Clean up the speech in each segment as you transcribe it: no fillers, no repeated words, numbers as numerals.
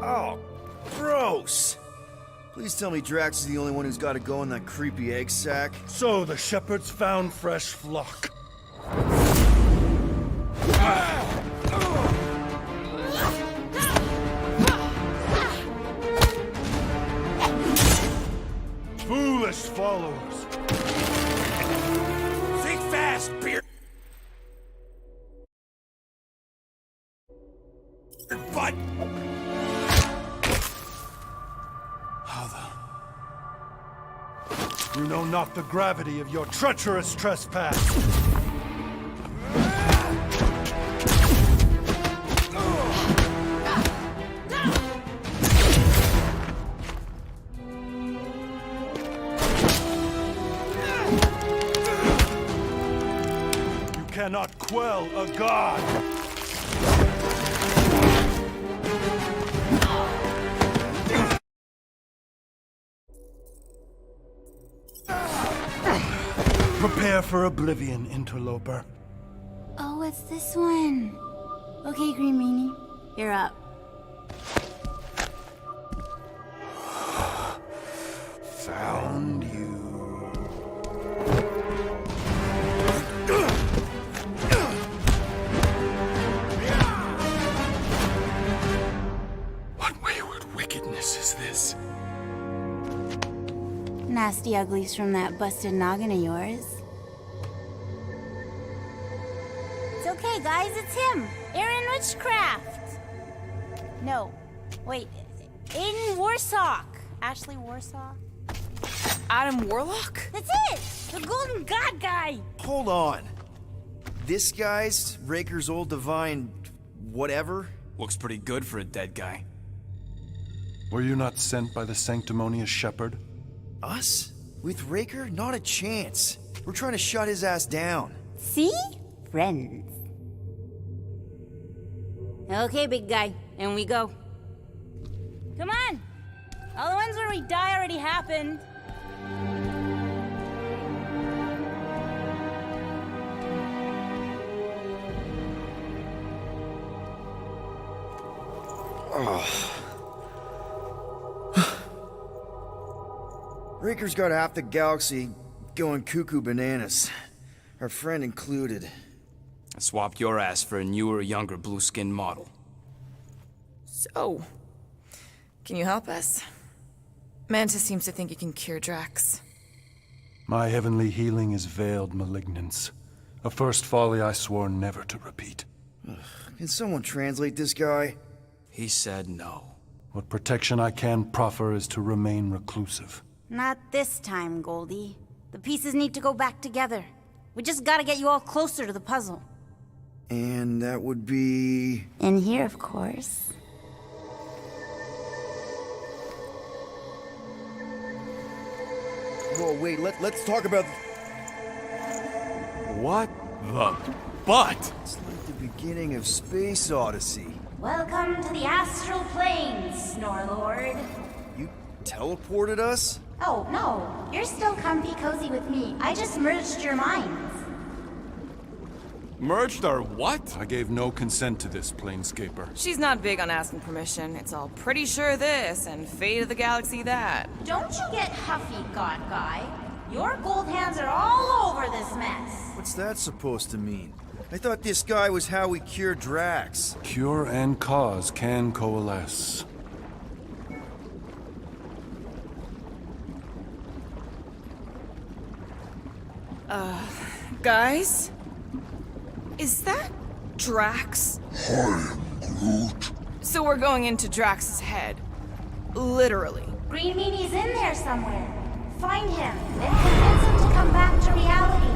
Oh, gross! Please tell me Drax is the only one who's got to go in that creepy egg sack. So the shepherds found fresh flock. Foolish followers. Think fast, beer. But how the? You know not the gravity of your treacherous trespass. You cannot quell a god. Prepare for oblivion, interloper. Oh, it's this one. Okay, Green Meanie, you're up. Found you. What wayward wickedness is this? Nasty uglies from that busted noggin of yours. It's okay, guys, it's him, Aaron Witchcraft. No, wait, Aiden Warsock. Ashley Warsaw. Adam Warlock? That's it! The Golden God guy! Hold on. This guy's Raker's old divine whatever? Looks pretty good for a dead guy. Were you not sent by the sanctimonious shepherd? Us? With Raker? Not a chance. We're trying to shut his ass down. See? Friends. Okay, big guy, and we go. Come on! All the ones where we die already happened. Raker's got half the galaxy going cuckoo bananas. Our friend included. I swapped your ass for a newer, younger blue-skinned model. So, can you help us? Mantis seems to think he can cure Drax. My heavenly healing is veiled malignance. A first folly I swore never to repeat. Can someone translate this guy? He said no. What protection I can proffer is to remain reclusive. Not this time, Goldie. The pieces need to go back together. We just gotta get you all closer to the puzzle. And that would be... In here, of course. Whoa, wait, let's talk about... What the butt? It's like the beginning of Space Odyssey. Welcome to the astral planes, Snorlord. You teleported us? Oh, no. You're still comfy cozy with me. I just merged your minds. Merged our what? I gave no consent to this, Planescaper. She's not big on asking permission. It's all pretty sure this and fate of the galaxy that. Don't you get huffy, God Guy. Your gold hands are all over this mess. What's that supposed to mean? I thought this guy was how we cured Drax. Cure and cause can coalesce. Guys? Is that Drax? I am Groot. So we're going into Drax's head. Literally. Green Meanie's in there somewhere. Find him, and convince him to come back to reality.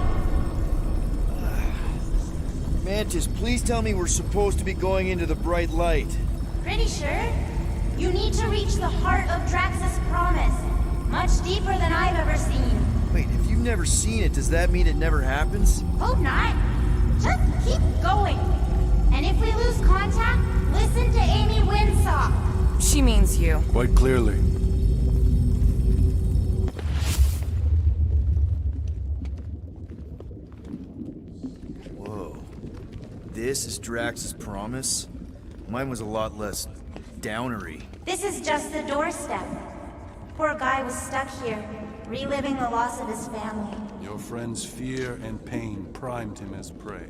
Mantis, please tell me we're supposed to be going into the bright light. Pretty sure. You need to reach the heart of Drax's promise. Much deeper than I've ever seen. Wait, if you've never seen it, does that mean it never happens? Hope not. Just keep going. And if we lose contact, listen to Amy Winsock. She means you. Quite clearly. Whoa. This is Drax's promise? Mine was a lot less downery. This is just the doorstep. Poor guy was stuck here, reliving the loss of his family. Your friend's fear and pain primed him as prey.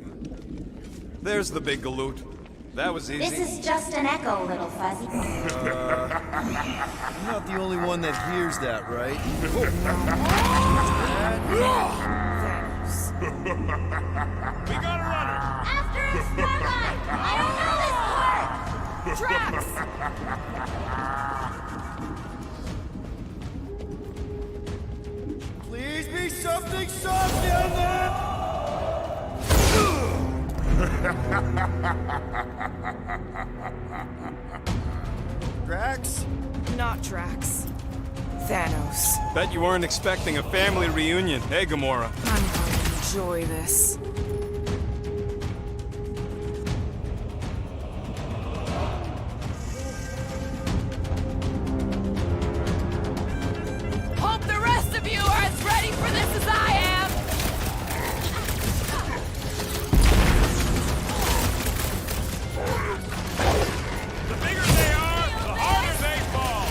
There's the big galoot. That was easy. This is just an echo, little fuzzy. I'm not the only one that hears that, right? We got a runner! After us, Starlight! I don't know this part! Drax! Please be something soft down there! Drax? Not Drax. Thanos. Bet you weren't expecting a family reunion, hey, Gamora? I'm going to enjoy this. Hope the rest of you are as ready for this as I am! The bigger they are, the harder they fall!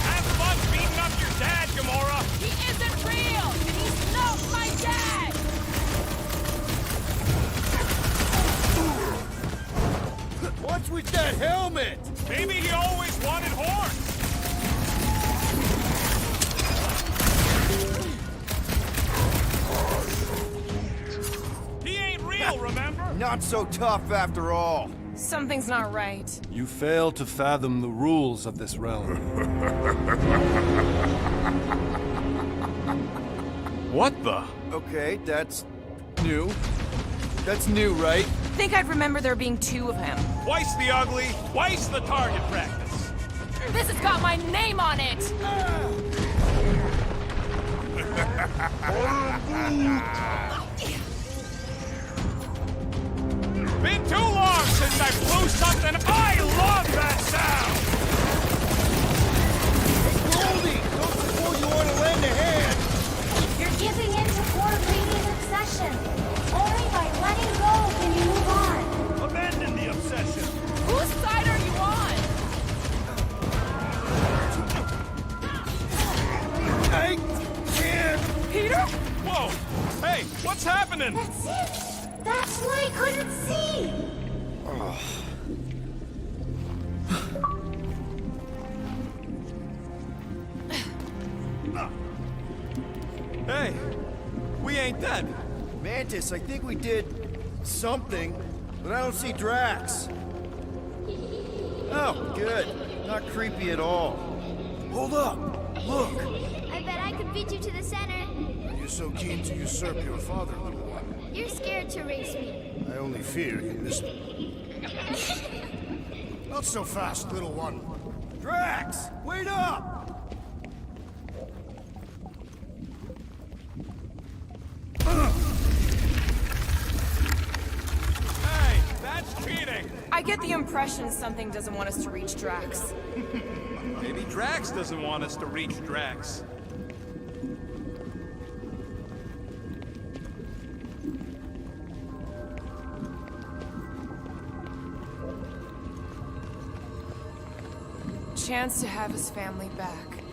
Have fun beating up your dad, Gamora! He isn't real! He's not my dad! What's with that helmet? Maybe he always wanted horns! He ain't real, remember? Not so tough after all. Something's not right. You fail to fathom the rules of this realm. What the? Okay, that's new. That's new, right? Think I'd remember there being two of him. Twice the ugly, twice the target practice. This has got my name on it! Been too long since I blew something. I love that sound! Goldie! Don't suppose you want to lend a hand? You're giving in to poor Brady's obsession. Only by letting go can you move on. Abandon the obsession. Whose side are you on? I can't. Peter? Whoa! Hey, what's happening? That's it! That's what I couldn't see! Hey, we ain't dead. Mantis, I think we did something, but I don't see Drax. Oh, good. Not creepy at all. Hold up! Look! I bet I could beat you to the center. Are you so keen to usurp your father, little one? You're scared to race me. I only fear you miss me. Not so fast, little one. Drax! Wait up! Hey, that's cheating. I get the impression something doesn't want us to reach Drax. Maybe Drax doesn't want us to reach Drax. Chance to have his family back.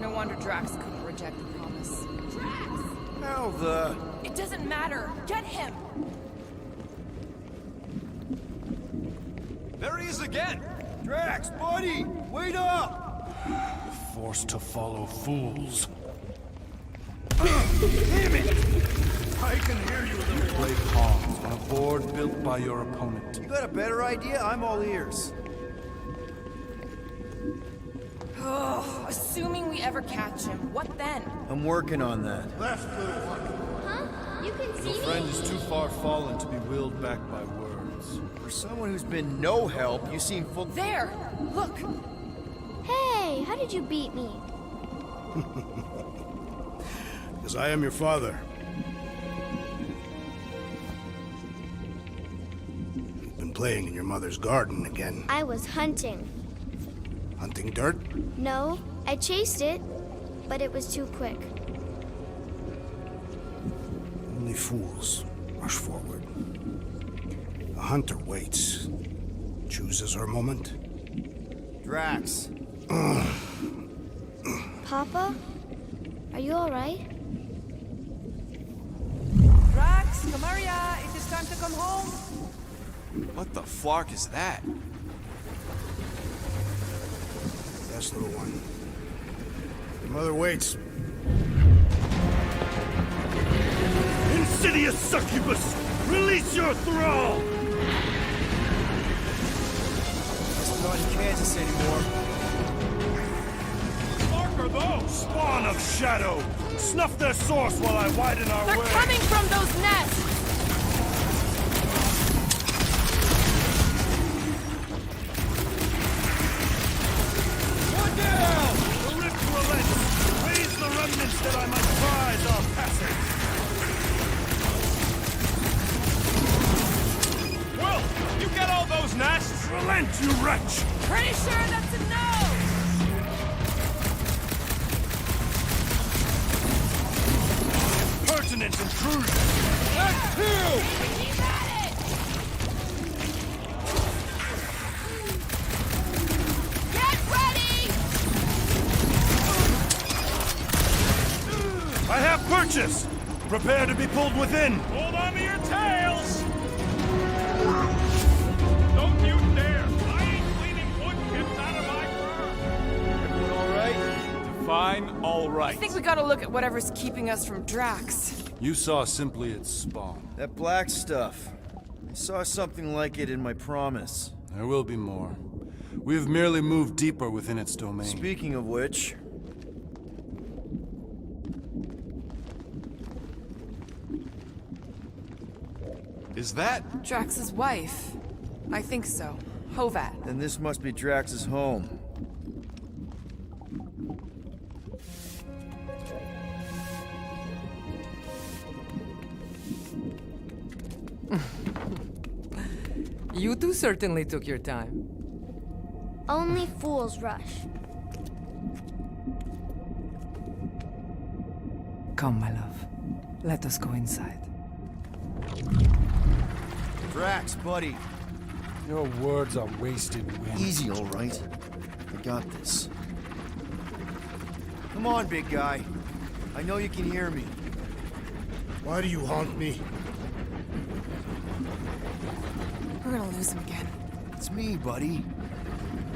No wonder Drax couldn't reject the promise. Drax! How the... It doesn't matter. Get him! There he is again. Drax, buddy! Wait up! Forced to follow fools. Damn it! I can hear you, little Play pawns on a board built by your opponent. You got a better idea? I'm all ears. Assuming we ever catch him, what then? I'm working on that. left, little one. Huh? You can see Your me? friend is too far fallen to be willed back by words. For someone who's been no help, you seem full... There! Look! Hey, how did you beat me? Because I am your father. You've been playing in your mother's garden again. I was hunting. Hunting dirt? No, I chased it, but it was too quick. Only fools rush forward. hunter waits. Chooses her moment. Drax. Papa? Are you alright? Drax, Kamaria, it is time to come home. What the flark is that? Yes, little one. Your mother waits. Insidious succubus! Release your thrall! It's not in Kansas anymore. Mark are those? Spawn of shadow! Snuff their source while I widen our They're way! coming from those nests! One down! The rift relents! Raise the remnants that I might prize our passage! Well, you get all those nests? Relent, you wretch! Pretty sure that's a no! Pertinent intrusion! Act two! Keep at it! Get ready! I have purchase! Prepare to be pulled within! Hold on to your tails! Don't you dare! I ain't cleaning wood chips out of my fur! Everyone alright? Define all I right. think we gotta look at whatever's keeping us from Drax. You saw simply its spawn. That black stuff. I saw something like it in my promise. There will be more. We have merely moved deeper within its domain. Speaking of which... Is that? Drax's wife. I think so. Hovat. then this must be Drax's home. You two certainly took your time. Only fools rush. Come, my love. Let us go inside. Drax, buddy. Your words are wasted wind. Easy, alright? I got this. Come on, big guy. I know you can hear me. Why do you haunt me? We're gonna lose him again. It's me, buddy.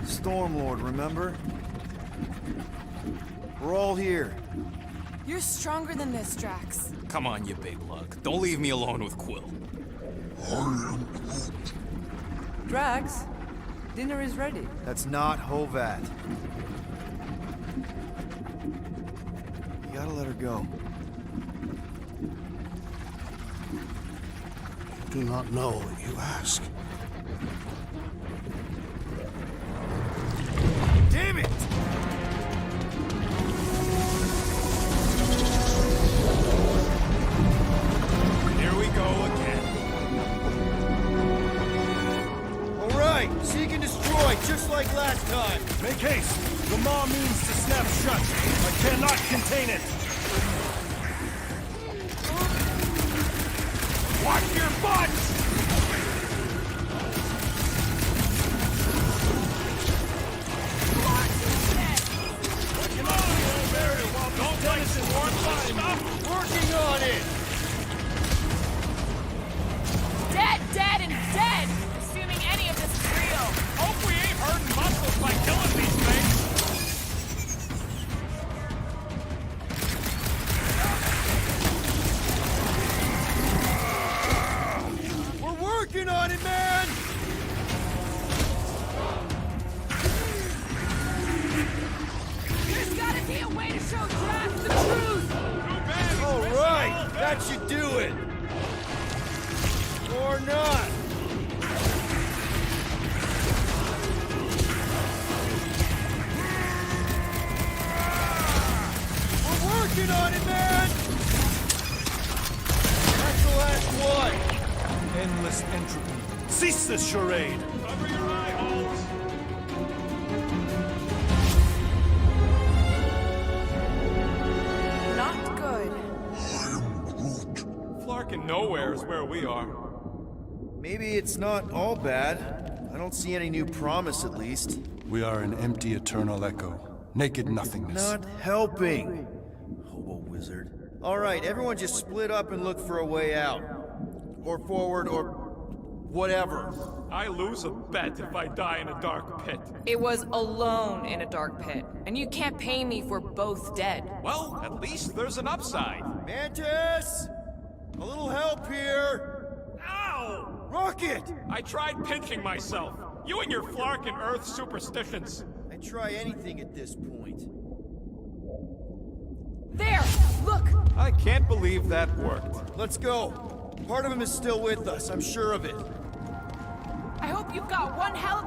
Stormlord, remember? We're all here. You're stronger than this, Drax. Come on, you big lug. Don't leave me alone with Quill. Drax, dinner is ready. That's not Hovat. You gotta let her go. Do not know what you ask. Damn it! Here we go again. Alright, seek and destroy, just like last time. Make haste! The maw means to snap shut. I cannot contain it. Watch your butts! Don't take this one stop working on it! Dead, and dead! Assuming any of this is real. Hope we ain't hurting muscles by killing these things! We're working on it, man! There's gotta be a way to show Drax the truth! Alright, that should do it. Or not. We're working on it, man! That's the last one. Endless entropy. Cease this charade! Cover your eye holes! Not good. Flarkin' nowhere is where we are. Maybe it's not all bad. I don't see any new promise, at least. We are an empty eternal echo. Naked nothingness. Not helping. Hobo wizard. Alright, everyone just split up and look for a way out. Or forward, or whatever. I lose a bet if I die in a dark pit. It was alone in a dark pit, and you can't pay me for both dead. Well, at least there's an upside. Mantis! A little help here! Ow! Rocket! I tried pinching myself. You and your flarkin' Earth superstitions. I'd try anything at this point. There! Look! I can't believe that worked. Let's go. Part of him is still with us, I'm sure of it. I hope you've got one hell.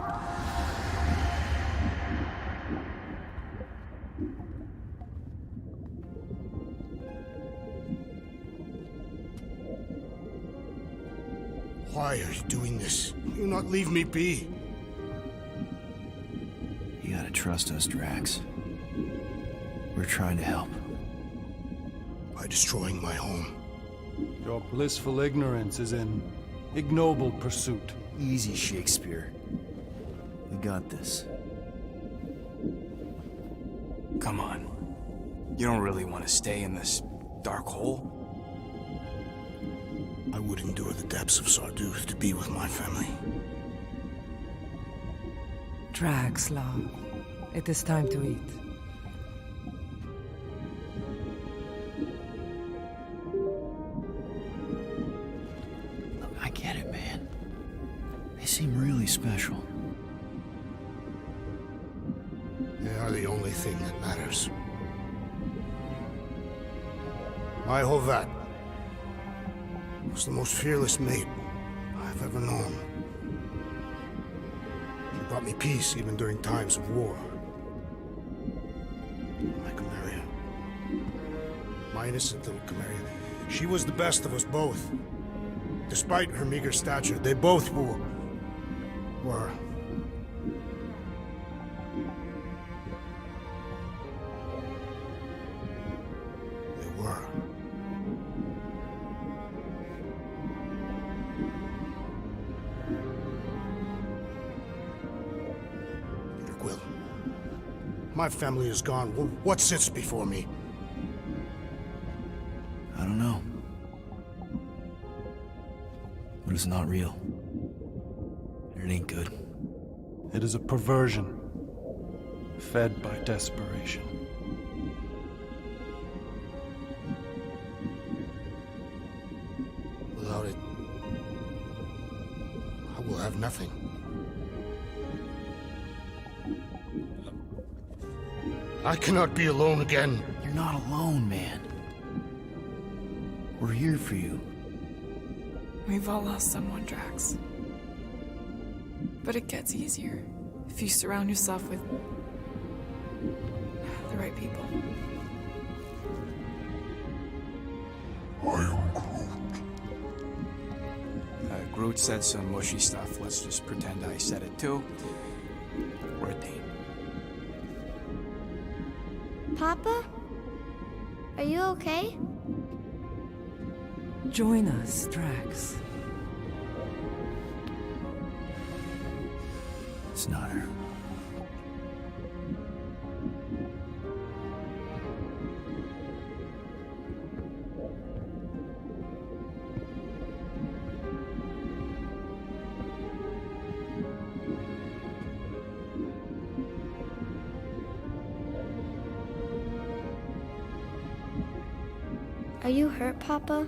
Why are you doing this? You not leave me be. You gotta trust us, Drax. We're trying to help. By destroying my home. Your blissful ignorance is an ignoble pursuit. Easy, Shakespeare. We got this. Come on. You don't really want to stay in this dark hole? I would endure the depths of Sarduth to be with my family. Drax, love. It is time to eat. Look, I get it, man. They seem really special. They are the only thing that matters. My Hovat was the most fearless mate I've ever known. She brought me peace even during times of war. My Chimera. My innocent little Chimera. She was the best of us both. Despite her meager stature, they both were. They were. Peter Quill. My family is gone. What sits before me? I don't know. But it's not real. It ain't good. It is a perversion, fed by desperation. Without it, I will have nothing. I cannot be alone again. You're not alone, man. We're here for you. We've all lost someone, Drax. But it gets easier if you surround yourself with the right people. Groot said some mushy stuff. Let's just pretend I said it too. We're a team. Papa? Are you okay? Join us, Drax. It's not her. Are you hurt, Papa?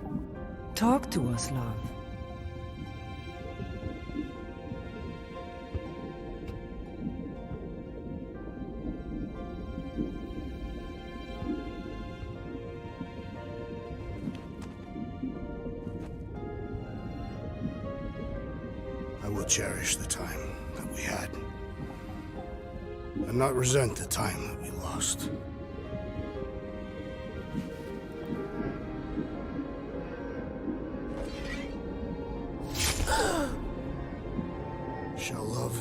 Talk to us, love. I will cherish the time that we had, and not resent the time that we lost. Shall love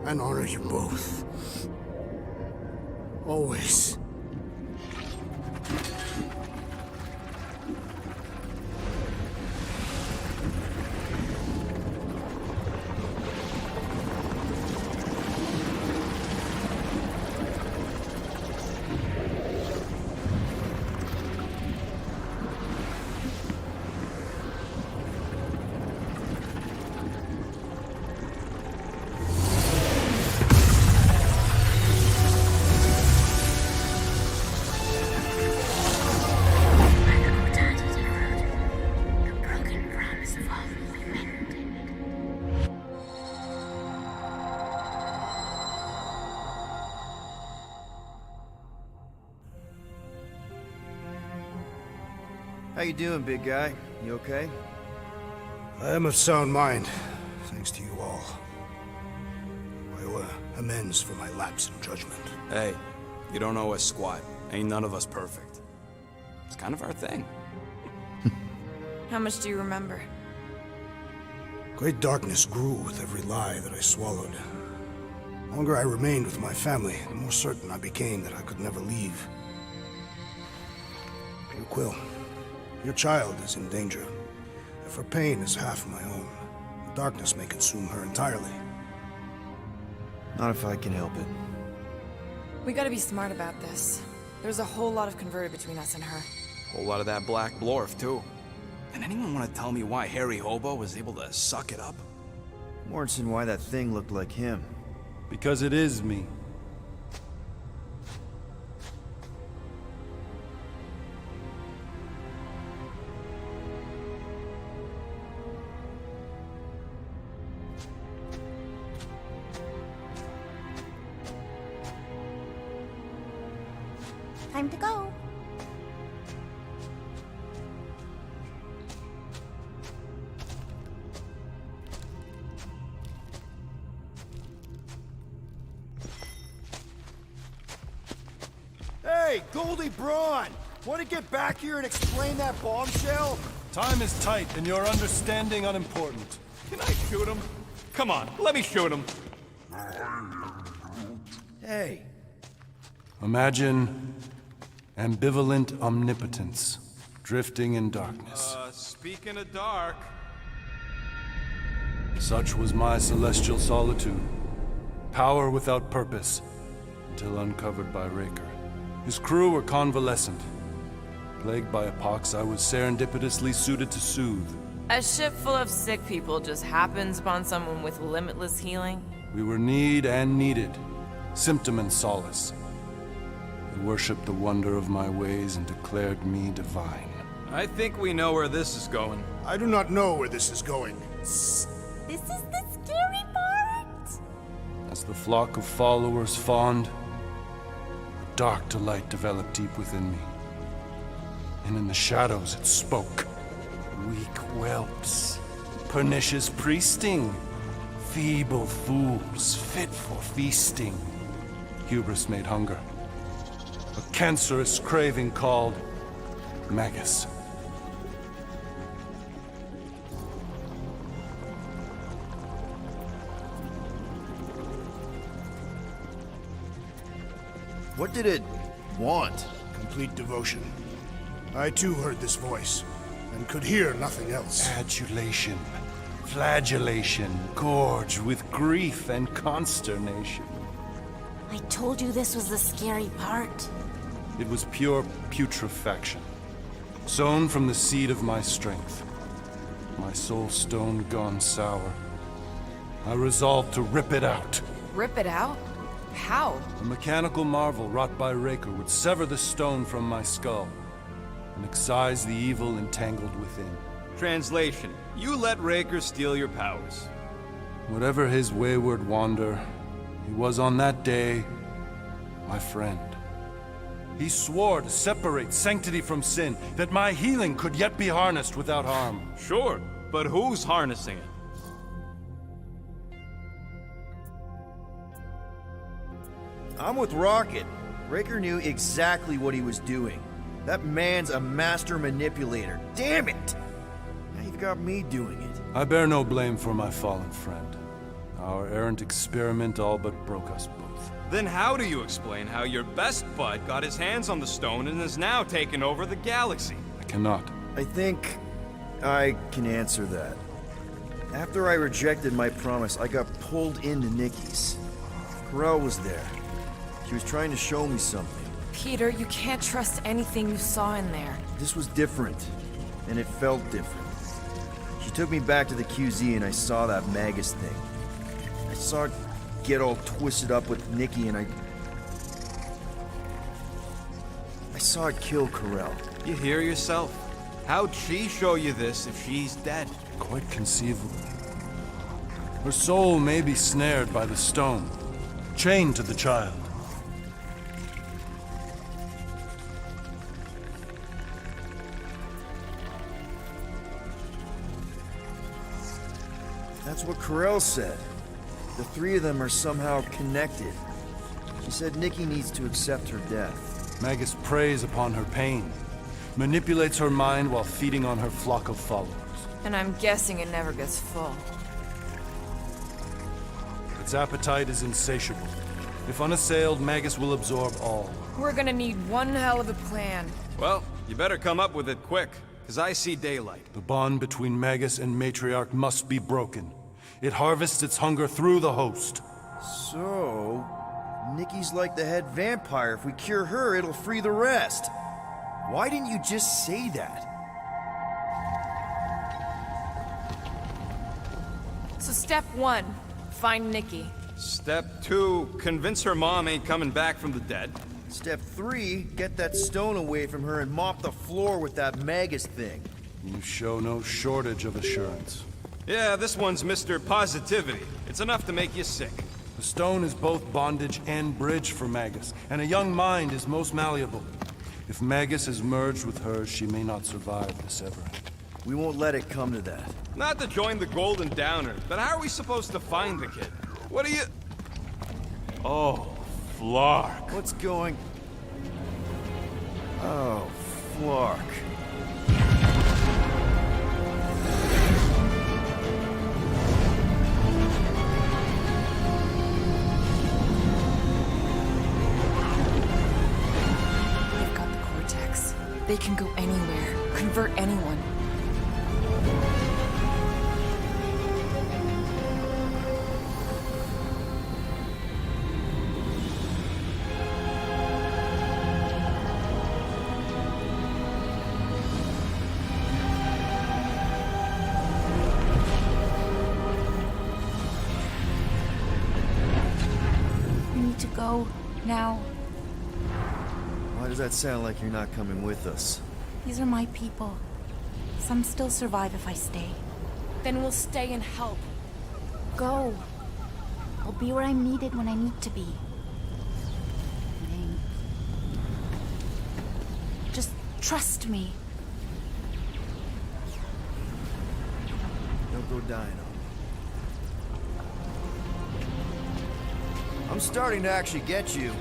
and honor you both. Always. How you doing, big guy? You okay? I am of sound mind, thanks to you all. I owe amends for my lapse in judgment. Hey, you don't owe us squat. Ain't none of us perfect. It's kind of our thing. How much do you remember? Great darkness grew with every lie that I swallowed. The longer I remained with my family, the more certain I became that I could never leave. You, Quill, your child is in danger. If her pain is half my own, the darkness may consume her entirely. Not if I can help it. We gotta be smart about this. There's a whole lot of converted between us and her. Whole lot of that black blorf, too. And anyone want to tell me why Harry Hobo was able to suck it up? Morrison, why that thing looked like him. Because it is me. Time to go. Hey, Goldie Braun! Want to get back here and explain that bombshell? Time is tight, and your understanding unimportant. Can I shoot him? Come on, let me shoot him. Hey, Imagine ambivalent omnipotence, drifting in darkness. Speaking of dark, Such was my celestial solitude. Power without purpose, until uncovered by Raker. His crew were convalescent. Plagued by a pox I was serendipitously suited to soothe. A ship full of sick people just happens upon someone with limitless healing? We were need and needed, symptom and solace. They worshipped the wonder of my ways and declared me divine. I think we know where this is going. I do not know where this is going. This is the scary part. As the flock of followers fawned, a dark delight developed deep within me. And in the shadows it spoke. Weak whelps, pernicious priesting, feeble fools fit for feasting. Hubris made hunger. A cancerous craving called Magus. what did it want? Complete devotion. I too heard this voice, and could hear nothing else. Adulation, flagellation, gorged with grief and consternation. I told you this was the scary part. It was pure putrefaction, sown from the seed of my strength. My soul stone gone sour. I resolved to rip it out. Rip it out? How? A mechanical marvel wrought by Raker would sever the stone from my skull and excise the evil entangled within. Translation, you let Raker steal your powers. Whatever his wayward wander, he was on that day my friend. He swore to separate sanctity from sin, that my healing could yet be harnessed without harm. Sure, but who's harnessing it? I'm with Rocket. Raker knew exactly what he was doing. That man's a master manipulator. Damn it! Now you've got me doing it. I bear no blame for my fallen friend. Our errant experiment all but broke us both. Then how do you explain how your best bud got his hands on the stone and is now taking over the galaxy? I cannot. I think I can answer that. After I rejected my promise, I got pulled into Nikki's. Corel was there. She was trying to show me something. Peter, you can't trust anything you saw in there. This was different, and it felt different. She took me back to the QZ and I saw that Magus thing. I saw it get all twisted up with Nikki and I saw it kill Corel. You hear yourself? How'd she show you this if she's dead? Quite conceivable. Her soul may be snared by the stone, chained to the child. That's what Corell said. The three of them are somehow connected. She said Nikki needs to accept her death. Magus preys upon her pain, manipulates her mind while feeding on her flock of followers. And I'm guessing it never gets full. Its appetite is insatiable. If unassailed, Magus will absorb all. We're gonna need one hell of a plan. Well, you better come up with it quick, because I see daylight. The bond between Magus and Matriarch must be broken. It harvests its hunger through the host. So, Nikki's like the head vampire. If we cure her, it'll free the rest. Why didn't you just say that? So step 1, find Nikki. Step 2, convince her mom ain't coming back from the dead. Step 3, get that stone away from her and mop the floor with that Magus thing. You show no shortage of assurance. Yeah, this one's Mr. Positivity. It's enough to make you sick. The stone is both bondage and bridge for Magus, and a young mind is most malleable. If Magus is merged with hers, she may not survive the severing. We won't let it come to that. Not to join the Golden Downer, but how are we supposed to find the kid? What are you... Oh, Flark. What's going... Oh, Flark. They've got the cortex. They can go anywhere, convert anyone. We need to go now. Why does that sound like you're not coming with us? These are my people. Some still survive if I stay. Then we'll stay and help. Go. I'll be where I'm needed when I need to be. Just trust me. Don't go dying on me. I'm starting to actually get you.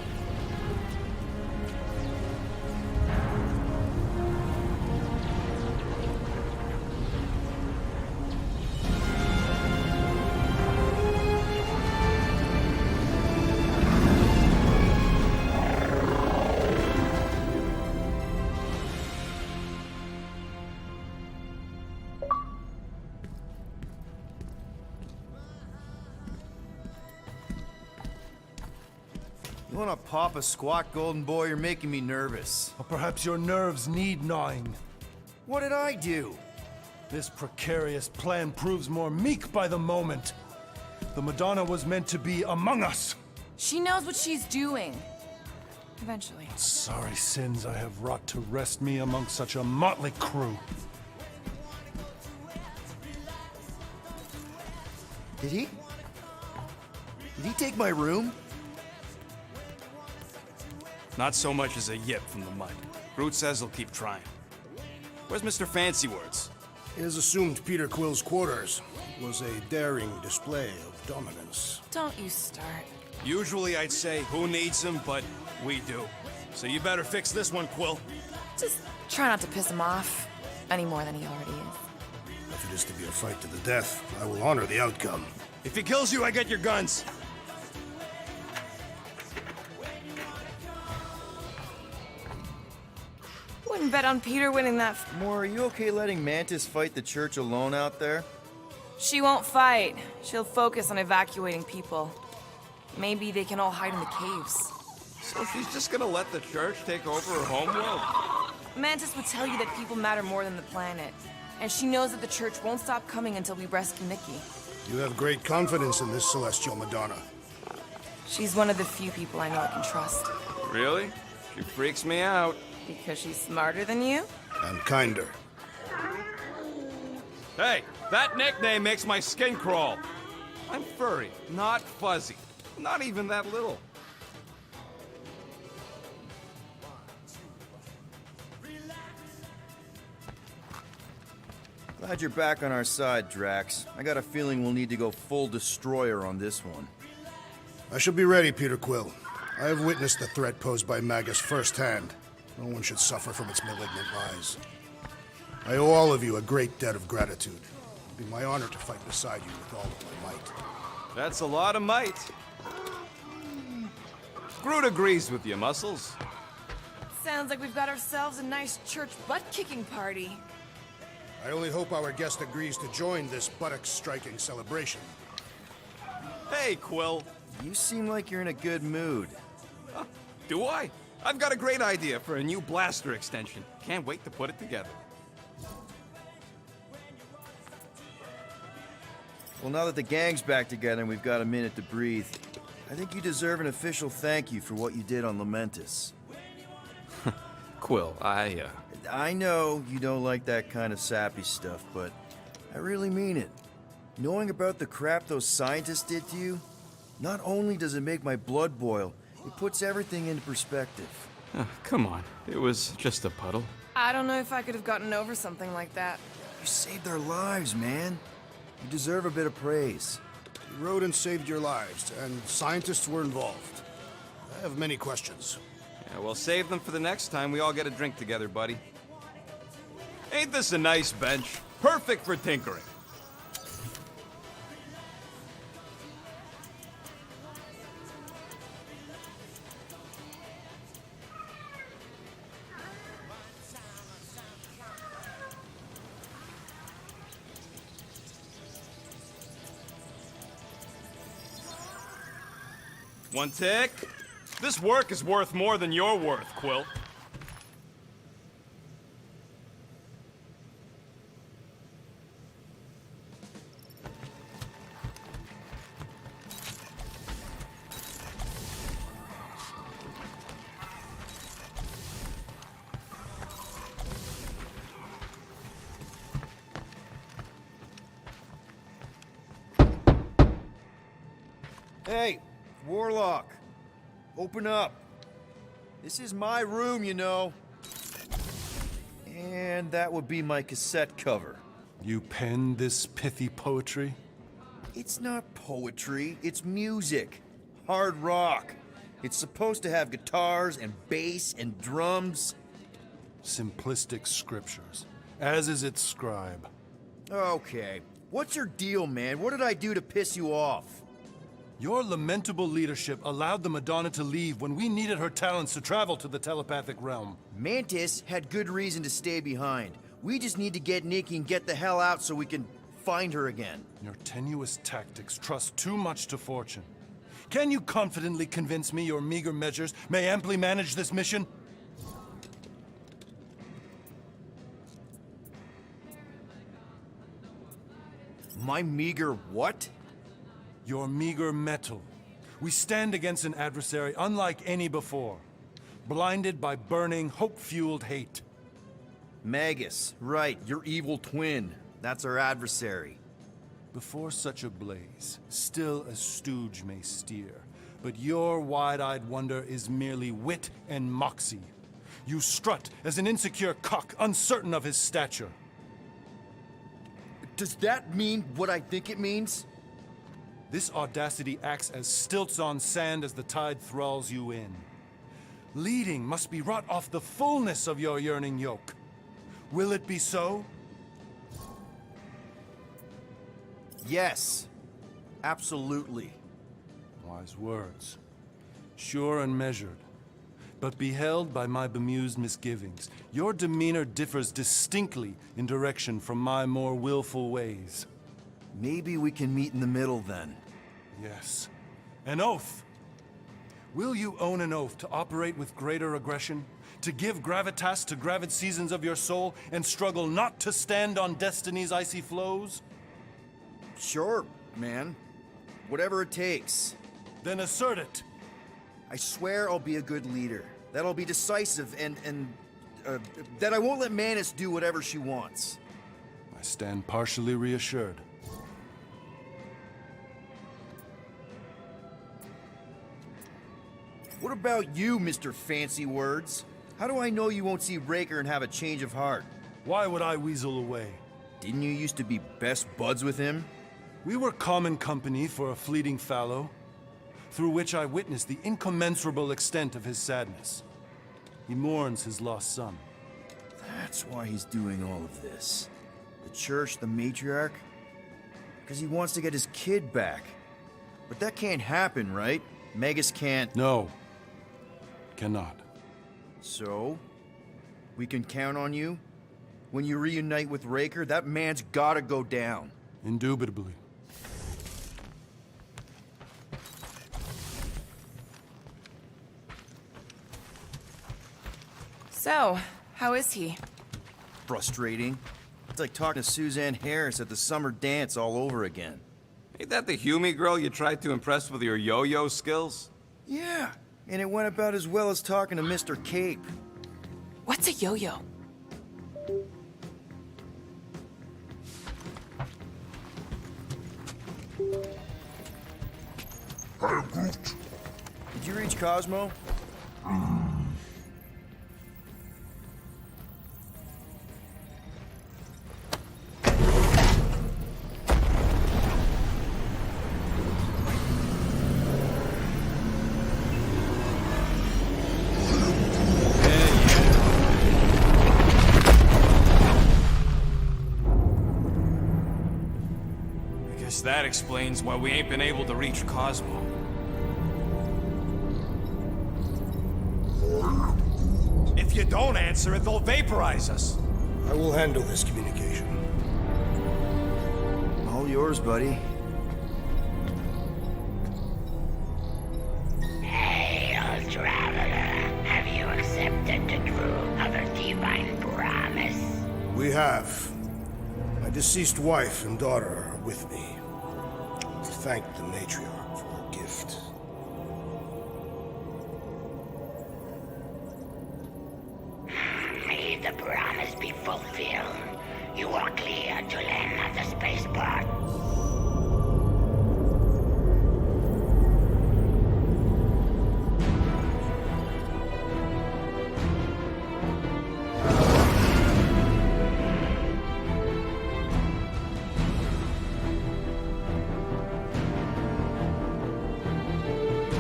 You wanna pop a squat, golden boy? You're making me nervous. Or perhaps your nerves need gnawing. What did I do? This precarious plan proves more meek by the moment. The Madonna was meant to be among us. She knows what she's doing. Eventually. Sorry sins I have wrought to wrest me among such a motley crew. Did he take my room? Not so much as a yip from the mud. Groot says he'll keep trying. Where's Mr. Fancy Words? It is assumed Peter Quill's quarters was a daring display of dominance. Don't you start. Usually I'd say, who needs him, but we do. So you better fix this one, Quill. Just try not to piss him off any more than he already is. If it is to be a fight to the death, I will honor the outcome. If he kills you, I get your guns. Wouldn't bet on Peter winning that. Moore, are you okay letting Mantis fight the church alone out there? She won't fight. She'll focus on evacuating people. Maybe they can all hide in the caves. So she's just gonna let the church take over her homeworld? Mantis would tell you that people matter more than the planet. And she knows that the church won't stop coming until we rescue Nikki. You have great confidence in this celestial Madonna. She's one of the few people I know I can trust. Really? She freaks me out. Because she's smarter than you? And kinder. Hey, that nickname makes my skin crawl. I'm furry, not fuzzy. Not even that little. Glad you're back on our side, Drax. I got a feeling we'll need to go full destroyer on this one. I shall be ready, Peter Quill. I have witnessed the threat posed by Magus firsthand. No one should suffer from its malignant lies. I owe all of you a great debt of gratitude. It'll be my honor to fight beside you with all of my might. That's a lot of might. Groot agrees with you, Muscles. Sounds like we've got ourselves a nice church butt-kicking party. I only hope our guest agrees to join this buttocks-striking celebration. Hey, Quill. You seem like you're in a good mood. Do I? I've got a great idea for a new blaster extension. Can't wait to put it together. Well, now that the gang's back together and we've got a minute to breathe, I think you deserve an official thank you for what you did on Lamentus. Quill, I know you don't like that kind of sappy stuff, but I really mean it. Knowing about the crap those scientists did to you, not only does it make my blood boil, it puts everything into perspective. Come on. It was just a puddle. I don't know if I could have gotten over something like that. You saved their lives, man. You deserve a bit of praise. You rode and saved your lives, and scientists were involved. I have many questions. Yeah, we'll save them for the next time we all get a drink together, buddy. Ain't this a nice bench? Perfect for tinkering. One tick. This work is worth more than your worth, Quill. Hey, Warlock. Open up. This is my room, you know. And that would be my cassette cover. You penned this pithy poetry? It's not poetry, it's music. Hard rock. It's supposed to have guitars and bass and drums. Simplistic scriptures, as is its scribe. Okay. What's your deal, man? What did I do to piss you off? Your lamentable leadership allowed the Madonna to leave when we needed her talents to travel to the telepathic realm. Mantis had good reason to stay behind. We just need to get Nikki and get the hell out so we can find her again. Your tenuous tactics trust too much to fortune. Can you confidently convince me your meager measures may amply manage this mission? My meager what? Your meager metal. We stand against an adversary unlike any before, blinded by burning, hope-fueled hate. Magus, right, your evil twin. That's our adversary. Before such a blaze, still a stooge may steer, but your wide-eyed wonder is merely wit and moxie. You strut as an insecure cock, uncertain of his stature. Does that mean what I think it means? This audacity acts as stilts on sand as the tide thralls you in. Leading must be wrought off the fullness of your yearning yoke. Will it be so? Yes. Absolutely. Wise words. Sure and measured. But beheld by my bemused misgivings, your demeanor differs distinctly in direction from my more willful ways. Maybe we can meet in the middle then. Yes. An oath! Will you own an oath to operate with greater aggression? To give gravitas to gravid seasons of your soul and struggle not to stand on destiny's icy flows? Sure, man. Whatever it takes. Then assert it! I swear I'll be a good leader. That I'll be decisive and that I won't let Manus do whatever she wants. I stand partially reassured. What about you, Mr. Fancy Words? How do I know you won't see Raker and have a change of heart? Why would I weasel away? Didn't you used to be best buds with him? We were common company for a fleeting fallow, through which I witnessed the incommensurable extent of his sadness. He mourns his lost son. That's why he's doing all of this. The church, the matriarch? Because he wants to get his kid back. But that can't happen, right? Magus can't... No. Cannot. So? We can count on you? When you reunite with Raker, that man's gotta go down. Indubitably. So, how is he? Frustrating. It's like talking to Suzanne Harris at the summer dance all over again. Ain't that the Hume girl you tried to impress with your yo-yo skills? Yeah, and it went about as well as talking to Mr. Cape. What's a yo-yo? Did you reach Cosmo? That explains why we ain't been able to reach Cosmo. If you don't answer it, they'll vaporize us. I will handle this communication. All yours, buddy. Hail, traveler. Have you accepted the truth of a divine promise? We have. My deceased wife and daughter are with me. To thank the matriarch for her gift. May the promise be fulfilled. You are clear to land at the spaceport.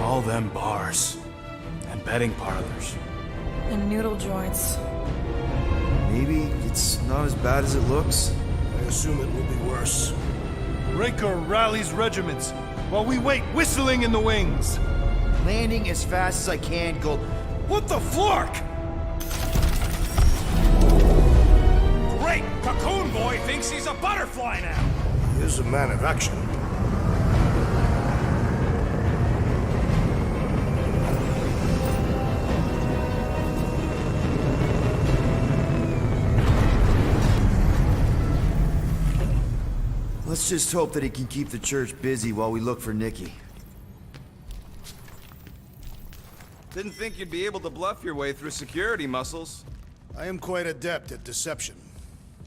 All them bars and betting parlors. And noodle joints. Maybe it's not as bad as it looks. I assume it will be worse. Raker rallies regiments while we wait whistling in the wings. Landing as fast as I can, Gold. What the flark? Great! Cocoon Boy thinks he's a butterfly now! He is a man of action. Let's just hope that he can keep the church busy while we look for Nikki. Didn't think you'd be able to bluff your way through security muscles. I am quite adept at deception.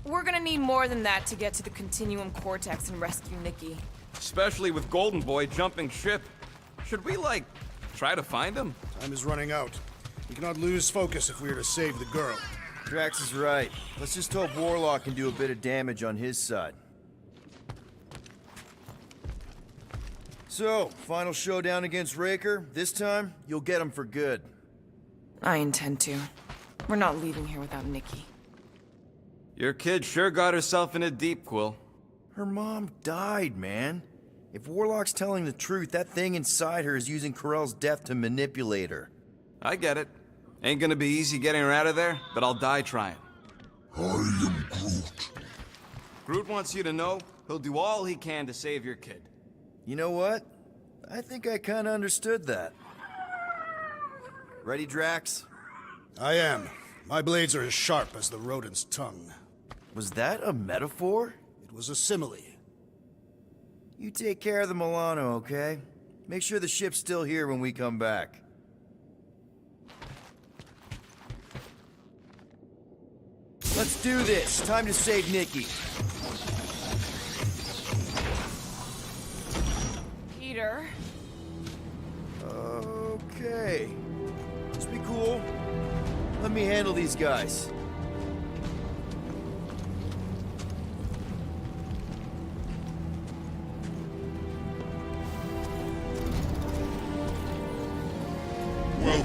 We're gonna need more than that to get to the Continuum Cortex and rescue Nikki. Especially with Golden Boy jumping ship. Should we, like, try to find him? Time is running out. We cannot lose focus if we are to save the girl. Drax is right. Let's just hope Warlock can do a bit of damage on his side. So, final showdown against Raker. This time, you'll get him for good. I intend to. We're not leaving here without Nikki. Your kid sure got herself in a deep, Quill. Her mom died, man. If Warlock's telling the truth, that thing inside her is using Corell's death to manipulate her. I get it. Ain't gonna be easy getting her out of there, but I'll die trying. I am Groot. Groot wants you to know he'll do all he can to save your kid. You know what? I think I kinda understood that. Ready, Drax? I am. My blades are as sharp as the rodent's tongue. Was that a metaphor? It was a simile. You take care of the Milano, okay? Make sure the ship's still here when we come back. Let's do this. Time to save Nikki. Peter? Okay. Just be cool. Let me handle these guys.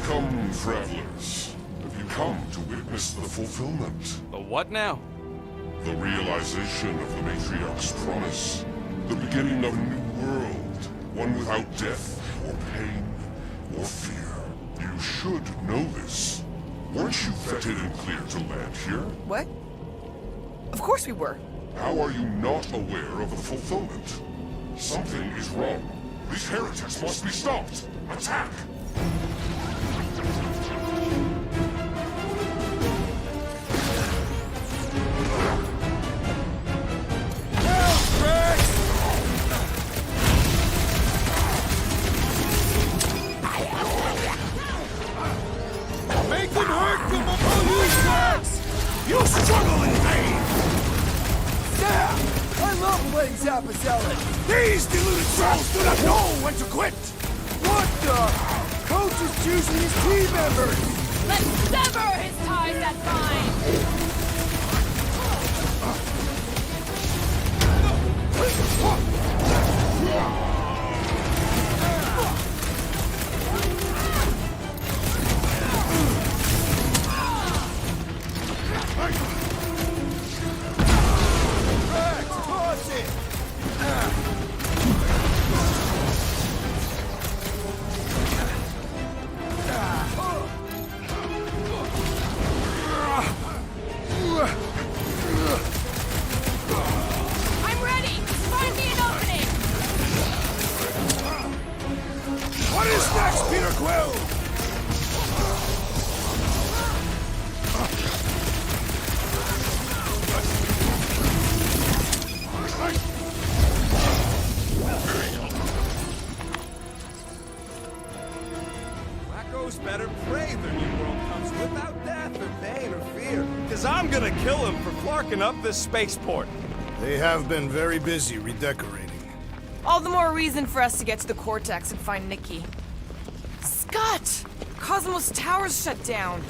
Welcome, travelers. Have you come to witness the fulfillment? The what now? The realization of the Matriarch's promise. The beginning of a new world. One without death, or pain, or fear. You should know this. Weren't you vetted and cleared to land here? What? Of course we were. How are you not aware of the fulfillment? Something is wrong. These heretics must be stopped. Attack! Make them hurt from above you, Drax! You struggle in vain! Yeah! I love playing Zappazelli! These deluded trolls do not know when to quit! What the? Coach is choosing his team members! Let's sever his ties that bind! I'm ready! Find me an opening! What is next, Peter Quill? Wacko's better pray their new world comes without death or pain or fear. Cause I'm gonna kill him for flarking up this spaceport. They have been very busy redecorating. All the more reason for us to get to the Cortex and find Nikki. Scott! Cosmos Tower's shut down.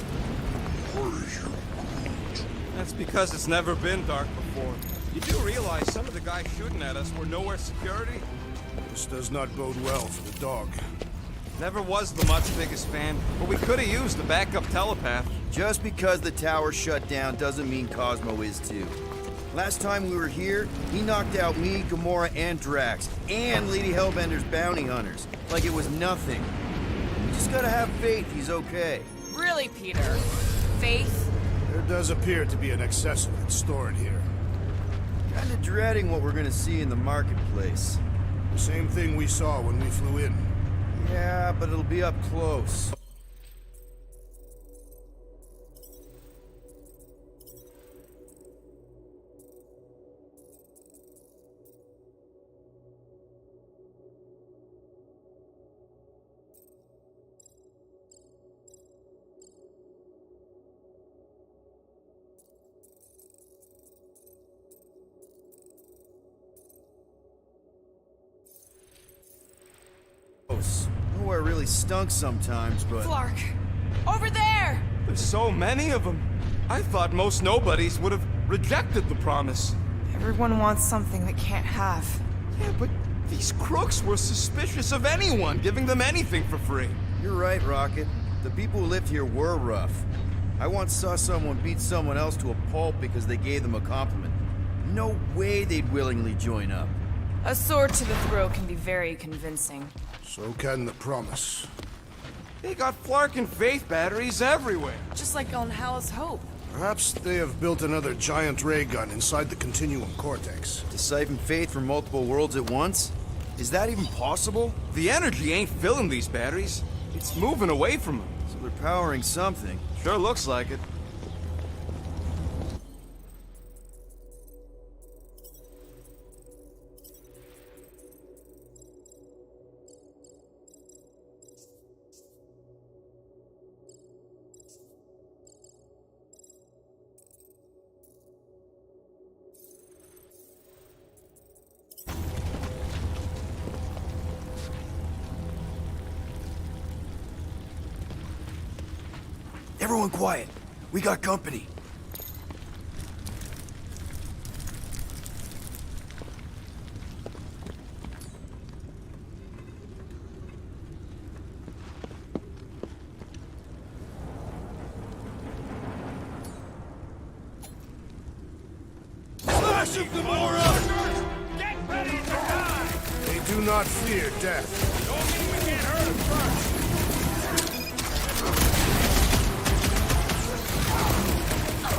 That's because it's never been dark before. You do realize some of the guys shooting at us were nowhere security? This does not bode well for the dog. Never was the much biggest fan, but we could have used a backup telepath. Just because the tower shut down doesn't mean Cosmo is too. Last time we were here, he knocked out me, Gamora, and Drax, and Lady Hellbender's bounty hunters, like it was nothing. You just gotta have faith he's okay. Really, Peter? Faith? There does appear to be an excess of it stored here. Kinda dreading what we're gonna see in the marketplace. The same thing we saw when we flew in. Yeah, but it'll be up close. Nowhere really stunk sometimes, but... Flark! Over there! There's so many of them. I thought most nobodies would have rejected the promise. Everyone wants something they can't have. Yeah, but these crooks were suspicious of anyone giving them anything for free. You're right, Rocket. The people who lived here were rough. I once saw someone beat someone else to a pulp because they gave them a compliment. No way they'd willingly join up. A sword to the throat can be very convincing. So can the promise. They got Flark and Faith batteries everywhere. Just like on Hal's Hope. Perhaps they have built another giant ray gun inside the Continuum Cortex. To siphon Faith from multiple worlds at once? Is that even possible? The energy ain't filling these batteries. It's moving away from them. So they're powering something. Sure looks like it. Everyone quiet. We got company. do not fear death. Don't mean we can't hurt him first.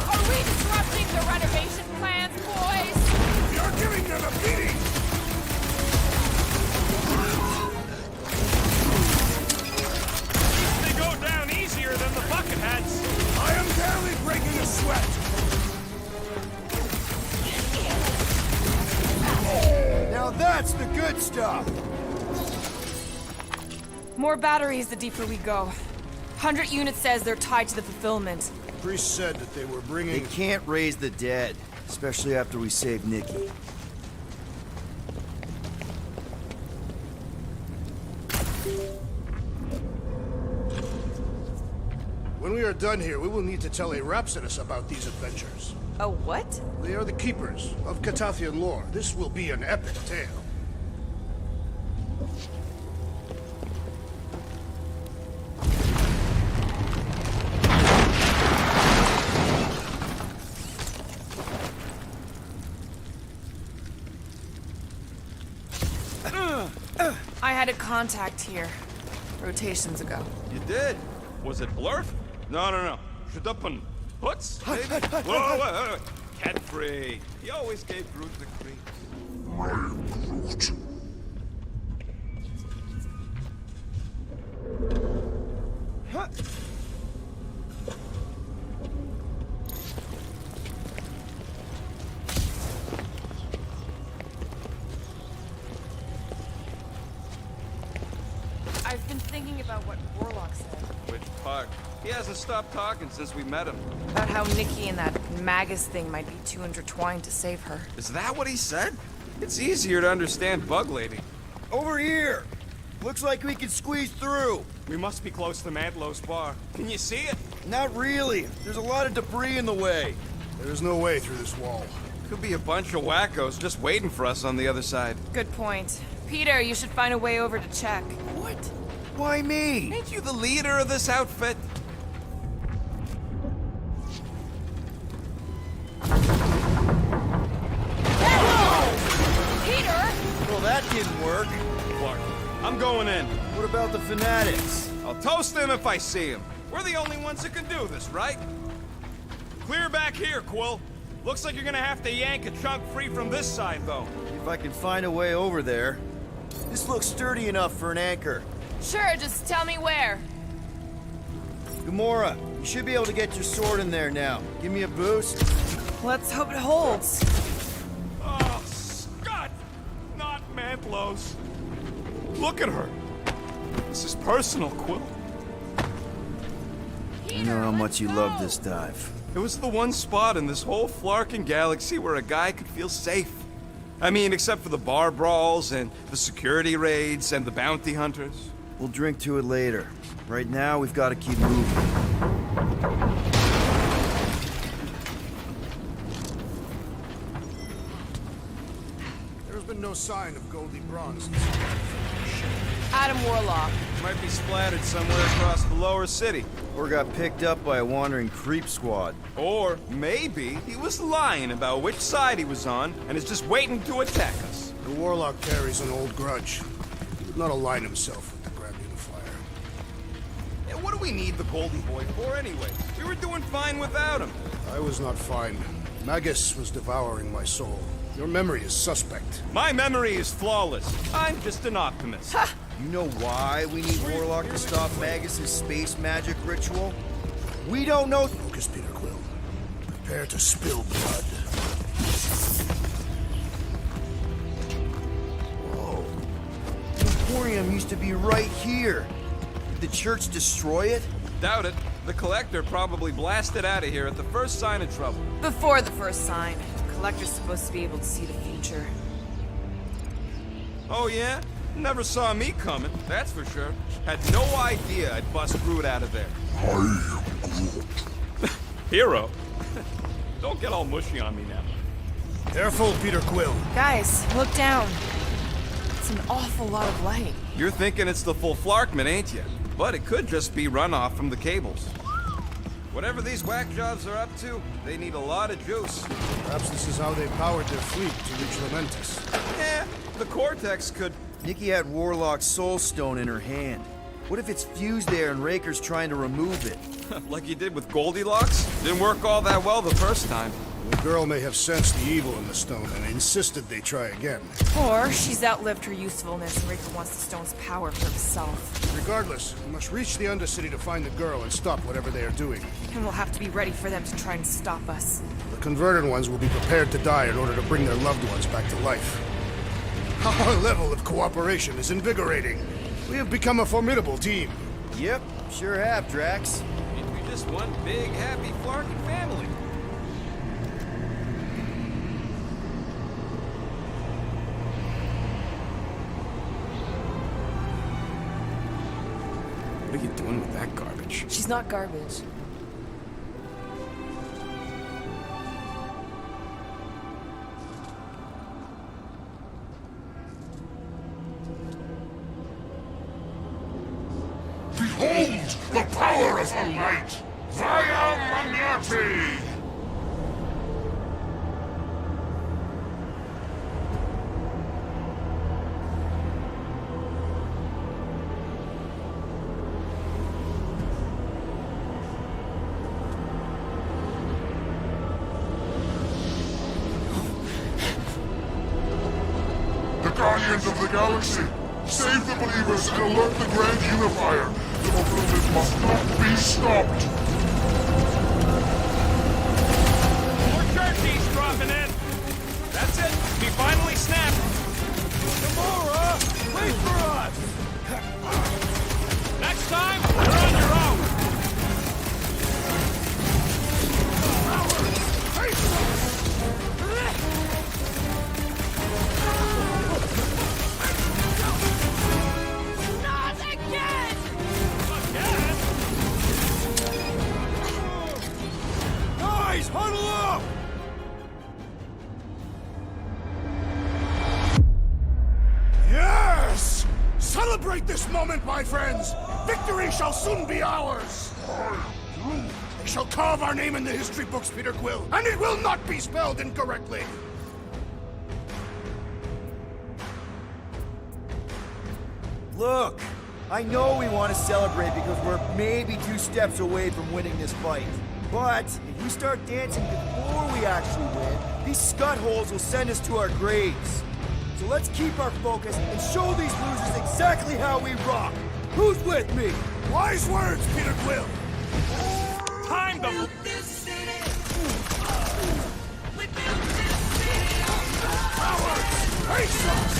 Are we disrupting the renovation plans, boys? You're giving them a beating! They go down easier than the bucketheads. I am barely breaking a sweat. Now that's the good stuff! More batteries the deeper we go. 100 units says they're tied to the fulfillment. Priest said that they were bringing... They can't raise the dead, especially after we saved Nikki. When we are done here, we will need to tell a Rhapsodus about these adventures. A what? They are the keepers of Catathian lore. This will be an epic tale. I had a contact here. Rotations ago. You did? Was it Blurf? No. Shut up and Hoots? Maybe? Whoa. Cat free. He always gave Groot the creeps. I am Groot. I've been thinking about what Warlock said. Which part? He hasn't stopped talking since we met him. About how Nikki and that Magus thing might be too intertwined to save her. Is that what he said? It's easier to understand Bug Lady. Over here! Looks like we can squeeze through. We must be close to Mantlow's bar. Can you see it? Not really. There's a lot of debris in the way. There's no way through this wall. Could be a bunch of wackos just waiting for us on the other side. Good point. Peter, you should find a way over to check. What? Why me? Ain't you the leader of this outfit? Peter! Well, that didn't work. Clark, I'm going in. What about the fanatics? I'll toast them if I see him. We're the only ones that can do this, right? Clear back here, Quill. Looks like you're gonna have to yank a chunk free from this side, though. If I can find a way over there. This looks sturdy enough for an anchor. Sure, just tell me where. Gamora, you should be able to get your sword in there now. Give me a boost. Let's hope it holds. Oh, Scott! Not Mantlow's. Look at her. This is personal, Quill. I know how much you love this dive. It was the one spot in this whole Flarkin galaxy where a guy could feel safe. I mean, except for the bar brawls and the security raids and the bounty hunters. We'll drink to it later. Right now, we've got to keep moving. There's been no sign of Goldie Bronze. Adam Warlock. Might be splattered somewhere across the lower city. Or got picked up by a wandering creep squad. Or maybe he was lying about which side he was on and is just waiting to attack us. The Warlock carries an old grudge. He would not align himself with the Grand Unifier. Yeah, what do we need the Goldie Boy for anyway? We were doing fine without him. I was not fine. Magus was devouring my soul. Your memory is suspect. My memory is flawless. I'm just an optimist. Ha! You know why we need Warlock to stop Magus's space magic ritual? We don't know. Focus, Peter Quill. Prepare to spill blood. Whoa. The Emporium used to be right here. Did the church destroy it? Doubt it. The Collector probably blasted out of here at the first sign of trouble. Before the first sign. The Collector's supposed to be able to see the future. Oh yeah? Never saw me coming, that's for sure. Had no idea I'd bust Groot out of there. I am Groot. Hero? Don't get all mushy on me now. Careful, Peter Quill. Guys, look down. It's an awful lot of light. You're thinking it's the full Flarkman, ain't you? But it could just be runoff from the cables. Whatever these whack jobs are up to, they need a lot of juice. Perhaps this is how they powered their fleet to reach Lamentus. Yeah, the Cortex could... Nikki had Warlock's soul stone in her hand. What if it's fused there and Raker's trying to remove it? like you did with Goldilocks? Didn't work all that well the first time. The girl may have sensed the evil in the stone and insisted they try again. Or she's outlived her usefulness and Raker wants the stone's power for himself. Regardless, we must reach the Undercity to find the girl and stop whatever they are doing. And we'll have to be ready for them to try and stop us. The converted ones will be prepared to die in order to bring their loved ones back to life. Our level of cooperation is invigorating. We have become a formidable team. Yep, sure have, Drax. We're just one big, happy, Flarkin family. What are you doing with that garbage? She's not garbage. Behold the power of the light! Via Magnati! The Guardians of the Galaxy! Save the believers and alert the Grand Unifier! The movement must not be stopped! More jerseys dropping in! That's it! We finally snapped! Gamora! Wait for us! Next time, you're on your own! Huddle up! Yes! Celebrate this moment, my friends! Victory shall soon be ours! They shall carve our name in the history books, Peter Quill, and it will not be spelled incorrectly! Look, I know we want to celebrate because we're maybe 2 steps away from winning this fight. But if we start dancing before we actually win, these scut-holes will send us to our graves. So let's keep our focus and show these losers exactly how we rock. Who's with me? Wise words, Peter Quill! Time to... Cowards! Face us!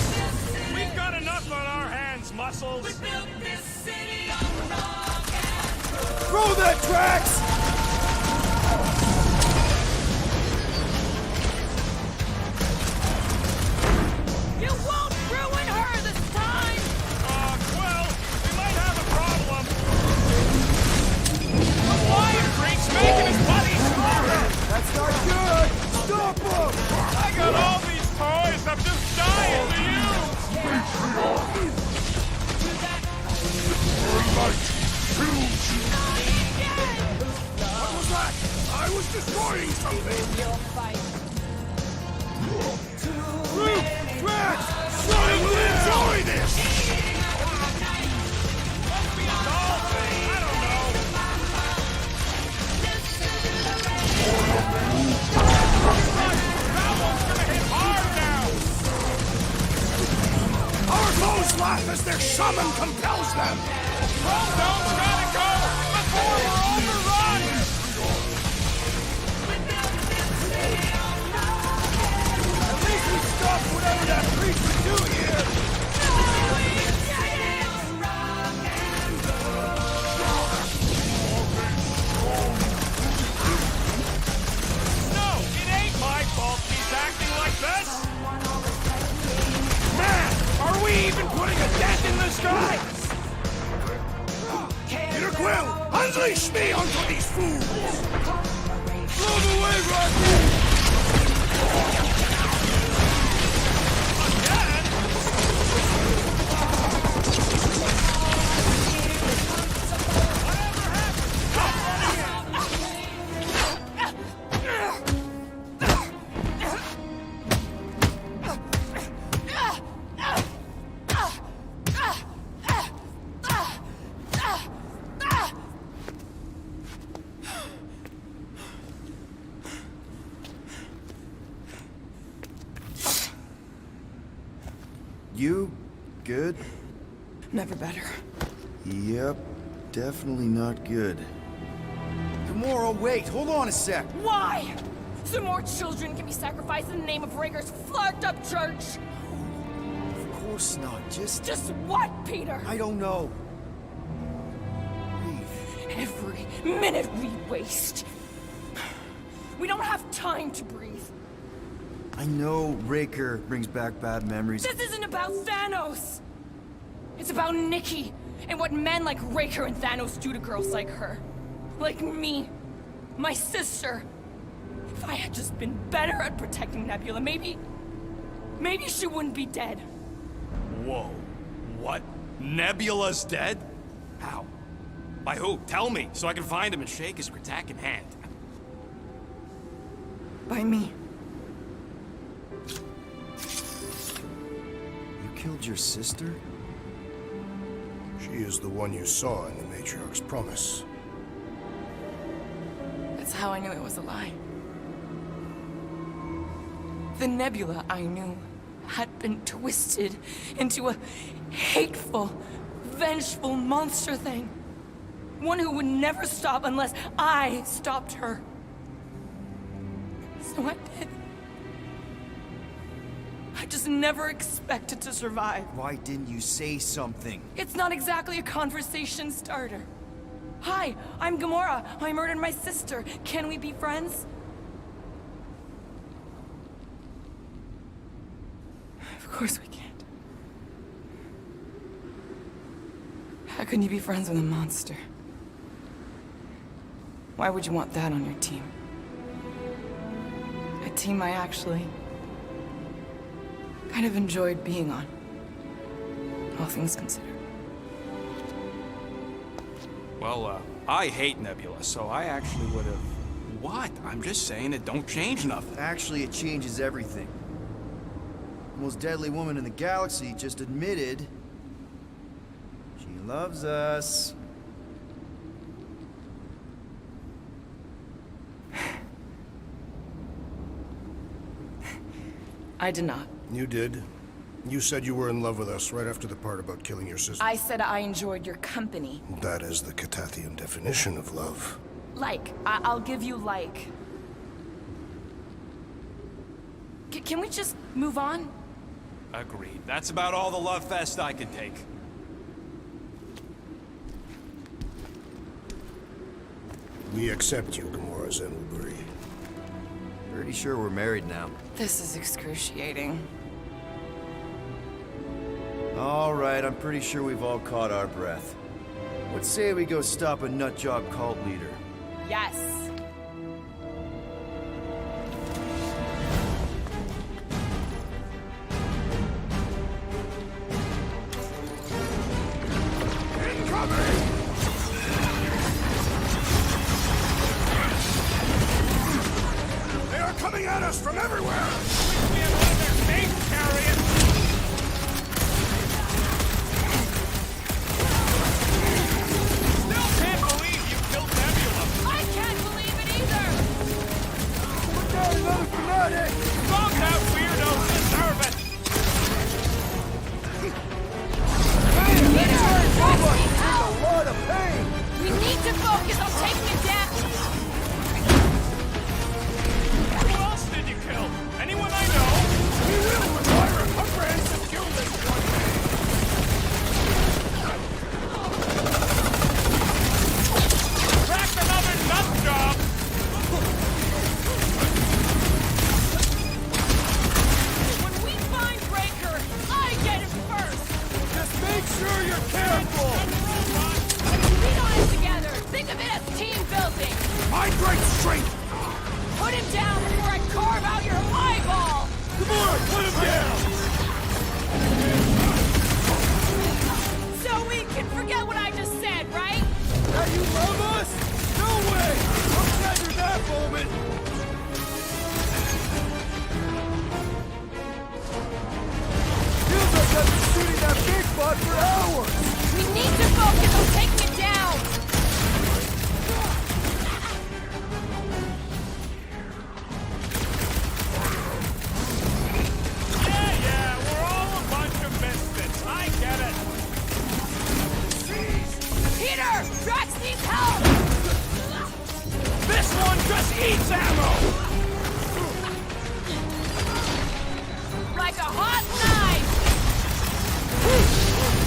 We've got enough on our hands, muscles! Throw that, Drax! You won't ruin her this time! Quill, we might have a problem. The flying freak's making his buddy stronger! That's not good! Stop him! I got all these toys I'm just dying to use! Her light fills you! What was that? I was destroying something! Drax! I will enjoy this! Must be a doll thing, I don't know. That one's gonna hit hard now! Our foes laugh as their shaman compels them! Stone's gotta go before we're overrun! At least we stopped whatever that priest was doing here! No, it ain't my fault he's acting like this! Man, are we even putting a dent in the sky? Peter Quill, unleash me onto these fools! Throw them away, Rocky! You? Good? Never better. Yep, definitely not good. Gamora, wait! Hold on a sec! Why? So more children can be sacrificed in the name of Raker's flarked up church? Of course not, just... Just what, Peter? I don't know. Every minute we waste. We don't have time to breathe. I know Raker brings back bad memories. This isn't about Thanos! It's about Nikki, and what men like Raker and Thanos do to girls like her. Like me. My sister. If I had just been better at protecting Nebula, maybe she wouldn't be dead. Whoa. What? Nebula's dead? How? By who? Tell me, so I can find him and shake his Kratak in hand. By me. You killed your sister? She is the one you saw in the Matriarch's promise. That's how I knew it was a lie. The Nebula I knew had been twisted into a hateful, vengeful monster thing. One who would never stop unless I stopped her. So I did. I just never expected to survive. Why didn't you say something? It's not exactly a conversation starter. Hi, I'm Gamora. I murdered my sister. Can we be friends? Of course we can't. How can you be friends with a monster? Why would you want that on your team? A team I actually kind of enjoyed being on, all things considered. Well, I hate Nebula, so I actually would have... What? I'm just saying it don't change nothing. Actually, it changes everything. The most deadly woman in the galaxy just admitted she loves us. I did not. You did. You said you were in love with us right after the part about killing your sister. I said I enjoyed your company. That is the Catathian definition of love. Like. I'll give you like. Can we just move on? Agreed. That's about all the love fest I can take. We accept you, Gamora Zenoburi. Pretty sure we're married now. This is excruciating. All right, I'm pretty sure we've all caught our breath. Let's say we go stop a nutjob cult leader. Yes. They are coming at us from everywhere! We have one of their main carriers! Still can't believe you killed Nebula! I can't believe it either! Put down another fanatic! Long out, weirdos deserve it! A lot of pain! We need to focus on taking it down! Who else did you kill? Anyone I know? We will require a comprehensive kill list one day! Crack another nut job! When we find Raker, I get it first! Just make sure you're careful! We got it together! Think of it as team building! My great strength! Put him down before I carve out your eyeball! Gamora, put him down! So we can forget what I just said, right? That you love us? No way! I'll treasure that moment! Feels like I've been shooting that big spot for hours! We need to focus on taking it down! Yeah, we're all a bunch of like a hot knife!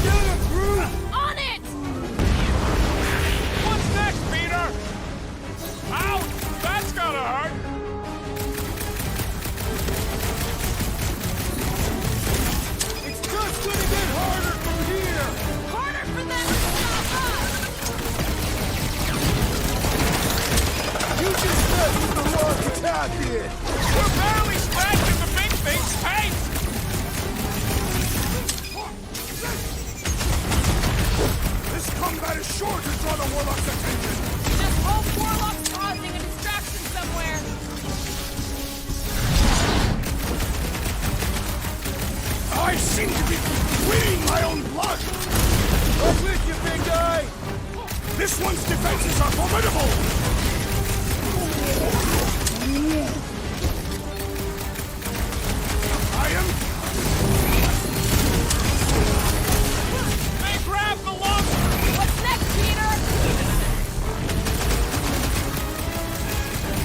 Get him, Groot! On it! What's next, Peter? Ouch! That's gotta hurt! It's just gonna get harder from here! Harder for them to stop us! You just stepped in the wrong attack here! We're barely scratching the big thing's face! This combat is sure to draw the Warlock's attention! Just hope Warlock's causing a distraction somewhere. I seem to be bleeding my own blood! I'm with you, big guy! This one's defenses are formidable! I am... They grabbed the lump! What's next, Peter?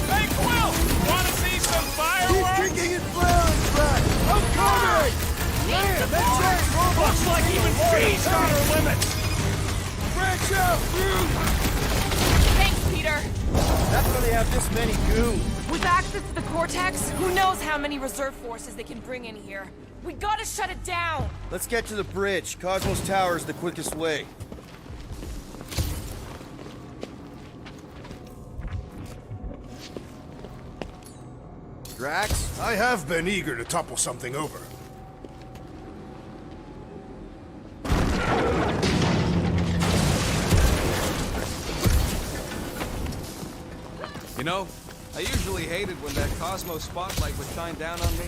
Hey, Quill! Wanna see some fireworks? He's kicking his flares back! I'm coming! Man, that's it! Looks like even trees got her limits! Branch out, Groot! Thanks, Peter. That's why they have this many goons. With access to the Cortex, who knows how many reserve forces they can bring in here. We gotta shut it down! Let's get to the bridge. Cosmos Tower is the quickest way. Drax? I have been eager to topple something over. You know, I usually hated when that Cosmos spotlight would shine down on me.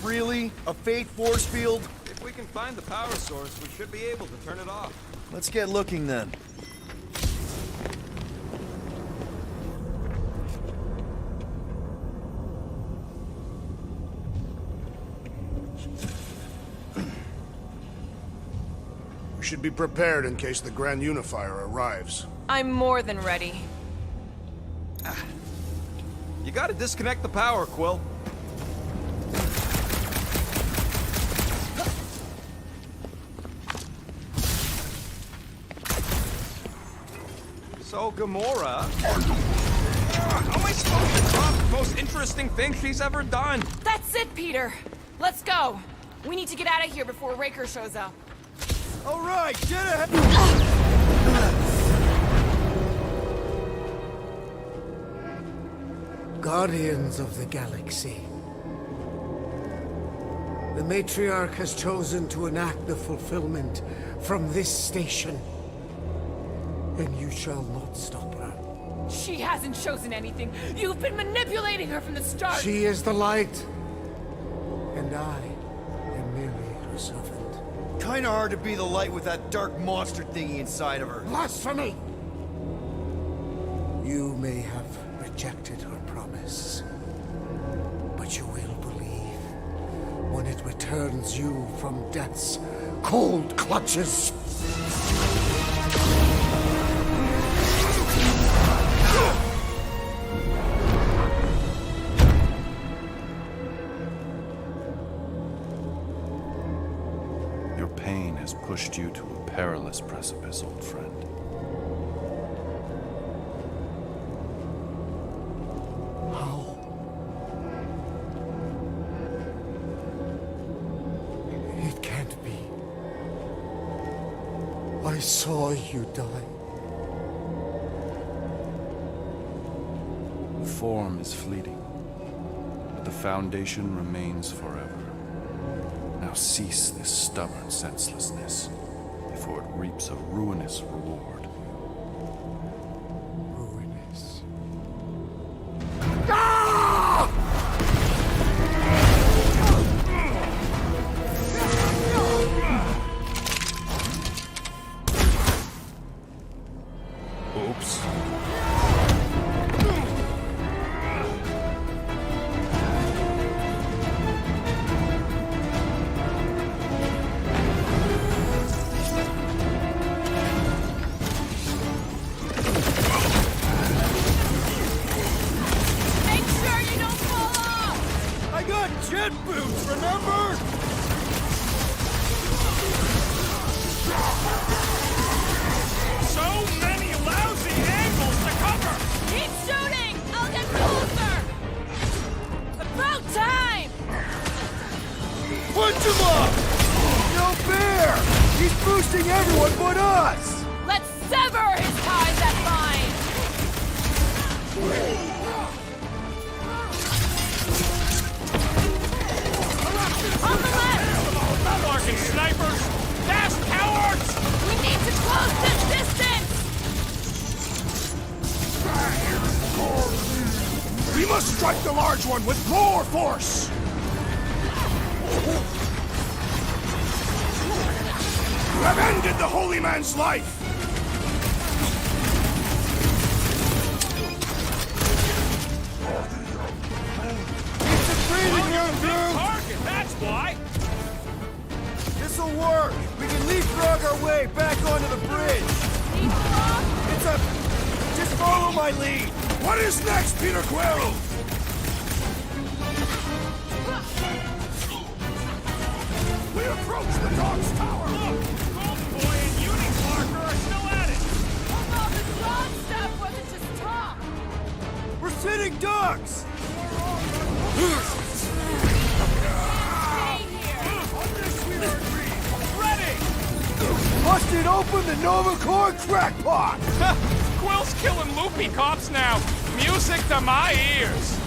Really? A fate force field? If we can find the power source, we should be able to turn it off. Let's get looking then. We should be prepared in case the Grand Unifier arrives. I'm more than ready. You gotta disconnect the power, Quill. So, Gamora... How am I supposed to drop the most interesting thing she's ever done? That's it, Peter. Let's go. We need to get out of here before Raker shows up. All right, get ahead! Guardians of the Galaxy. The Matriarch has chosen to enact the fulfillment from this station. And you shall not stop her. She hasn't chosen anything. You've been manipulating her from the start. She is the light. And I am merely her servant. Kinda hard to be the light with that dark monster thingy inside of her. Blasphemy! You may have rejected her promise, but you will believe when it returns you from death's cold clutches. Your pain has pushed you to a perilous precipice, old friend. How? It can't be. I saw you die. Form is fleeting, but the foundation remains forever. Now cease this stubborn senselessness, before it reaps a ruinous reward. Ruinous. Oops. Punch him up! No fair! He's boosting everyone but us! Let's sever his ties that bind! On the left! Larkin snipers! Fast cowards! We need to close this distance! We must strike the large one with more force! You have ended the holy man's life! It's a breathing room, Drew! Target, that's why! This'll work! We can leapfrog our way back onto the bridge! Leapfrog? It's a... Just follow my lead! What is next, Peter Quill? We approach the dog's tower! Look! Golden Boy and Uniparker are still at it! Although the strong stuff wasn't just talk! We're sitting ducks! Stay here! On this we are agreed! Ready! Busted open the Nova Corps crackpot! Quill's killing loopy cops now! Music to my ears!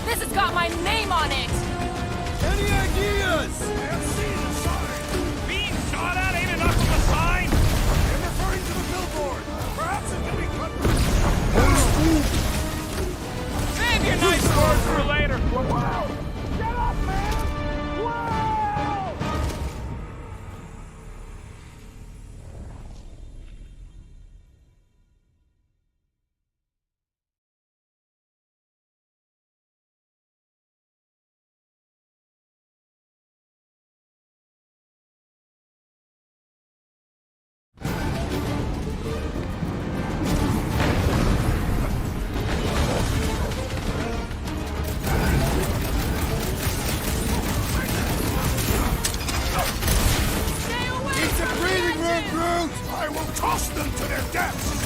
This has got my name on it! Any ideas? I have seen the sign! Being shot at ain't enough of a sign! I'm referring to the billboard! Perhaps it can be cut through! Save your nice words for later! Wow! Get up, man! Wow! I will toss them to their deaths!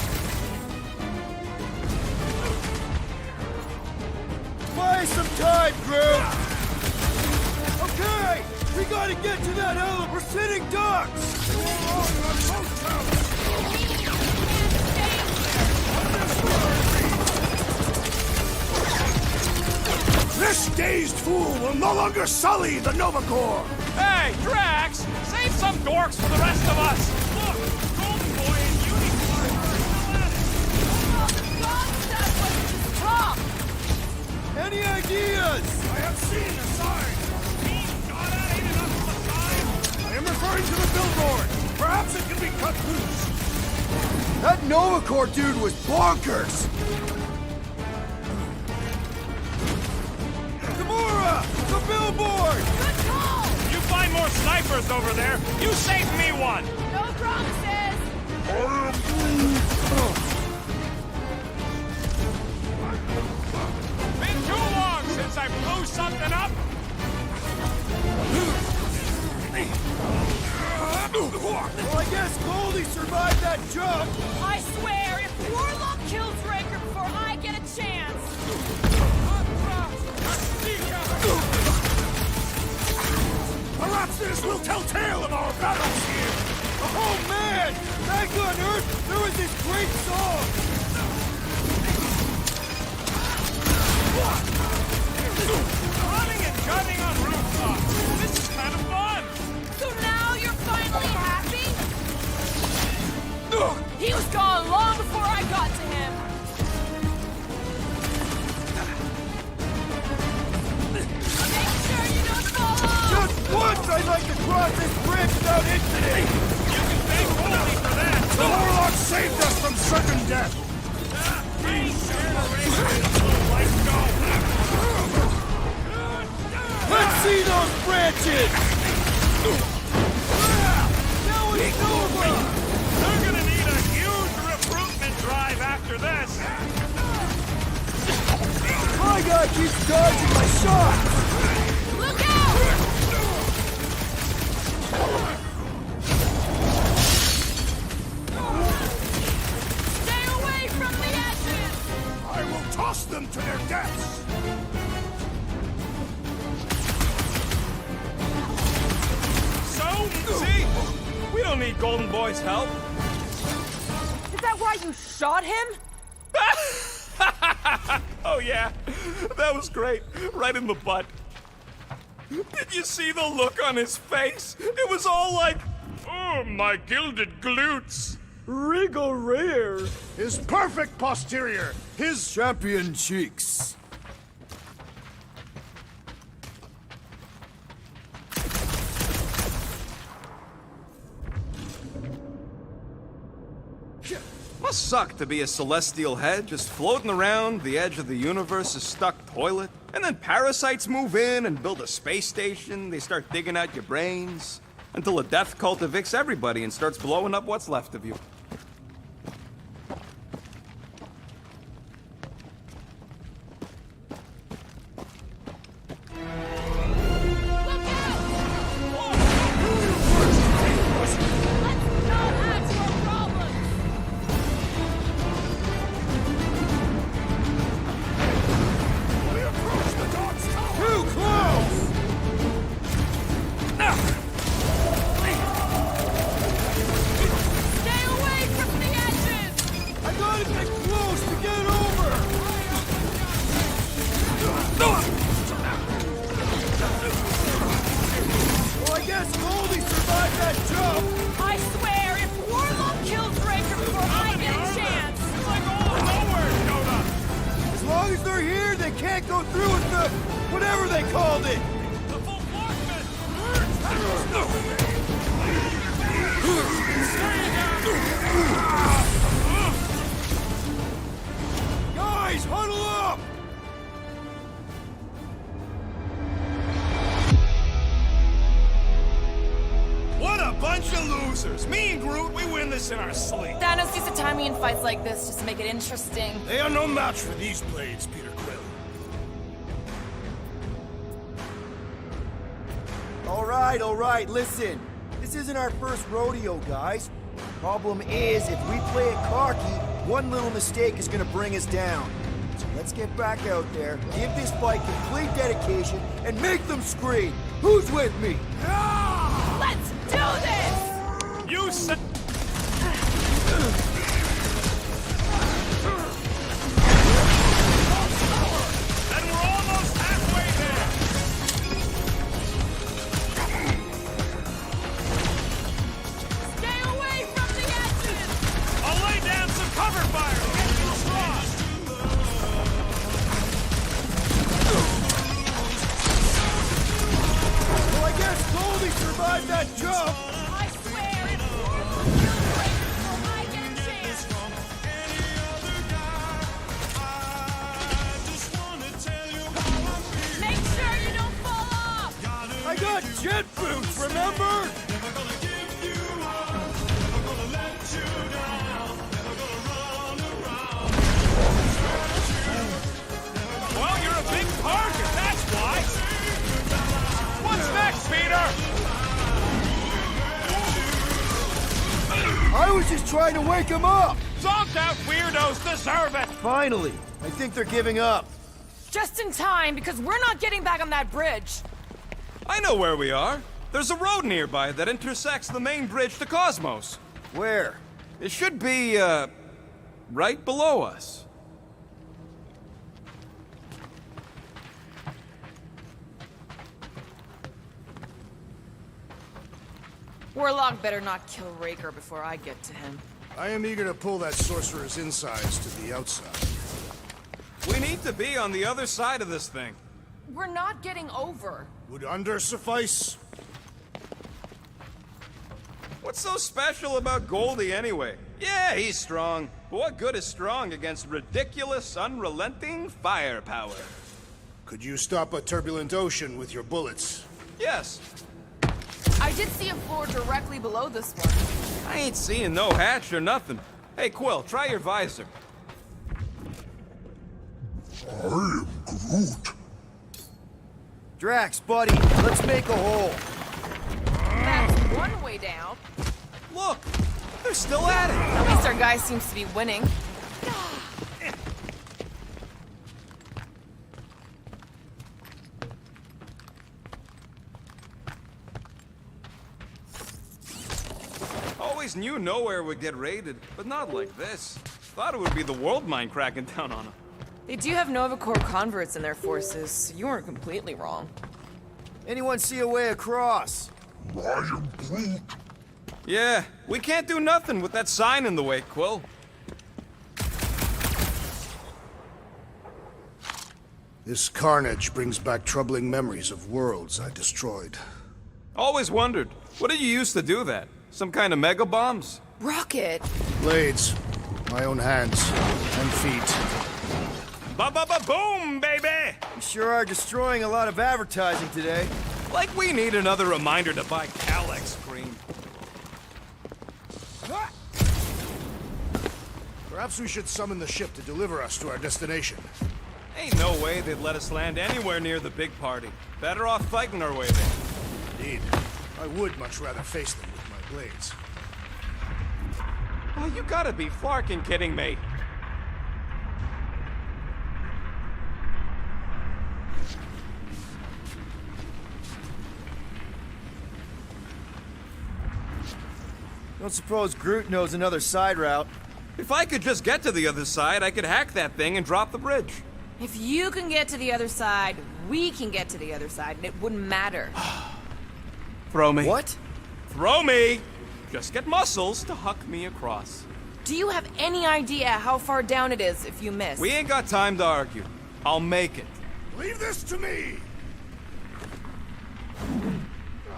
Buy some time, Groot! Okay! We gotta get to that island! We're sitting ducks! This dazed fool will no longer sully the Nova Corps! Hey, Drax! Save some dorks for the rest of us! Look! Golden Boy and Unicorn are still at it! God, that wasn't just talk! Any ideas? I have seen the sign! Being shot at ain't enough of a sign! I am referring to the billboard! Perhaps it can be cut loose! That Nova Corps dude was bonkers! The billboard! Good call! You find more snipers over there! You save me one! No promises! Been too long since I blew something up! Well, I guess Goldie survived that jump! I swear, if Warlock kills Raker before I get a chance... Perhaps this will tell tale of our battles here! Oh man! Back on Earth, there was this great song! Running and gunning on rooftops! This is kind of fun! So now you're finally happy? He was gone long before I got to him! Once I'd like to cross this bridge without incident! You can thank Holy for that! The Warlock saved us from certain death! Let's see those branches! Now it's over! They're gonna need a huge recruitment drive after this! My guy keeps dodging my shots! Look out! Stay away from the edges! I will toss them to their deaths! don't need Golden Boy's help. Is that why you shot him? Oh yeah, that was great. Right in the butt. Did you see the look on his face? It was all like, oh, my gilded glutes. Regal rare. His perfect posterior. His champion cheeks. Must suck to be a celestial head just floating around the edge of the universe's stuck toilet. And then parasites move in and build a space station. They start digging out your brains until a death cult evicts everybody and starts blowing up what's left of you. Guys, huddle up! What a bunch of losers! Me and Groot, we win this in our sleep. Thanos used to tie me in fights like this just to make it interesting. They are no match for these blades, Peter Quill. All right, listen. This isn't our first rodeo, guys. Problem is, if we play it cocky, one little mistake is gonna bring us down. So let's get back out there, give this fight complete dedication, and make them scream. Who's with me? Let's do this! You said... And we're almost halfway there! Stay away from the edges! I'll lay down some cover fire! Get you across! Well, I guess Goldie survived that jump! I swear, if Warlock kills Raker before I get a chance! Make sure you don't fall off! I got jet boots, remember? Well, you're a big target, that's why! What's next, Peter? I was just trying to wake him up! Zonked out weirdos deserve it! Finally! I think they're giving up. Just in time, because we're not getting back on that bridge. I know where we are. There's a road nearby that intersects the main bridge to Cosmos. Where? It should be, right below us. Warlock better not kill Raker before I get to him. I am eager to pull that sorcerer's insides to the outside. We need to be on the other side of this thing. We're not getting over. Would under suffice? What's so special about Goldie anyway? Yeah, he's strong. But what good is strong against ridiculous, unrelenting firepower? Could you stop a turbulent ocean with your bullets? Yes. I did see a floor directly below this one. I ain't seeing no hatch or nothing. Hey, Quill, try your visor. I am Groot. Drax, buddy, let's make a hole. That's one way down. Look, they're still at it. At least our guy seems to be winning. always knew nowhere would get raided, but not like this. Thought it would be the world mind cracking down on them. They do have Nova Corps converts in their forces, so you weren't completely wrong. Anyone see a way across? I am Groot. Yeah, we can't do nothing with that sign in the way, Quill. This carnage brings back troubling memories of worlds I destroyed. Always wondered, what did you use to do that? Some kind of mega bombs? Rocket! Blades. My own hands and feet. Ba-ba-ba-boom, baby! You sure are destroying a lot of advertising today. Like we need another reminder to buy Calyx cream. Perhaps we should summon the ship to deliver us to our destination. Ain't no way they'd let us land anywhere near the big party. Better off fighting our way there. Indeed. I would much rather face them with my blades. Oh, you gotta be flarking kidding me. Don't suppose Groot knows another side route. If I could just get to the other side, I could hack that thing and drop the bridge. If you can get to the other side, we can get to the other side, and it wouldn't matter. Throw me. What? Throw me! Just get muscles to huck me across. Do you have any idea how far down it is if you miss? We ain't got time to argue. I'll make it. Leave this to me!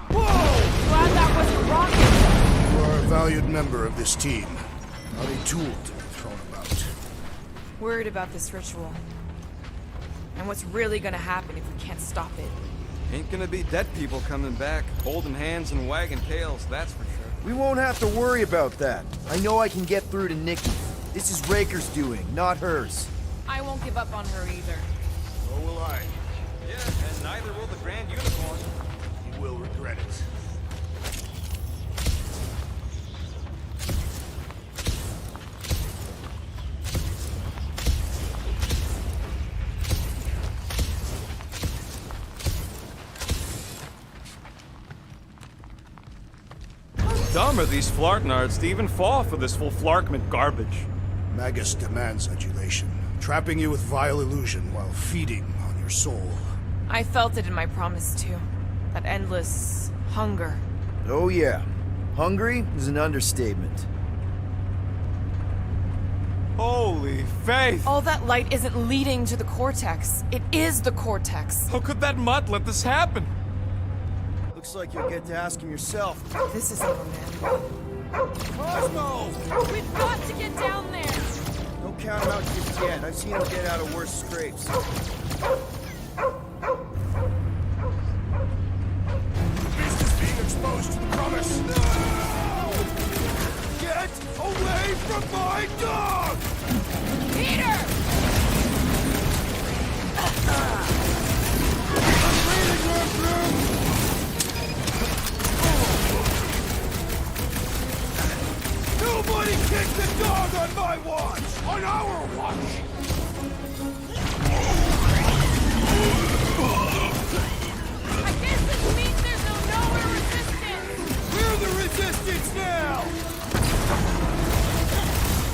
Whoa! Glad that wasn't rocket! You are a valued member of this team, not a tool to be thrown about. Worried about this ritual. And what's really gonna happen if we can't stop it. Ain't gonna be dead people coming back, holding hands and wagging tails, that's for sure. We won't have to worry about that. I know I can get through to Nikki. This is Raker's doing, not hers. I won't give up on her either. So will I. Yeah, and neither will the Grand Unicorn. You will regret it. Dumb are these Flarknards to even fall for this full Flarkment garbage. Magus demands adulation, trapping you with vile illusion while feeding on your soul. I felt it in my promise too. That endless hunger. Oh yeah. Hungry is an understatement. Holy faith! All that light isn't leading to the Cortex. It is the Cortex. How could that mutt let this happen? Looks like you'll get to ask him yourself. This is over, man. Cosmo! We've got to get down there! Don't count him out just yet. I've seen him get out of worse scrapes. Beast is being exposed to the promise. No! Get away from my dog! Peter! Nobody kicked the dog on my watch! On our watch! I guess this means there's no nowhere resistance! We're the resistance now!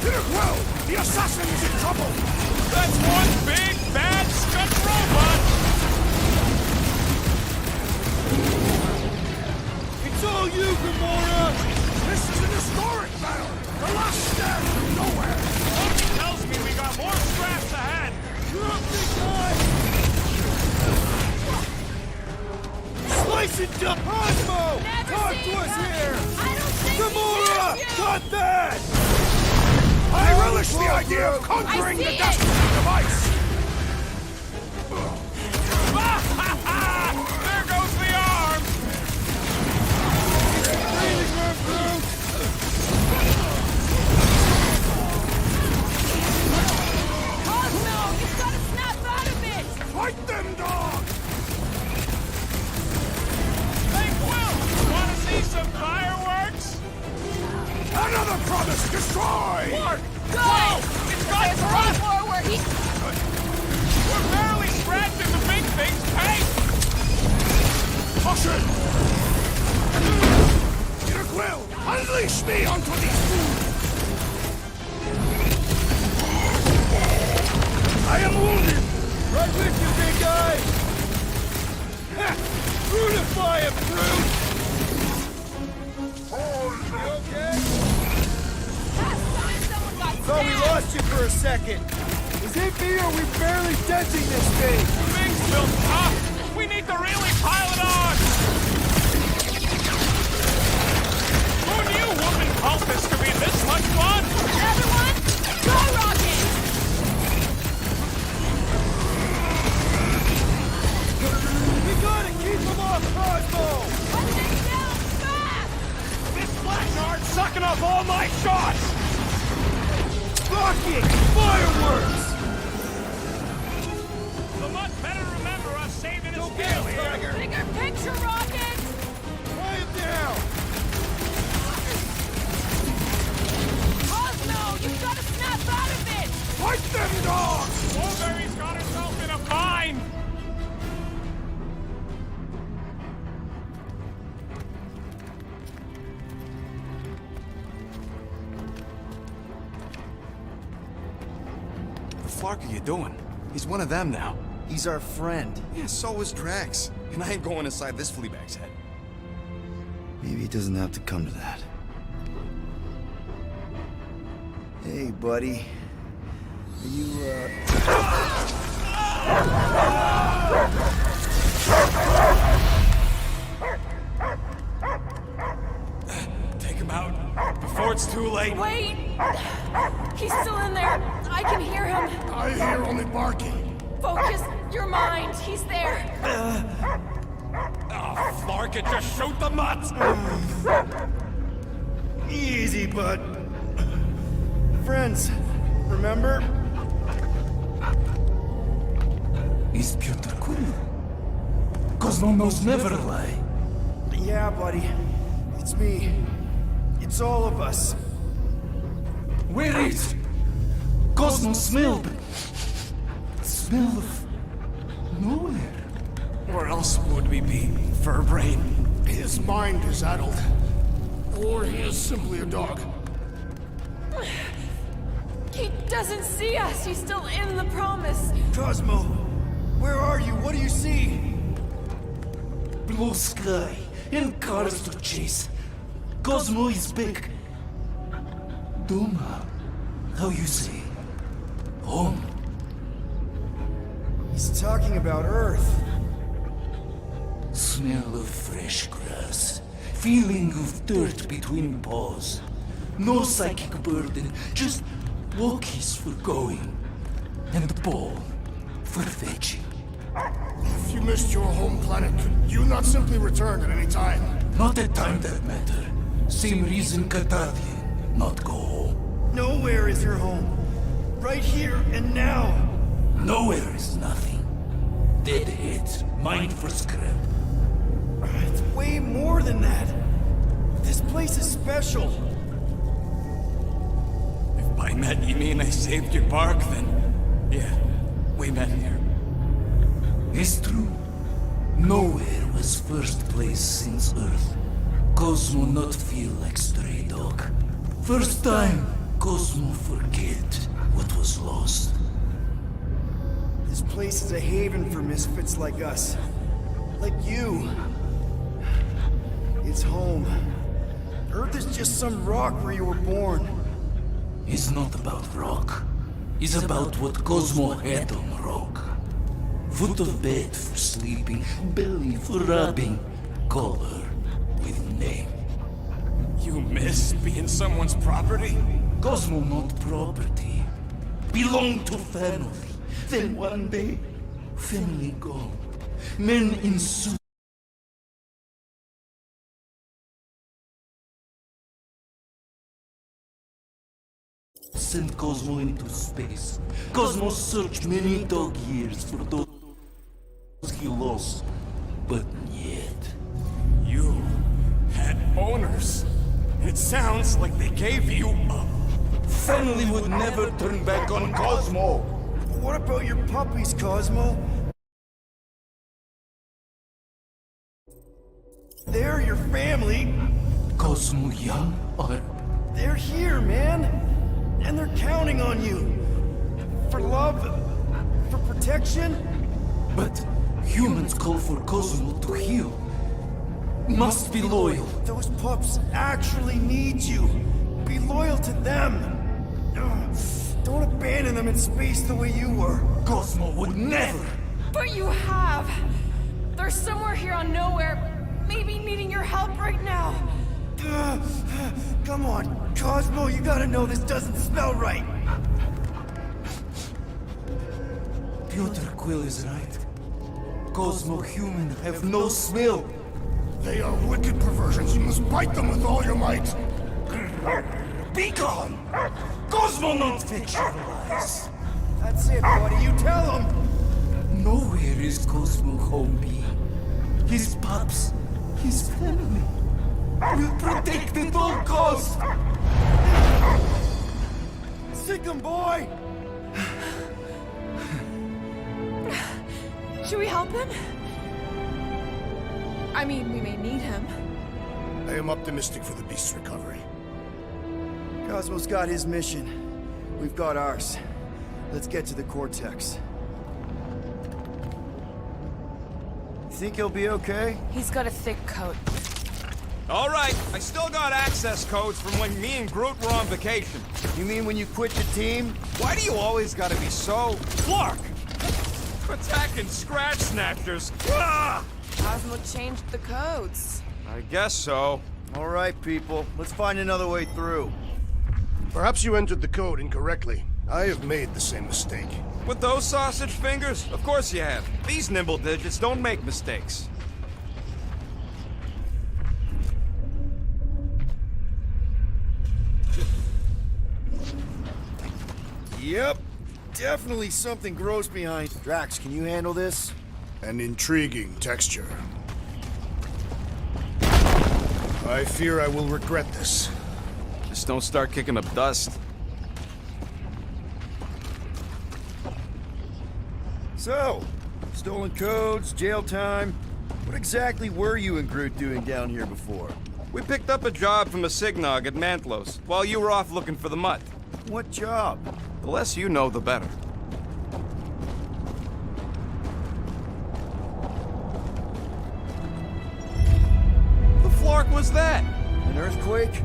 Peter Quill! The assassin is in trouble! That's one big, bad, scut robot! It's all you, Gamora! This is an historic battle! The last stand from nowhere! Something tells me we got more scraps ahead! You're up, big guy! Slice it up! Cosmo! Never Talk see to it us coming. here! I don't think Gamora! we hear you. Cut that! I relish the idea of conquering I the see it. destiny of ice! There goes the arm! Cosmo, you've got to snap out of it! Fight them, dog! Hey, Quill! Wanna see some fireworks? Another promise destroyed! Mark! Good! Whoa! It's got There's front! one more where he... We're barely scratching the big thing's pace! Caution! Peter Quill, unleash Push me onto these fools! I am wounded! Right with you, big guy! Ha! Brutify him, brute! You okay? Thought we lost you for a second. Is it me or are we barely denting this thing? Things will stop! We need to really pile it on! Who knew woman cultists could be this much fun? Everyone, go rocket! We gotta keep him off Cosmo! Let's get down fast! This blackguard's sucking up all my shots! Rocket! Fireworks! So much better remember us saving his scale here. Bigger picture, rocket! Quiet down! Cosmo, you've got to snap out of it! Fight them dogs! Mulberry's got herself in a bind! The fuck are you doing? He's one of them now. He's our friend. Yeah, so is Drax. And I ain't going inside this fleabag's head. Maybe it doesn't have to come to that. Hey, buddy. Are you, Take him out before it's too late. Wait! He's still in there. I can hear him. I hear only barking. Focus your mind. He's there. Oh, Flark it, just shoot the mutts! Easy, bud. Friends, remember? Is Peter Quill? Cosmo knows never lie. Yeah, buddy. It's me. It's all of us. Where is Cosmo smelled? Smell of nowhere. Where else would we be, Furbrain? His mind is addled. Or he is simply a dog. He doesn't see us. He's still in the promise. Cosmo, where are you? What do you see? Blue sky and cars to chase. Cosmo is back. Doma, how you say? Home. He's talking about Earth. Smell of fresh grass. Feeling of dirt between paws. No psychic burden, just walkies for going. And the ball for fetching. If you missed your home planet, could you not simply return at any time? Not at time that matter. Same reason Catadian not go home. Nowhere is your home. Right here and now. Nowhere is nothing. Dead heads, mind for scrap. It's way more than that. This place is special. If by met you mean I saved your bark, then yeah, we met here. It's true. Nowhere was first place since Earth. Cosmo not feel like stray dog. First time, Cosmo forget what was lost. This place is a haven for misfits like us. Like you. It's home. Earth is just some rock where you were born. It's not about rock. It's about what Cosmo had on rock. Foot of bed for sleeping, belly for rubbing, color with name. You miss being someone's property? Cosmo not property. Belong to family. Then one day, family gone. Men in suits. Send Cosmo into space. Cosmo searched many dog years for those he lost, but yet. You had owners. It sounds like they gave you up. Family would never turn back on Cosmo. What about your puppies, Cosmo? They're your family. Cosmo young or... They're here, man! And they're counting on you! For love? For protection? But humans call for Cosmo to heal. Must be loyal. Those pups actually need you. Be loyal to them. Don't abandon them in space the way you were. Cosmo would never! But you have! They're somewhere here on Nowhere, maybe needing your help right now. Come on, Cosmo, you gotta know this doesn't smell right. Piotr Quill is right. Cosmo human have no smell. They are wicked perversions. You must bite them with all your might. Be gone! Cosmo not fictionalize. That's it, buddy. You tell them. Nowhere is Cosmo home be. His pups, his family. Will protect at all costs. Sick 'em, boy! Should we help him? I mean, we may need him. I am optimistic for the beast's recovery. Cosmo's got his mission. We've got ours. Let's get to the Cortex. You think he'll be okay? He's got a thick coat. All right, I still got access codes from when me and Groot were on vacation. You mean when you quit the team? Why do you always gotta be so... Clark! Attacking Scratch Snatchers! Ah! Cosmo changed the codes. I guess so. All right, people. Let's find another way through. Perhaps you entered the code incorrectly. I have made the same mistake. With those sausage fingers? Of course you have. These nimble digits don't make mistakes. Yep. Definitely something gross behind. Drax, can you handle this? An intriguing texture. I fear I will regret this. Just don't start kicking up dust. So, stolen codes, jail time. What exactly were you and Groot doing down here before? We picked up a job from a Signog at Mantlos, while you were off looking for the mutt. What job? The less you know, the better. The flark was that? An earthquake?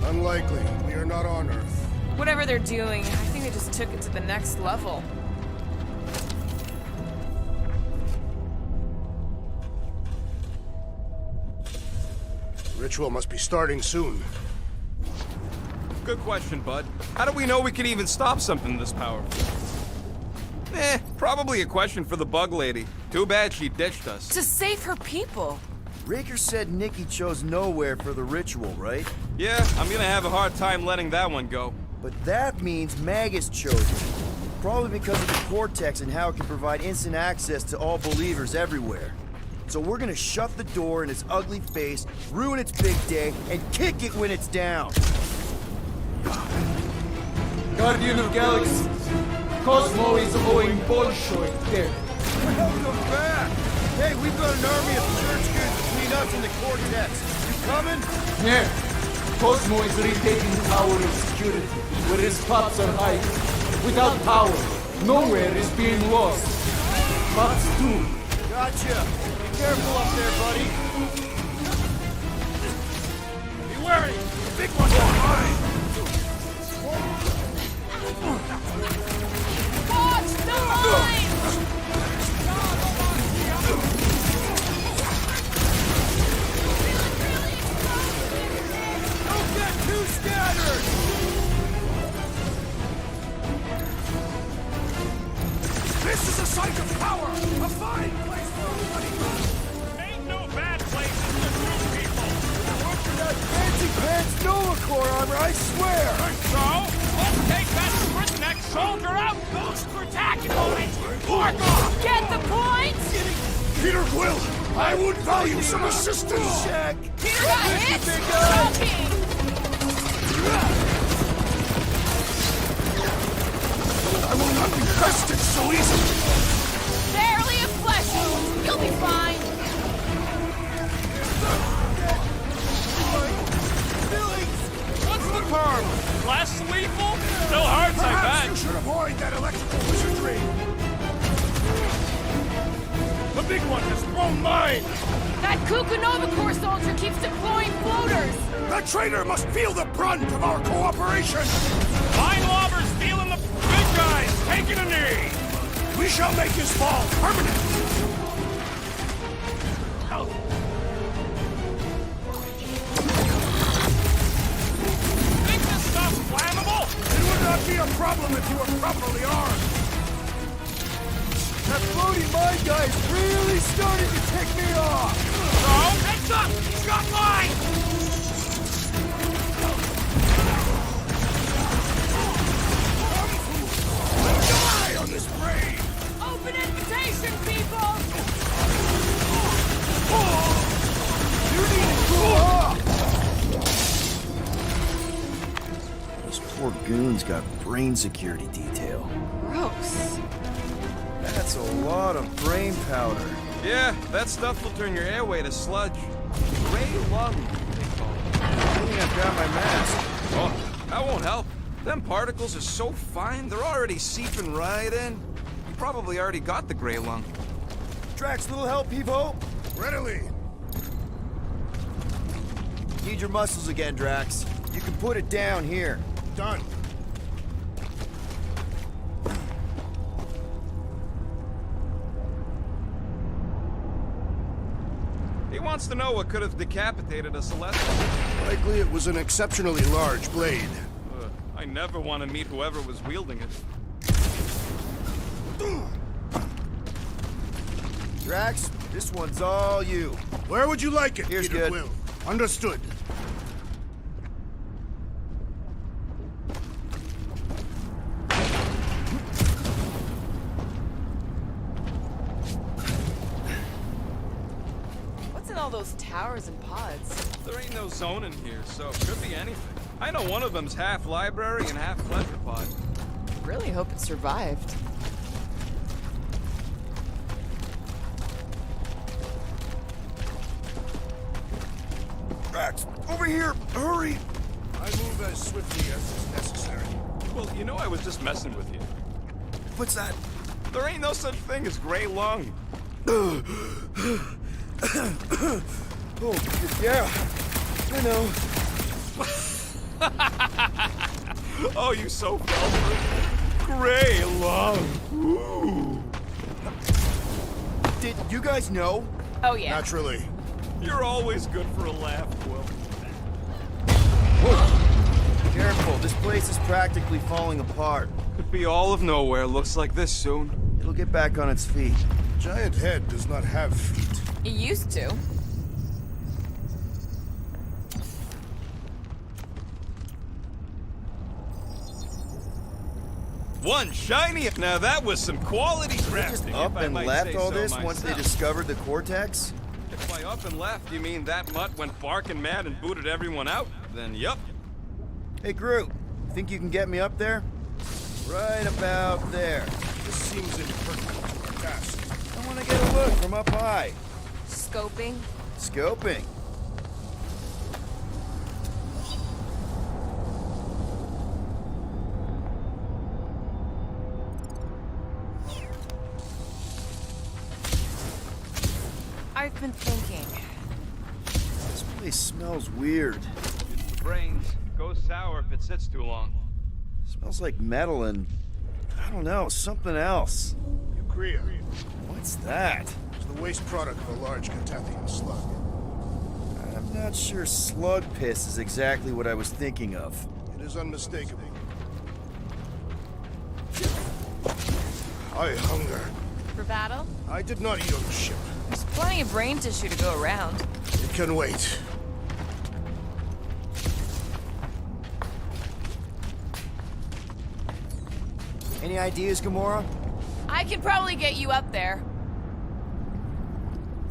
Unlikely. We are not on Earth. Whatever they're doing, I think they just took it to the next level. The ritual must be starting soon. Good question, bud. How do we know we can even stop something this powerful? Probably a question for the bug lady. Too bad she ditched us. To save her people. Raker said Nikki chose Nowhere for the ritual, right? Yeah, I'm gonna have a hard time letting that one go. But that means Magus chose it. Probably because of the Cortex and how it can provide instant access to all believers everywhere. So we're gonna shut the door in its ugly face, ruin its big day, and kick it when it's down. Guardian of Galaxies, Cosmo is owing Bolshoi dead. Welcome back! Hey, we've got an army of church kids between us and the Cortex. You coming? Yeah. Cosmo is retaking the power of security, where his pups are hiding. Without power, Nowhere is being lost. Part2. Gotcha. Be careful up there, buddy. Be wary! The big one's behind! Watch the line! Don't get too scattered! This is a site of power! A fine place for a wedding! Ain't no bad places to group people. That fancy pants Nova Corps armor, I swear! So, let's take that sprint-neck soldier out. Those protagonists, fork off. Get the point? Peter Quill, I would value some assistance. Check. Peter got hit! Shocking! I will not be bested so easily. Barely a flesh wound. You'll be fine. avoid that electrical wizardry! The big one has thrown mine! That Kukunova Corps soldier keeps deploying floaters! That traitor must feel the brunt of our cooperation! Line lobbers feeling the big guys taking a knee! We shall make his fall permanent! Think this stuff's flammable? It would not be a problem if you were properly armed! That floating mine guy is really starting to tick me off! Oh, heads up! He's got mine! Die on this brain! Open invitation, people! You need to cool off! Those poor goons got brain security detail. Gross. That's a lot of brain powder. Yeah, that stuff will turn your airway to sludge. Gray lung, they call it. I think I've got my mask. Oh, that won't help. Them particles are so fine, they're already seeping right in. You probably already got the gray lung. Drax, little help, Evo? Readily. Need your muscles again, Drax. You can put it down here. Done. He wants to know what could have decapitated a Celestial. Likely it was an exceptionally large blade. I never want to meet whoever was wielding it. Drax, this one's all you. Where would you like it, Here's Peter good. Quill? Understood. What's in all those towers and pods? There ain't no zone in here, so it could be anything. I know one of them's half library and half pleasure pod. Really hope it survived. Drax, over here! Hurry! I move as swiftly as is necessary. Well, you know I was just messing with you. What's that? There ain't no such thing as gray lung. Oh, yeah. I know. Oh, you so fell for it. Gray lung. Ooh. Did you guys know? Oh, yeah. Naturally. You're always good for a laugh, Quill. Whoa. Careful, this place is practically falling apart. Could be all of nowhere, looks like this soon. It'll get back on its feet. Giant head does not have feet. It used to. One shiny. Now that was some quality They crafting. just if up I and might left say all so this once they myself. discovered the Cortex? If by up and left you mean that mutt went barking mad and booted everyone out, then yup. Hey, Groot, think you can get me up there? Right about there. This seems impertinent to our task. I want to get a look from up high. Scoping. Scoping. I've been thinking. This place smells weird. It's the brains. Goes sour if it sits too long. Smells like metal and, I don't know, something else. Ucrea. What's that? It's the waste product of a large Catathian slug. I'm not sure slug piss is exactly what I was thinking of. It is unmistakable. I hunger. For battle? I did not eat on the ship. There's plenty of brain tissue to go around. It can wait. Any ideas, Gamora? I can probably get you up there.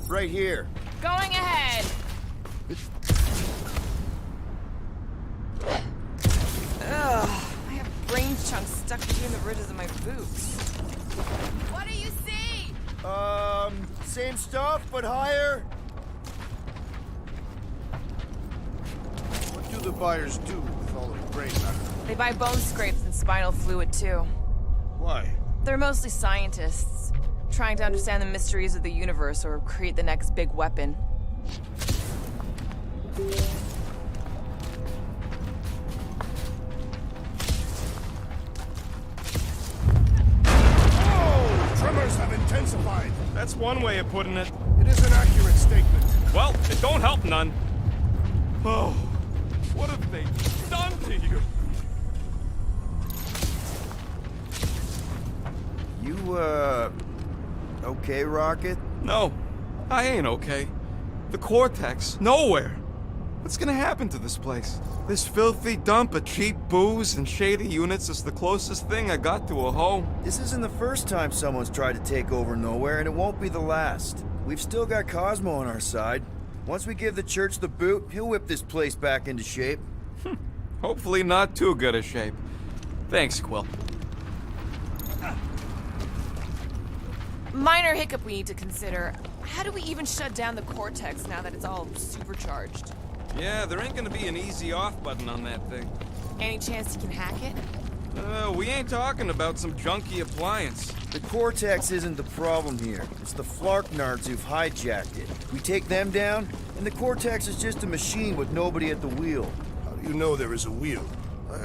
Right here. Going ahead. Ugh, I have brain chunks stuck between the ridges of my boots. What do you see? Same stuff, but higher? What do the buyers do with all of the brain matter? They buy bone scrapes and spinal fluid too. Why? They're mostly scientists, trying to understand the mysteries of the universe or create the next big weapon. Tremors have intensified. That's one way of putting it. It is an accurate statement. Well, it don't help none. Oh, what have they done to you? You, okay, Rocket? No, I ain't okay. The Cortex, nowhere. What's gonna happen to this place? This filthy dump of cheap booze and shady units is the closest thing I got to a home. This isn't the first time someone's tried to take over Nowhere, and it won't be the last. We've still got Cosmo on our side. Once we give the church the boot, he'll whip this place back into shape. Hopefully not too good a shape. Thanks, Quill. Minor hiccup we need to consider. How do we even shut down the Cortex now that it's all supercharged? Yeah, there ain't gonna be an easy off button on that thing. Any chance you can hack it? We ain't talking about some junky appliance. The Cortex isn't the problem here. It's the Flarknards who've hijacked it. We take them down, and the Cortex is just a machine with nobody at the wheel. How do you know there is a wheel?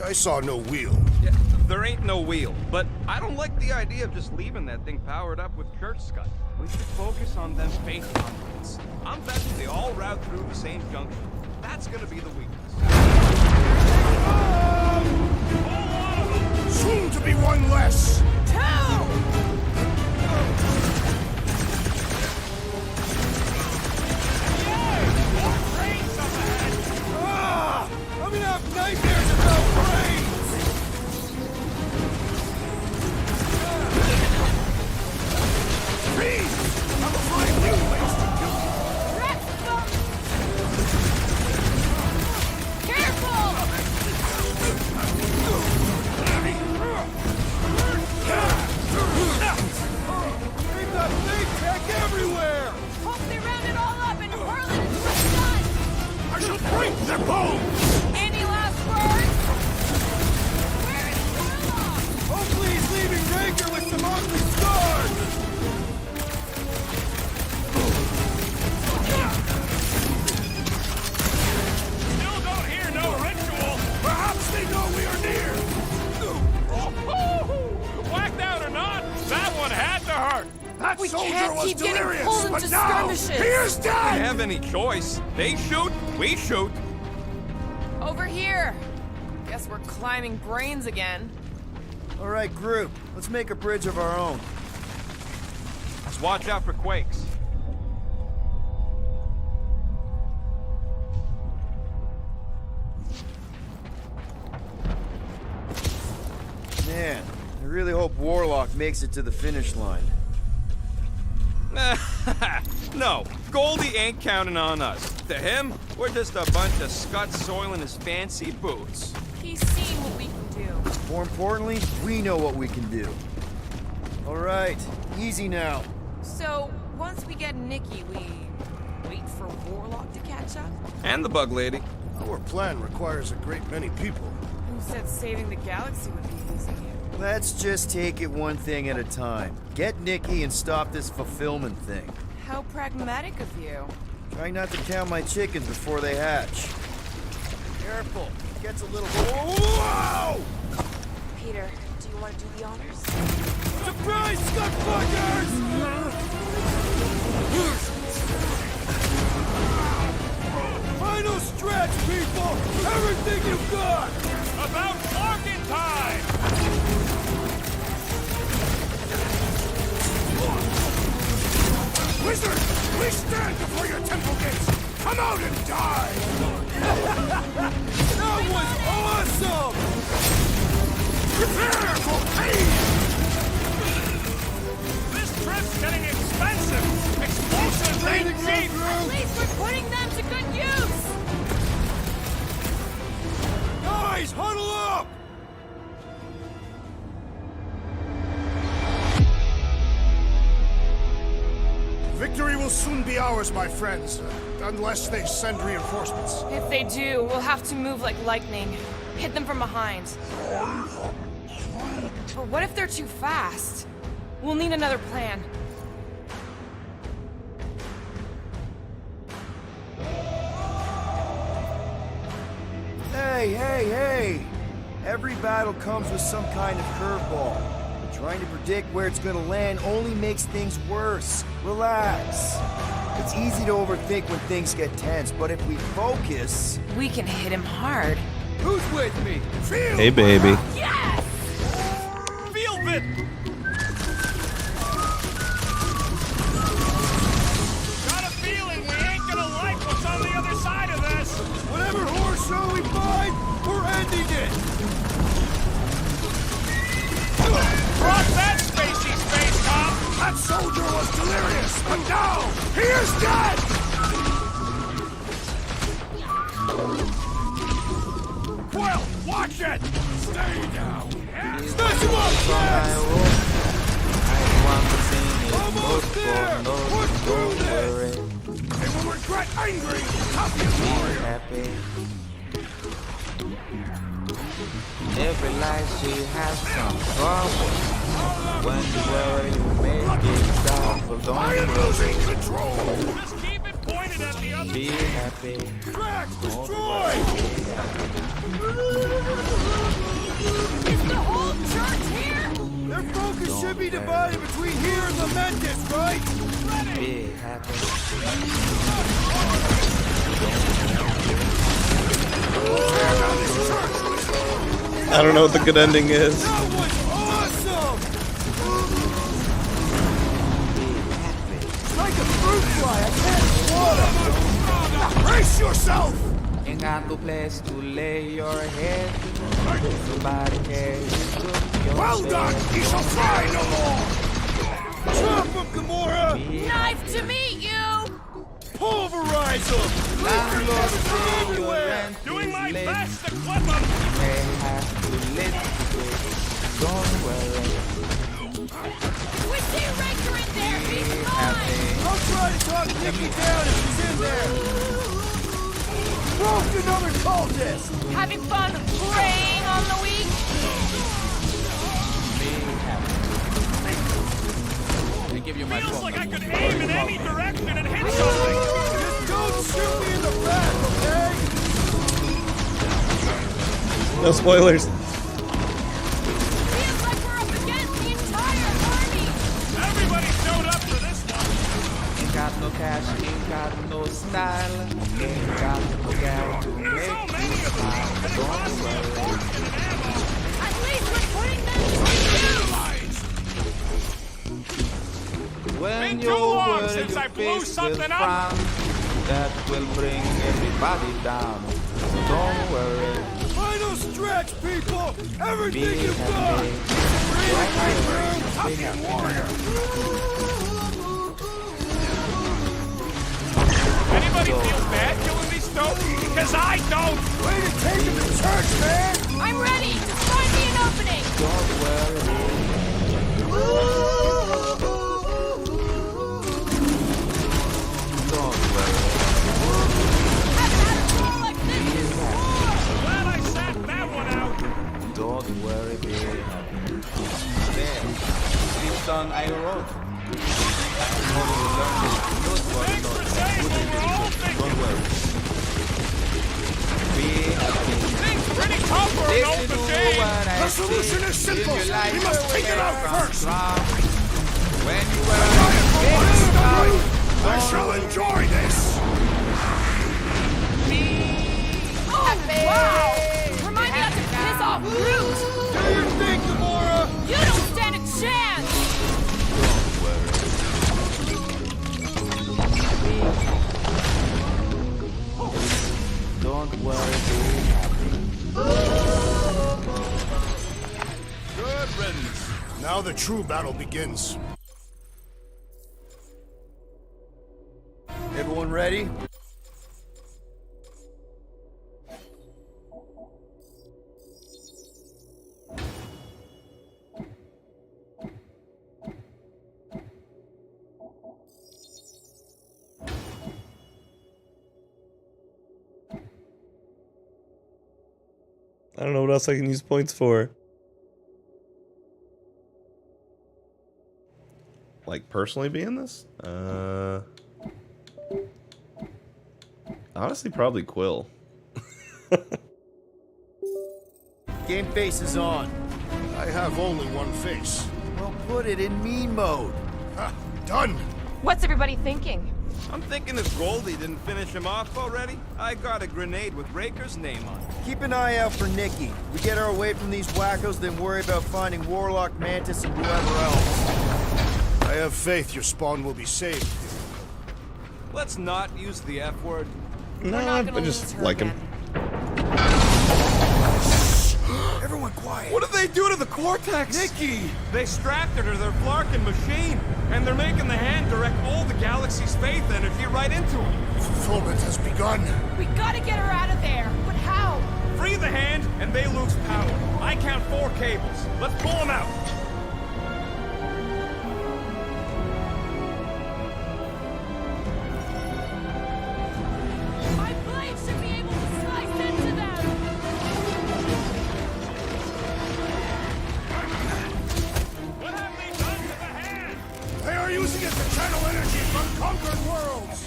I saw no wheel. Yeah, there ain't no wheel, but I don't like the idea of just leaving that thing powered up with church scud. We should focus on them faith conduits. I'm betting they all route through the same junction. That's gonna be the weakness. Soon to be one less! I'm gonna have nightmares about brains! Please! I'm afraid you waste to kill me! They've got fake tech everywhere! Hope they round it all up and hurl it into the sun! I shall break their bones! Any last words? Where is Warlock? Hopefully he's leaving Raker with some ugly scars! Still don't hear no ritual. Perhaps they know we are near! Whacked out or not, that one had to hurt. That We soldier can't was keep getting delirious, pulled but into now he skirmishes. is We dead! have any choice. They shoot, we shoot. Over here! Guess we're climbing brains again. All right, group, let's make a bridge of our own. Just watch out for quakes. Man, I really hope Warlock makes it to the finish line. No, Goldie ain't counting on us. To him, we're just a bunch of scuds soiling his fancy boots. He's seen what we can do. More importantly, we know what we can do. All right, easy now. So, once we get Nikki, we wait for Warlock to catch up? And the bug lady. Our plan requires a great many people. Who said saving the galaxy would be easy? Let's just take it one thing at a time. Get Nikki and stop this fulfillment thing. How pragmatic of you. Try not to count my chickens before they hatch. Careful, it gets a little... Whoa! Peter, do you want to do the honors? Surprise, scuttfuckers! Final stretch, people! Everything you've got! About bargain time! Wizard, we stand before your temple gates! Come out and die! That was awesome! Prepare for pain! This trip's getting expensive! Explosives ain't cheap! At least we're putting them to good use! Guys, huddle up! Victory will soon be ours, my friends, unless they send reinforcements. If they do, we'll have to move like lightning. Hit them from behind. But what if they're too fast? We'll need another plan. Hey! Every battle comes with some kind of curveball. But trying to predict where it's gonna land only makes things worse. Relax. It's easy to overthink when things get tense, but if we focus... We can hit him hard. Who's with me? Feel Hey, baby. Yes! Feel it! Got a feeling we ain't gonna like what's on the other side of this. Whatever horse show we find, we're ending it! Drop that spacey space cop! That soldier was delirious, but now he is dead! Quill, watch it! Stay down! Smash him up, Max! Almost there! Push through this! They will regret angry, tough warrior! Every life she has some trouble. When you worry, you make it stop. Don't I am losing control! Just keep it pointed at the other be happy. Drax destroyed! Is the whole church here? Their focus should be divided between here and the Mentis, right? Be happy. Tear down this church! I don't know what the good ending is. That was awesome! Like a fruit fly, I can't swallow! Brace yourself! Ain't got no place to lay your head. Nobody cares. Well done! He shall fly no more! Drop him, Gamora! Knife to meet you! Pulverize him! Leave your nests everywhere! Doing my best to clip him! May have to let you go. Don't worry. We see Raker in there! He's fine! I'll try to talk Nikki down if she's in there! Broke another cultist! Having fun preying on the weak? I give you my Feels phone. like I could aim in any direction and hit something! Just don't shoot me in the back, okay? No spoilers. Feels like we're up against the entire army! Everybody showed up for this one! Ain't got no cash, ain't got no style. Ain't got no gal to There's make so many you of them! smile. And it Don't costs me a worry. fortune in ammo! At least we're putting them to use! When Been too your long world since you I blew face something will up. frown, that will bring everybody down. Don't worry. Final stretch, people! Be Everything you've got! happy. Tough warrior! Anybody feel bad killing these stones? Because I don't! Way to take him to church, man! I'm ready! Just find me an opening! Don't worry. Don't worry. Haven't had a roll like this before! Glad I sat that one out! Don't worry, be happy. There. This song I wrote. Only you learn this. Don't worry, Thanks for saying what we're all thinking! don't worry. Be happy. Things pretty tough for an Listen old to machine! what I The solution say. is simple. If you like We must the take it way out from first. strong, when you were I shall enjoy this! Oh, wow! Remind me not to piss off Groot! Do your thing, Gamora! You don't stand a chance! Don't worry, be happy. Good riddance. Now the true battle begins. Everyone ready? I don't know what else I can use points for. like personally be in this? Honestly, probably Quill. Game face is on. I have only one face. Well, put it in mean mode. Done! What's everybody thinking? I'm thinking if Goldie didn't finish him off already, I got a grenade with Raker's name on it. Keep an eye out for Nikki. We get her away from these wackos, then worry about finding Warlock, Mantis, and whoever else. I have faith your spawn will be saved. Let's not use the F word. No, I just like him. Everyone quiet. What did they do to the Cortex? Nikki! They strapped her to their Flarkin machine, and they're making the hand direct all the galaxy's faith energy right into him. Fulfillment has begun. We gotta get her out of there. But how? Free the hand, and they lose power. I count 4 cables. Let's pull them out. My blade should be able to slice into them. What have they done to the hand? They are using it to channel energy from conquered worlds.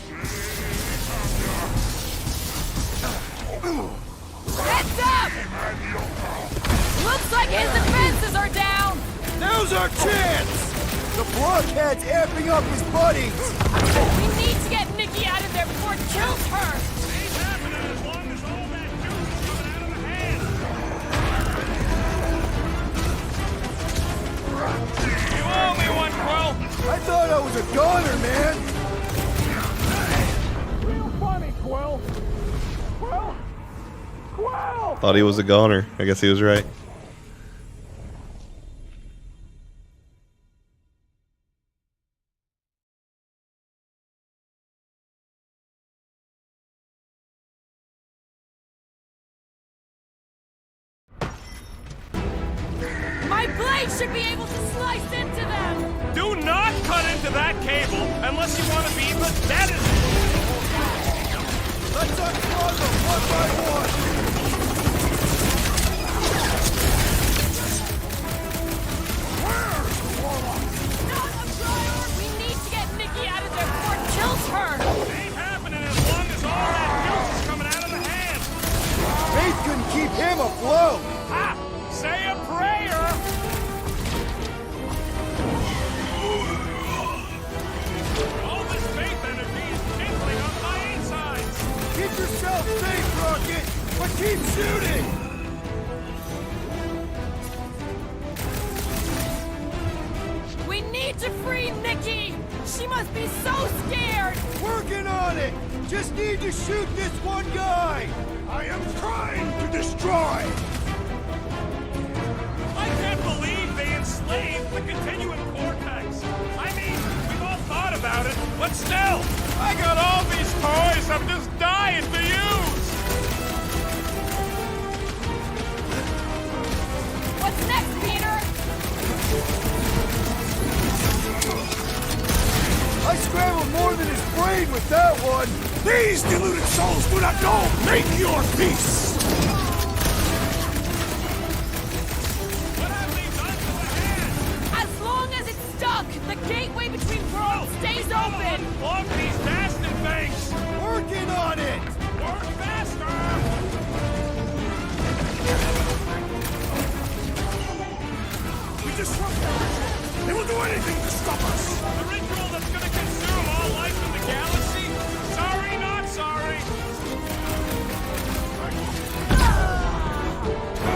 Heads up! Looks like his defenses are down. Now's our chance! The blockhead's amping up his buddies! We need to get Nikki out of there before it kills her. Ain't happening as long as all that juice is coming out of the hand. You owe me one, Quill. I thought I was a goner, man! Real funny, Quill. Quill? Quill! Thought he was a goner. I guess he was right. My blade should be able to slice into them. Do not cut into that cable unless you want to be the deadest. Let's unclog them one by one! Where's the Warlock? Not a prior. We need to get Nikki out of there before it kills her. Ain't happening as long as all that juice is coming out of the hand. Faith couldn't keep him afloat! Ha! Say a prayer! All this faith energy is kindling up my insides. Keep yourself safe, Rocket, but keep shooting! We need to free Nikki. She must be so scared. Working on it! Just need to shoot this one guy! I am trying to destroy! I can't believe they enslaved the continuum cortex. I mean, we've all thought about it, but still, I got all these toys I'm just dying to use. What's next, Peter? I scrambled more than his brain with that one! These deluded souls do not know! Make your peace! What have they done to the hand? As long as it's stuck, the gateway between worlds stays open. Block these bastard things. Working on it! Work faster. We disrupt their ritual! They will do anything to stop us! The ritual that's gonna consume all life in the galaxy? Sorry, not sorry.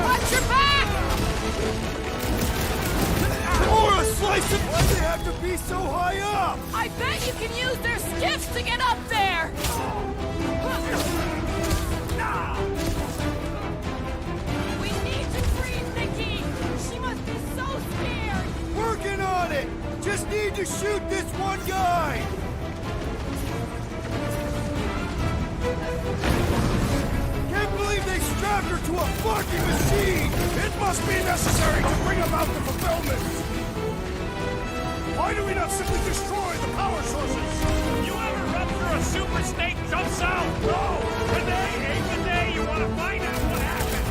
Watch your back! Or a slice of... Why'd they have to be so high up? I bet you can use their skiffs to get up there. We need to free Nikki. She must be so scared. Working on it! Just need to shoot this one guy! Can't believe they strapped her to a fucking machine! It must be necessary to bring about the fulfillment! Why do we not simply destroy the power sources? You ever rupture a super snake jump out? No! Today ain't the day you want to find out what happened!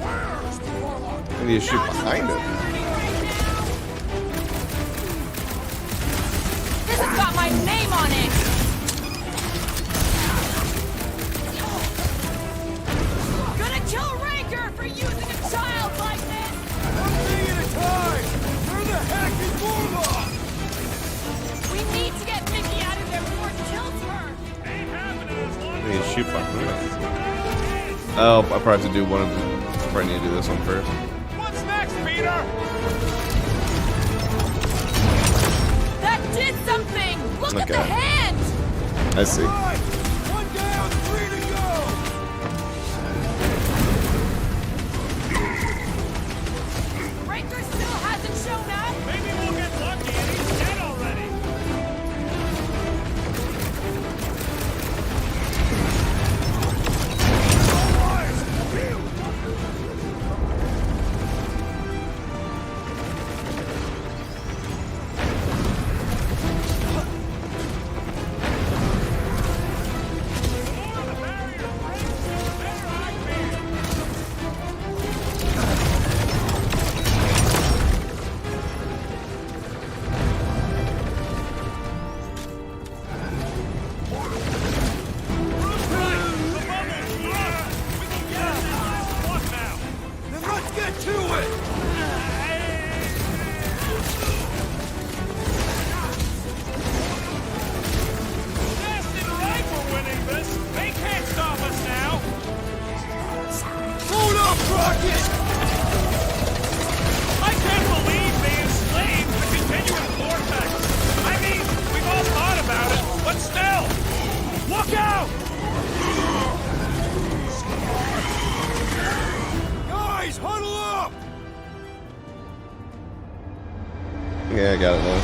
Where's the Warlock? I Maybe you shoot behind it. This has got my name on it! Gonna kill Raker for using a child like this! One thing at a time! Where the heck is Warlock? We need to get Mickey out of there before it kills her! Maybe you shoot behind it. Oh, I probably have to do one of the. I probably need to do this one first. What's next, Peter? That did something! Look at the Okay. hand! I see. One down, 3 to go! Raker still hasn't shown up! Maybe we'll get lucky and he's dead already. Then let's get to it! Blasted right we're winning this. They can't stop us now. Hold up, Rocket! I can't believe they enslaved the continuum vortex. I mean, we've all thought about it, but still. Look out! Guys, huddle up! Yeah, I got it now.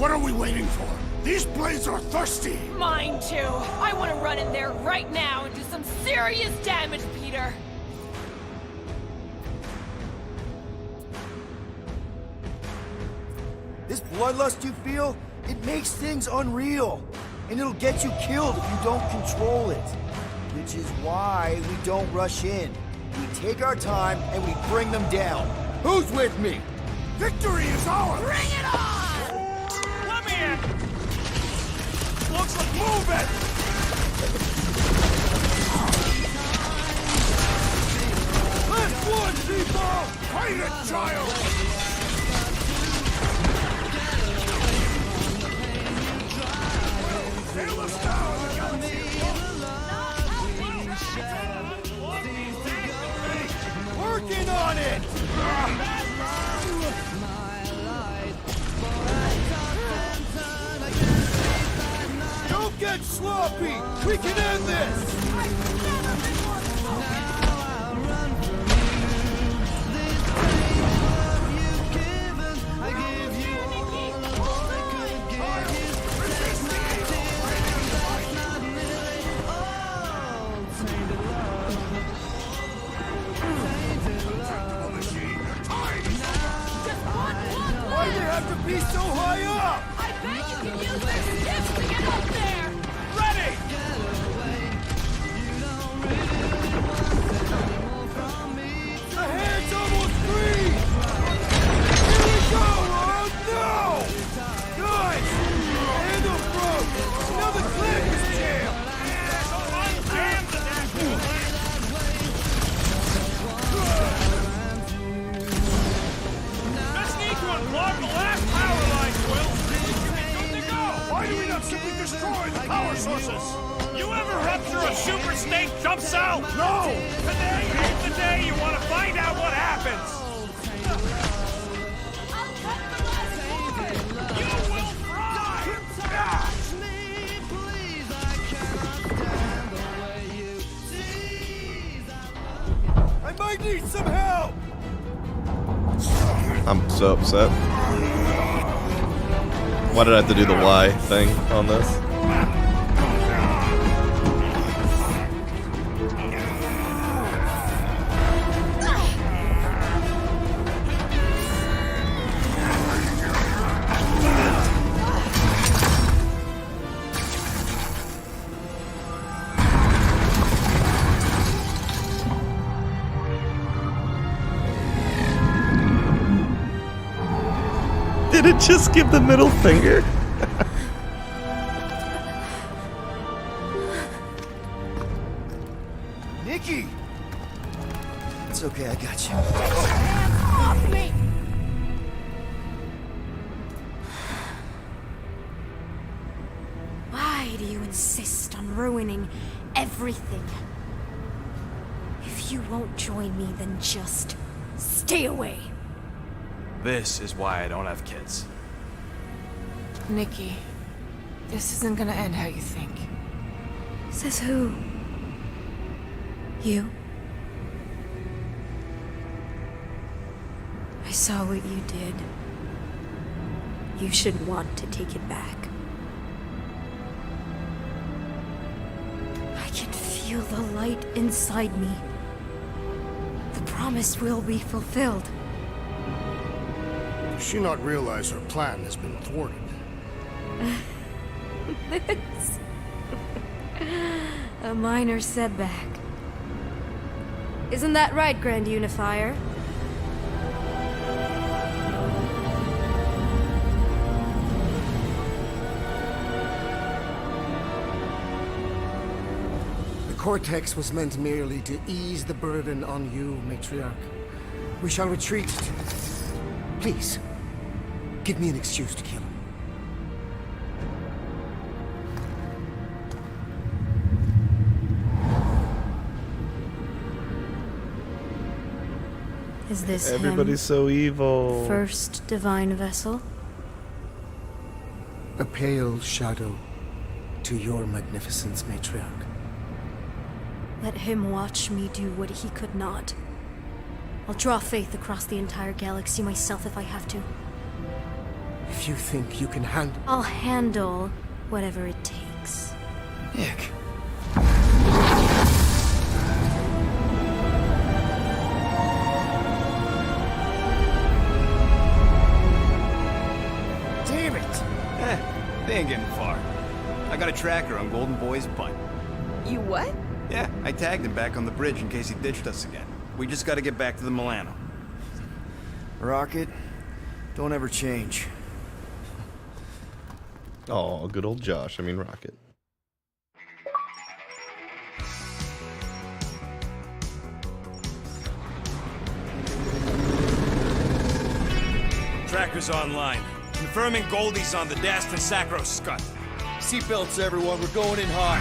What are we waiting for? These blades are thirsty! Mine too! I want to run in there right now and do some serious damage, Peter! This bloodlust you feel, it makes things unreal. And it'll get you killed if you don't control it. Which is why we don't rush in. We take our time and we bring them down. Who's with me? Victory is ours! Bring it on! Let me in! Looks like move it! Last one, people! Fight it, child! Nail us down! Working on it! Don't get sloppy! We can end this! Why do you have to be so high up? I bet you can use their skips to get up there! Ready! The hand's almost free! Here we go! Oh no! Guys! Handle broke! Now the clamp is jammed! Unjam the damn Just need to unplug the last power line, Quill. Good to go. Why do we not simply destroy the power sources? You ever rupture a super snake jump cell? No! Today ain't the day you want to find out what happens. You will fry! I might need some help! I'm so upset. Why did I have to do the Y thing on this? it just give the middle finger? Nikki! It's okay, I got you. Hands off me! Why do you insist on ruining everything? If you won't join me, then just stay away. This is why I don't have kids. Nikki, this isn't gonna end how you think. Says who? You? I saw what you did. You should want to take it back. I can feel the light inside me. The promise will be fulfilled. Does she not realize her plan has been thwarted? This... a minor setback. Isn't that right, Grand Unifier? The Cortex was meant merely to ease the burden on you, Matriarch. We shall retreat. Please, give me an excuse to kill him. Is this Everybody's so evil. first divine vessel? A pale shadow to your magnificence, Matriarch. Let him watch me do what he could not. I'll draw faith across the entire galaxy myself if I have to. If you think you can handle... I'll handle whatever it takes. Nick. Damn it! They ain't getting far. I got a tracker on Golden Boy's butt. You what? Yeah, I tagged him back on the bridge in case he ditched us again. We just gotta get back to the Milano. Rocket, don't ever change. Oh, good old Josh. I mean, Rocket. Tracker's online. Confirming Goldie's on the Dastan Sacro Scut. Seatbelts, everyone. We're going in hot.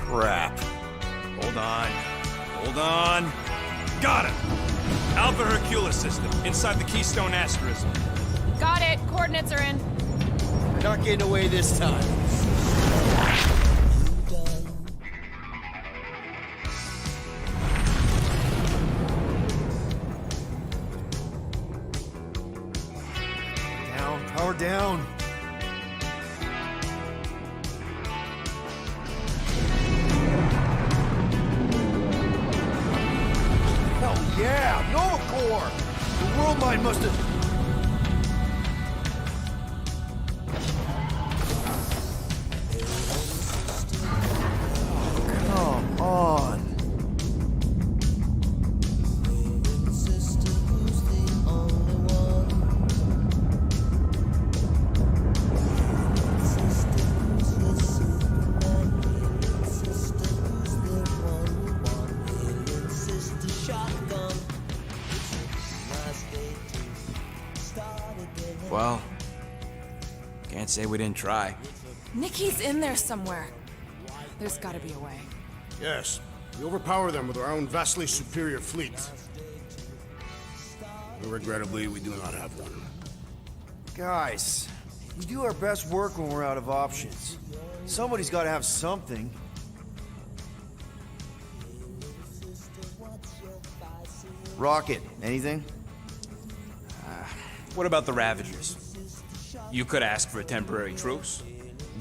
Crap. Hold on. Hold on. Got it! Alpha Hercules system, inside the Keystone Asterism. Got it. Coordinates are in. We're not getting away this time. Down, power down. Hell yeah, Nova Core! The world mine must have... Come on. Well, can't say we didn't try. Nikki's in there somewhere. There's gotta be a way. Yes, we overpower them with our own vastly superior fleet. Regrettably, we do not have one. Guys, we do our best work when we're out of options. Somebody's got to have something. Rocket, anything? What about the Ravagers? You could ask for a temporary truce.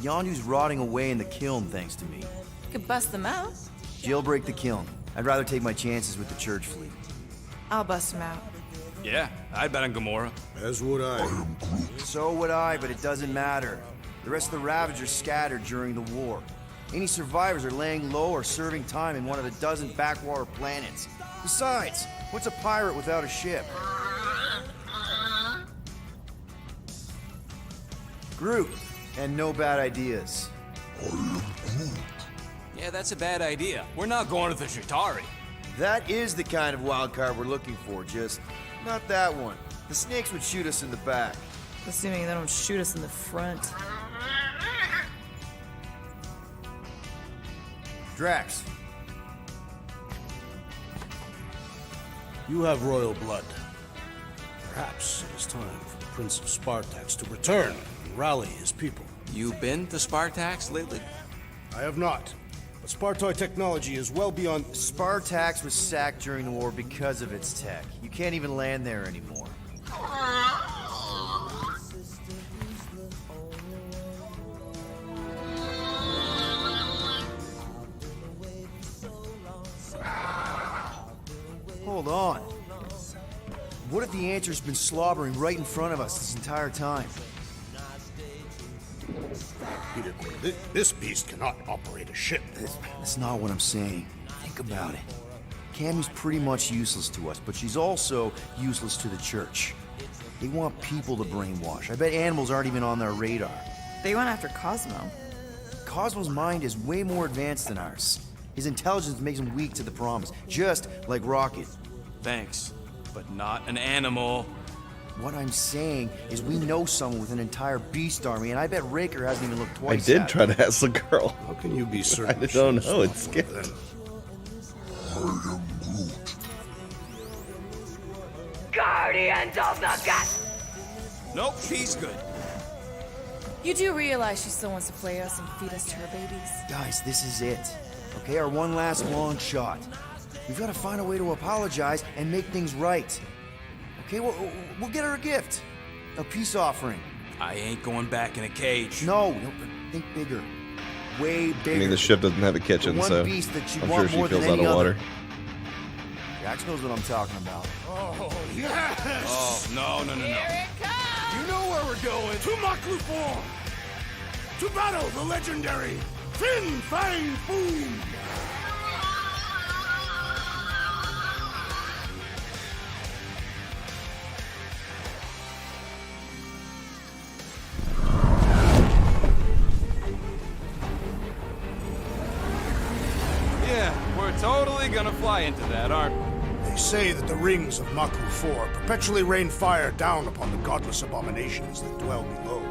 Yondu's rotting away in the kiln thanks to me. Could bust them out. Jailbreak the kiln. I'd rather take my chances with the church fleet. I'll bust them out. Yeah, I'd bet on Gamora. As would I. So would I, but it doesn't matter. The rest of the Ravagers scattered during the war. Any survivors are laying low or serving time in one of a dozen backwater planets. Besides, what's a pirate without a ship? Groot, and no bad ideas. Yeah, that's a bad idea. We're not going to the Chitauri. That is the kind of wild card we're looking for, just not that one. The snakes would shoot us in the back. Assuming they don't shoot us in the front. Drax. You have royal blood. Perhaps it is time for the Prince of Spartax to return and rally his people. You been to Spartax lately? I have not. But Spartoid technology is well beyond... Spartax was sacked during the war because of its tech. You can't even land there anymore. Hold on. What if the answer's been slobbering right in front of us this entire time? Peter Quill, this beast cannot operate a ship. That's not what I'm saying. Think about it. Cammy's pretty much useless to us, but she's also useless to the church. They want people to brainwash. I bet animals aren't even on their radar. They went after Cosmo. Cosmo's mind is way more advanced than ours. His intelligence makes him weak to the promise, just like Rocket. Thanks, but not an animal. What I'm saying is we know someone with an entire beast army, and I bet Raker hasn't even looked twice I did at try it. to ask the girl. How can you be certain? I don't know, it's scary. Guardians of the Gut! Nope, she's good. You do realize she still wants to play us and feed us to her babies? Guys, this is it. Okay, our one last long shot. We've got to find a way to apologize and make things right. Okay, we'll get her a gift. A peace offering. I ain't going back in a cage. No, think bigger. Way bigger. I mean, the ship doesn't have a kitchen, The one so beast that she'd I'm want sure she more feels than out any of water. other. Jax knows what I'm talking about. Oh, yes! Oh, no. You know where we're going. To Maklu 4! To battle the legendary Fin Fang Foom! Yeah, we're totally gonna fly into that, aren't we? They say that the rings of Maklu 4 perpetually rain fire down upon the godless abominations that dwell below.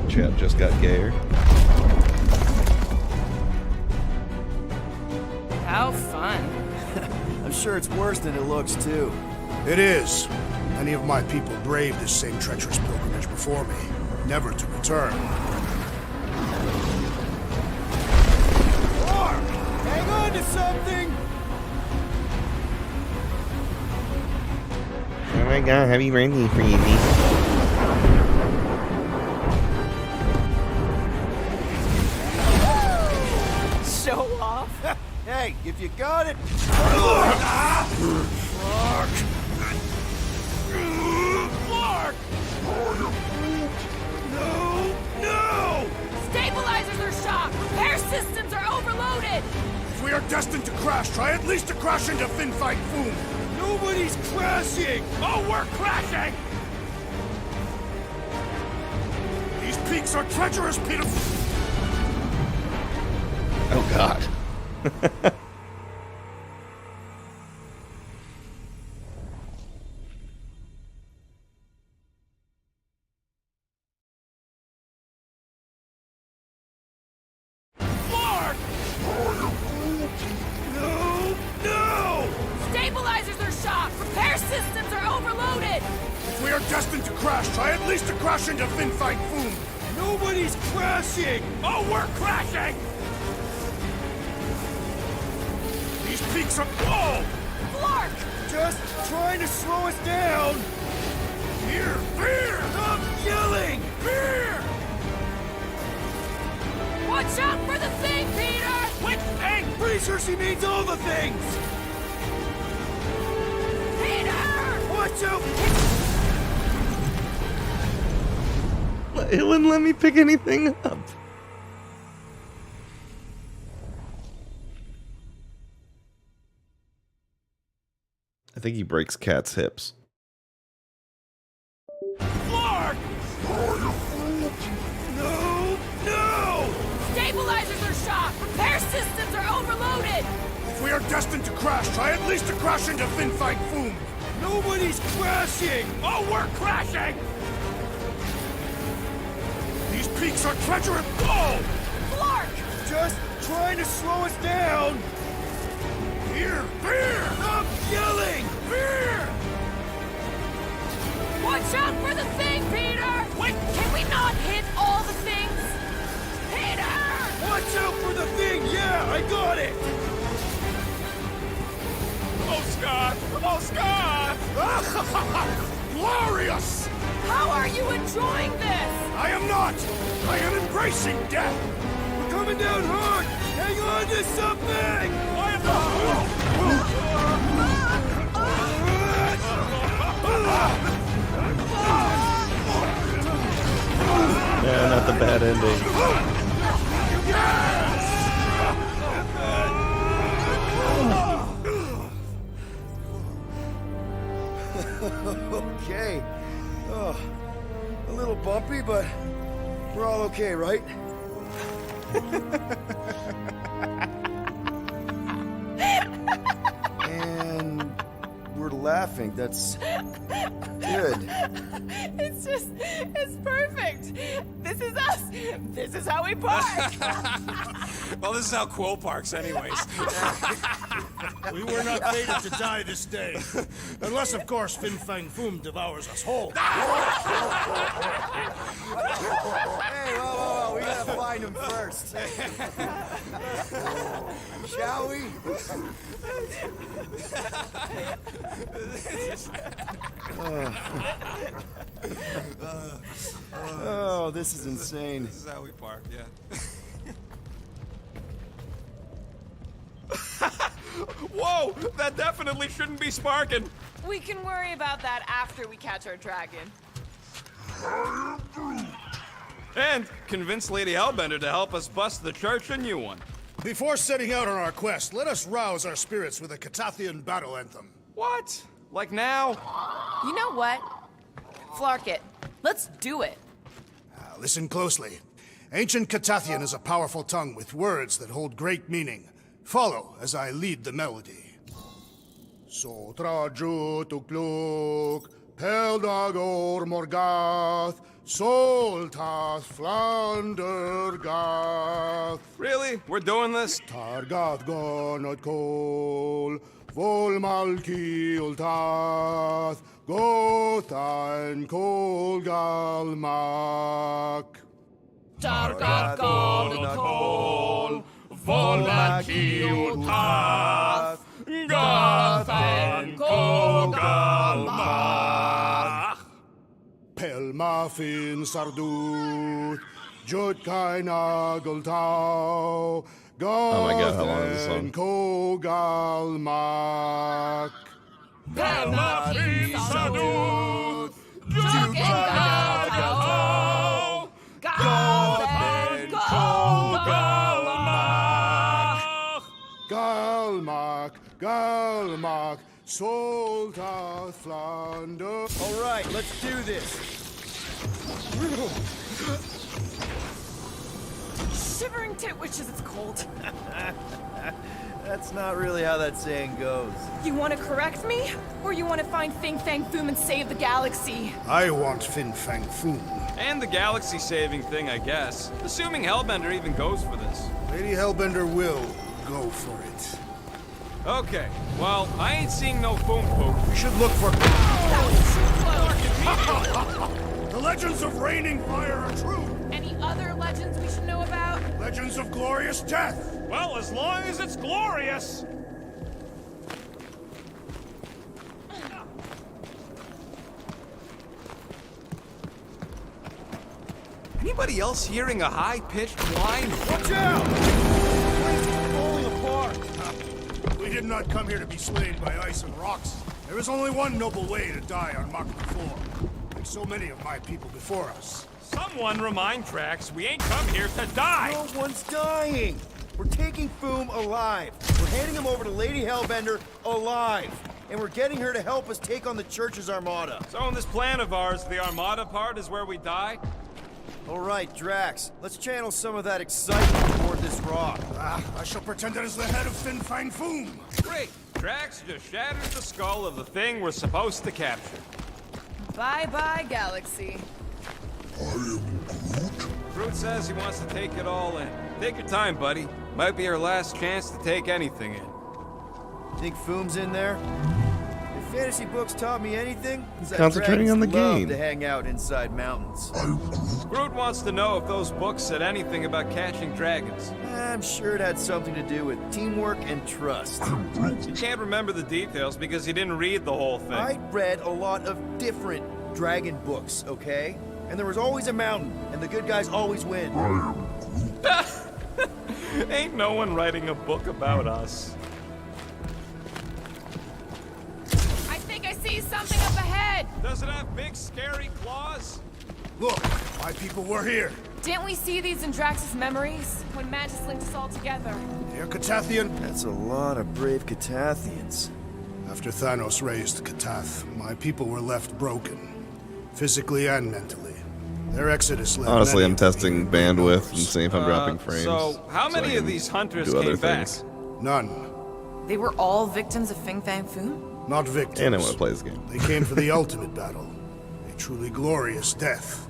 Chat just got gayer. How fun. I'm sure it's worse than it looks, too. It is. Many of my people braved this same treacherous pilgrimage before me, never to return. Hang on to something! Oh my god, happy birthday, Freezy. Show off. Hey, if you got it. Clark! No! Stabilizers are shot! Repair systems are overloaded! If we are destined to crash, try at least to crash into Fin Fang Foom! Nobody's crashing! Oh, we're crashing! These peaks are treacherous, Peter! Oh god. Clark! No! Stabilizers are shot! Repair systems are overloaded! If we are destined to crash, try at least to crash into Fin Fang Foom! Nobody's crashing! Oh, we're crashing! These peaks are... Whoa! Clark! Just trying to slow us down! Fear! Fear! Stop yelling! Fear! Watch out for the thing, Peter! Which thing? Pretty sure she means all the things! Peter! Watch out! It wouldn't let me pick anything up. I think he breaks Cat's hips. Flark! No! No! Stabilizers are shot! Repair systems are overloaded! If we are destined to crash, try at least to crash into Fin Fang Foom. Nobody's crashing! Oh, we're crashing! These peaks are treacherous. Whoa! Flark! Just trying to slow us down! Fear! Fear! Stop yelling! Fear! Watch out for the thing, Peter! Wait, can we not hit all the things? Peter! Watch out for the thing! Yeah, I got it! Oh, Scott! Oh, Scott! Glorious! How are you enjoying this? I am not! I am embracing death! We're coming down hard! Hang on to something! Yeah, not the bad ending. Okay. Oh, a little bumpy, but we're all okay, right? And we're laughing. That's good. It's perfect. This is us. This is how we park. Well, this is how Quill parks, anyways. We were not fated to die this day. Unless, of course, Fin Fang Foom devours us whole. Hey, whoa. We gotta find him first. Shall we? Oh, this is insane. This is how we park, yeah. Whoa! That definitely shouldn't be sparking. We can worry about that after we catch our dragon. And convince Lady Hellbender to help us bust the church a new one. Before setting out on our quest, let us rouse our spirits with a Catathian battle anthem. What? Like now? You know what? Flark it. Let's do it. Listen closely. Ancient Catathian is a powerful tongue with words that hold great meaning. Follow as I lead the melody. Sotra jutukluk, peldagor morgath, soltath flandergath. Really? We're doing this? Targath gonot kol, volmalki ultath, gothain kol galmak. Targath gonot kol, volmalki ultath, gothain kol galmak. Pelmafin sardut, jutkain agultau, Oh my god, how long is this song? Kogalmak. Pelmafin sardut, jutkain agultau, gothain kol galmak. Galmak, solta Flander. All right, let's do this. Shivering titwitch as it's cold. That's not really how that saying goes. You want to correct me? Or you want to find Fin Fang Foom and save the galaxy? I want Fin Fang Foom. And the galaxy-saving thing, I guess. Assuming Hellbender even goes for this. Lady Hellbender will go for it. Okay, well, I ain't seeing no Foom Poop. We should look for... That was too close. The legends of raining fire are true. Any other legends we should know about? Legends of glorious death. Well, as long as it's glorious. Anybody else hearing a high-pitched whine? Watch out! Falling apart. We did not come here to be slain by ice and rocks. There is only one noble way to die on Mach 4, like so many of my people before us. Someone remind Trax we ain't come here to die. No one's dying. We're taking Foom alive. We're handing him over to Lady Hellbender alive. and we're getting her to help us take on the church's armada. So in this plan of ours, the armada part is where we die? All right, Drax, let's channel some of that excitement toward this rock. I shall pretend it is the head of Fin Fang Foom. Great! Drax just shattered the skull of the thing we're supposed to capture. Bye-bye, Galaxy. Groot says he wants to take it all in. Take your time, buddy. Might be our last chance to take anything in. Think Foom's in there? If fantasy books taught me anything, it's that Concentrating on the dragons game. love to hang out inside mountains. Groot wants to know if those books said anything about catching dragons. I'm sure it had something to do with teamwork and trust. You can't remember the details because you didn't read the whole thing. I read a lot of different dragon books, okay? And there was always a mountain, and the good guys always win. Ain't no one writing a book about us. I think I see something up ahead. Does it have big, scary claws? Look, my people were here. Didn't we see these in Drax's memories when Mantis linked us all together? They're Catathian. That's a lot of brave Catathians. After Thanos raised Catath, my people were left broken, physically and mentally. Their exodus led Honestly, many I'm of the testing human bandwidth powers. and seeing if I'm dropping frames. So, how many I of can these hunters do other came back? things. None. They were all victims of Fin Fang Foom? Not victims. And I want to play this game. They came for the ultimate battle. A truly glorious death.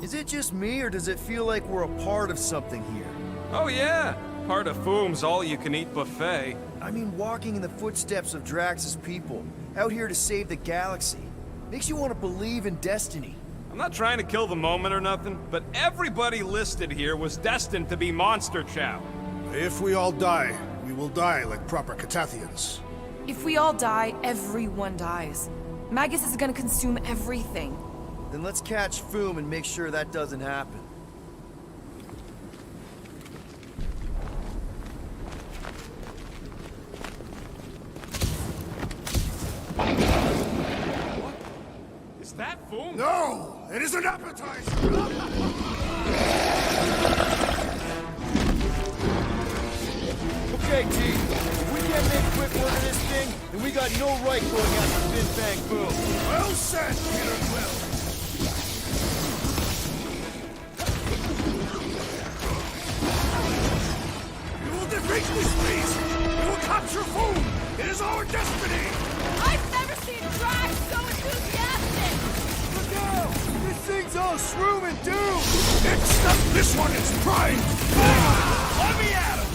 Is it just me, or does it feel like we're a part of something here? Oh yeah, part of Foom's all-you-can-eat buffet. I mean, walking in the footsteps of Drax's people, out here to save the galaxy, makes you want to believe in destiny. I'm not trying to kill the moment or nothing, but everybody listed here was destined to be monster chow. If we all die, we will die like proper Catathians. If we all die, everyone dies. Magus is gonna consume everything. Then let's catch Foom and make sure that doesn't happen. Is that Foom? No! It is an appetizer! Okay, T. If we can't make quick work of this thing, then we got no right going after Fin Fang Foom. Well said, Peter Quill! We will defeat this beast! We will capture Foom! It is our destiny! I've never seen Drax so enthusiastic! Look out! This thing's all shroom and doom! Except this one is prime! Let me at him!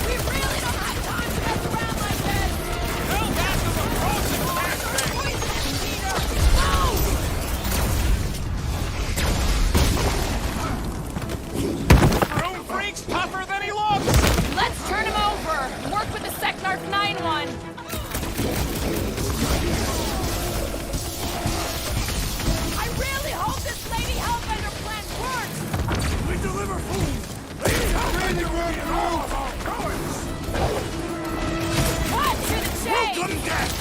We really don't have time to mess around like this! Tell that to the frozen cat thing! Poison Peter! No! Room freak's tougher than he looks! Let's turn him over! Work with the Seknarf 9-1! I really hope this Lady Hellbender plan works! We deliver Foom! Lady Hellbender in all of our prowess! What to the chase? Welcome death!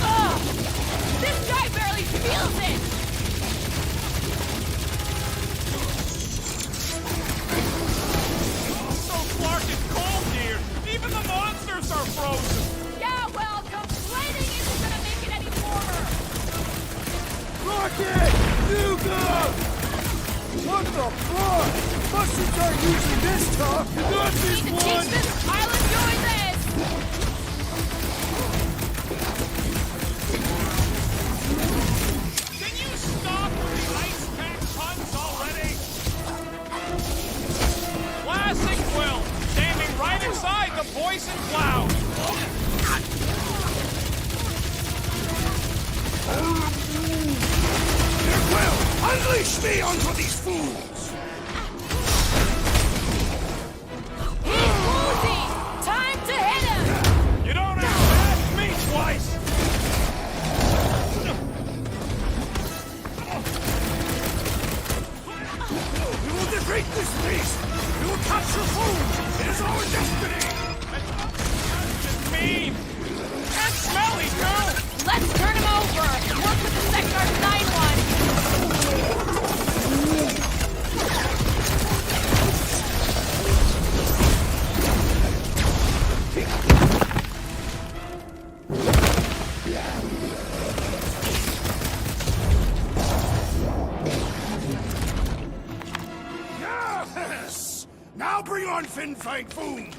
Ugh! This guy barely feels it! So Clark is cold here! Even the monsters are frozen! Yeah, well, complaining isn't gonna make it any warmer! Rocket! Nuka! What the fuck? Mushrooms aren't usually this tough! Not this Need to one! teach this island doing this! Can you stop with the ice pack puns already? Classic Quill! Standing right inside the poison cloud! Dear Quill, unleash me onto these fools! He's woozy! Time to hit him! You don't have to ask me twice! We will defeat this beast! We will capture Foom! It is our destiny! Mean! And smelly, too! Let's turn him over! Work with the Seknarf Now bring on Fin Fang Foom!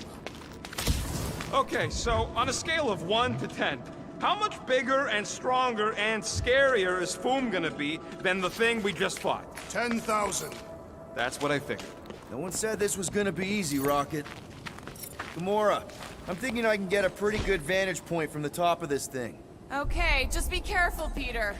Okay, so on a scale of 1 to 10, how much bigger and stronger and scarier is Foom gonna be than the thing we just fought? 10,000. That's what I figured. No one said this was gonna be easy, Rocket. Gamora, I'm thinking I can get a pretty good vantage point from the top of this thing. Okay, just be careful, Peter.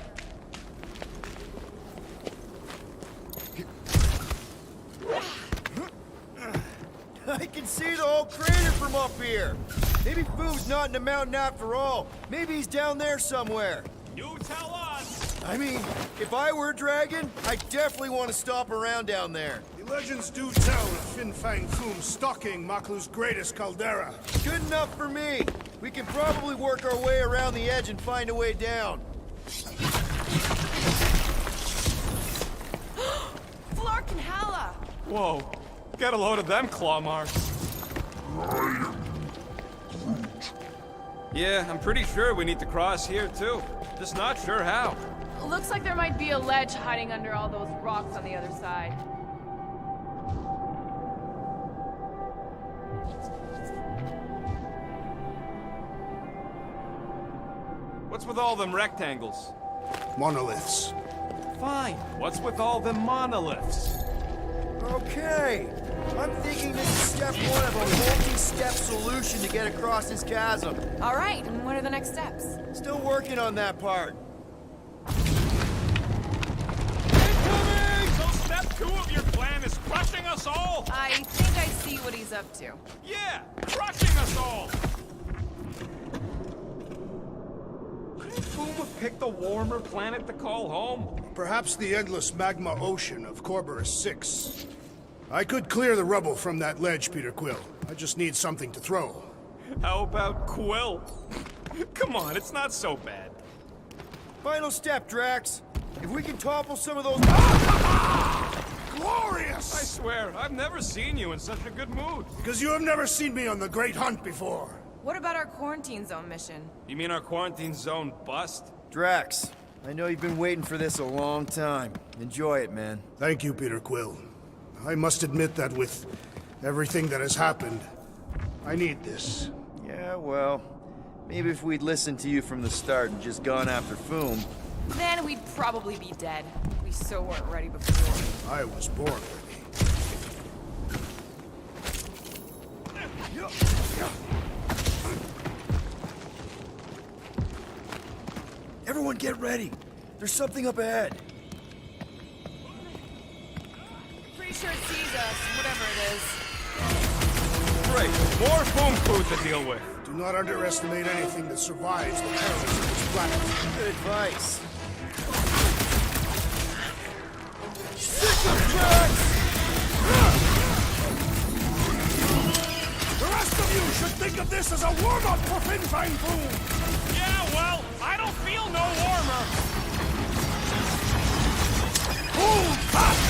I can see the whole crater from up here. Maybe Foom's not in the mountain after all. Maybe he's down there somewhere. You tell us! I mean, if I were a dragon, I definitely want to stop around down there. The legends do tell of Fin Fang Foom stalking Maklu's greatest caldera. Good enough for me. We can probably work our way around the edge and find a way down. Flark and Hala! Whoa, get a load of them claw marks. Yeah, I'm pretty sure we need to cross here too. Just not sure how. Looks like there might be a ledge hiding under all those rocks on the other side. What's with all them rectangles? Monoliths. Fine. What's with all them monoliths? Okay. I'm thinking this is step one of a multi-step solution to get across this chasm. All right, and what are the next steps? Still working on that part. So step 2 of your plan is crushing us all? I think I see what he's up to. Yeah, crushing us all! Couldn't Foom have picked a warmer planet to call home? Perhaps the endless magma ocean of Corborus 6. I could clear the rubble from that ledge, Peter Quill. I just need something to throw. How about Quill? Come on, it's not so bad. Final step, Drax. If we can topple some of those... Glorious! I swear, I've never seen you in such a good mood. Because you have never seen me on the Great Hunt before. What about our quarantine zone mission? You mean our quarantine zone bust? Drax, I know you've been waiting for this a long time. Enjoy it, man. Thank you, Peter Quill. I must admit that with everything that has happened, I need this. Yeah, well, maybe if we'd listened to you from the start and just gone after Foom... Then we'd probably be dead. We so weren't ready before. I was born ready. Everyone get ready. There's something up ahead. Pretty sure it sees us, whatever it is. Great, more Foom food to deal with. Do not underestimate anything that survives the perils of this planet. Good advice. Sick of Drax! The rest of you should think of this as a warm-up for Fin Fang Foom! Yeah, well, I don't feel no warmer. Hold fast!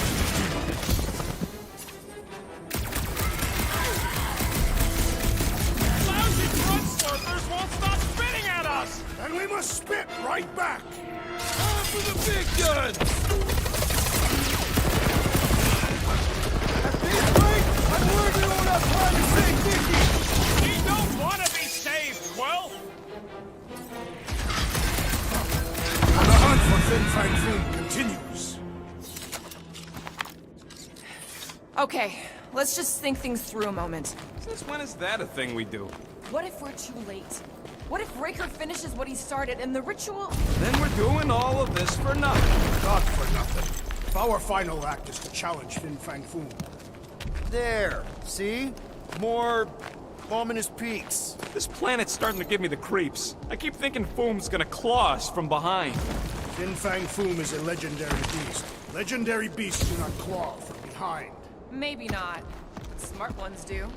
Lousy grunt slurpers won't stop spitting at us! And we must spit right back! On for the big guns! At this rate, I'm worried we won't have time to save Nikki! We don't want to be saved, Quill! The hunt for Fin Fang Foom continues. Okay, let's just think things through a moment. Since when is that a thing we do? What if we're too late? What if Raker finishes what he started and the ritual... Then we're doing all of this for nothing. Not for nothing. If our final act is to challenge Fin Fang Foom. There, see? More ominous peaks. This planet's starting to give me the creeps. I keep thinking Foom's gonna claw us from behind. Fin Fang Foom is a legendary beast. Legendary beasts do not claw from behind. Maybe not. But smart ones do.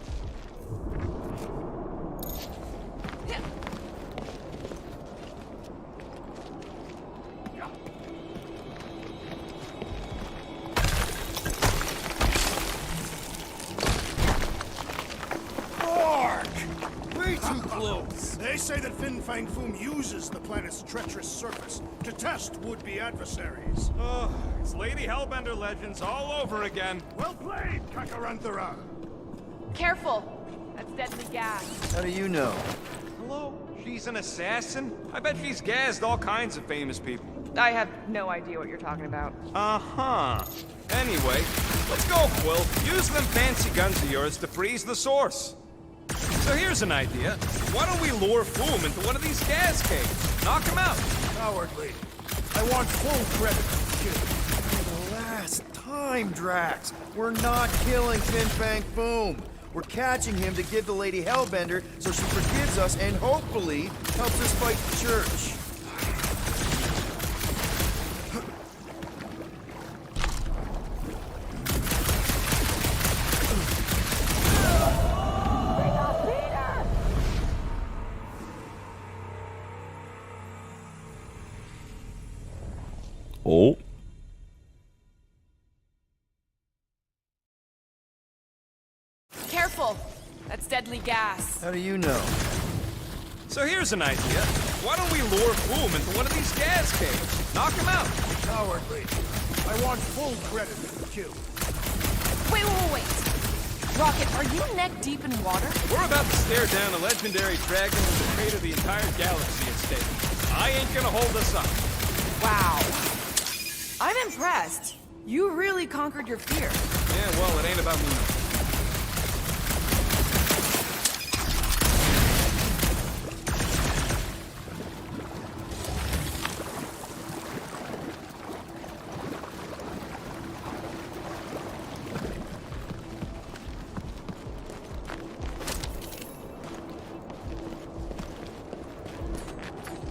Way too close! They say that Fin Fang Foom uses the planet's treacherous surface to test would-be adversaries. Oh, it's Lady Hellbender legends all over again. Well played, Kakaranthara! Careful! That's deadly gas. How do you know? Hello? She's an assassin? I bet she's gassed all kinds of famous people. I have no idea what you're talking about. Uh-huh. Anyway, let's go, Quill. Use them fancy guns of yours to freeze the source. So here's an idea. Why don't we lure Flume into one of these gas caves? Knock him out. Cowardly. I want full credit for the kill. For the last time, Drax. We're not killing Fin Fang Foom. We're catching him to give the Lady Hellbender so she forgives us and hopefully helps us fight the Church. Oh. Careful! That's deadly gas. How do you know? So here's an idea. Why don't we lure Flume into one of these gas caves? Knock him out. Cowardly. I want full credit for the kill. Wait. Rocket, are you neck deep in water? We're about to stare down a legendary dragon with the fate of the entire galaxy at stake. I ain't gonna hold us up. Wow. I'm impressed. You really conquered your fear. Yeah, well, it ain't about me.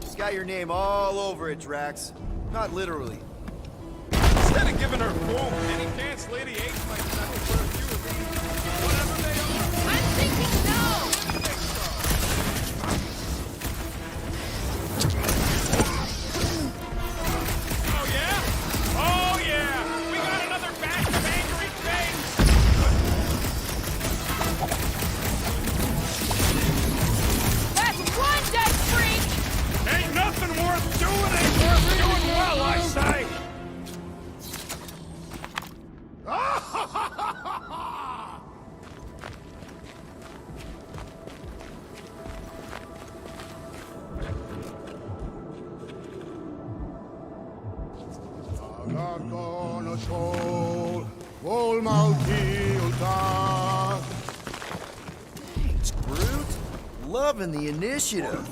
It's got your name all over it, Drax. Not literally. Instead of giving her Flume any chance, Lady H might settle for a few of these. Whatever they are. I'm thinking no! Oh yeah? Oh yeah! We got another batch of angry things! That's one dead freak! Ain't nothing worth doing, ain't worth doing well, I say! Thanks, Groot. Loving the initiative.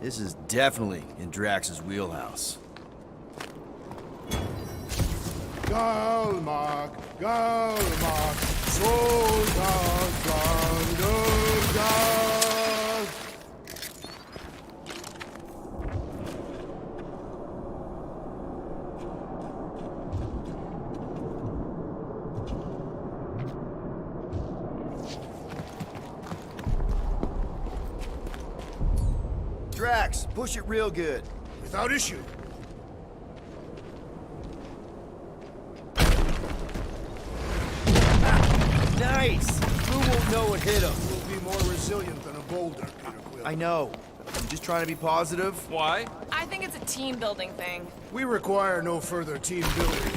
This is definitely in Drax's wheelhouse. Galmak, Sultan Thundergod. Drax, push it real good. Without issue. Nice! Who won't know what hit him? Will be more resilient than a boulder, Peter Quill. I know. I'm just trying to be positive. Why? I think it's a team building thing. We require no further team building.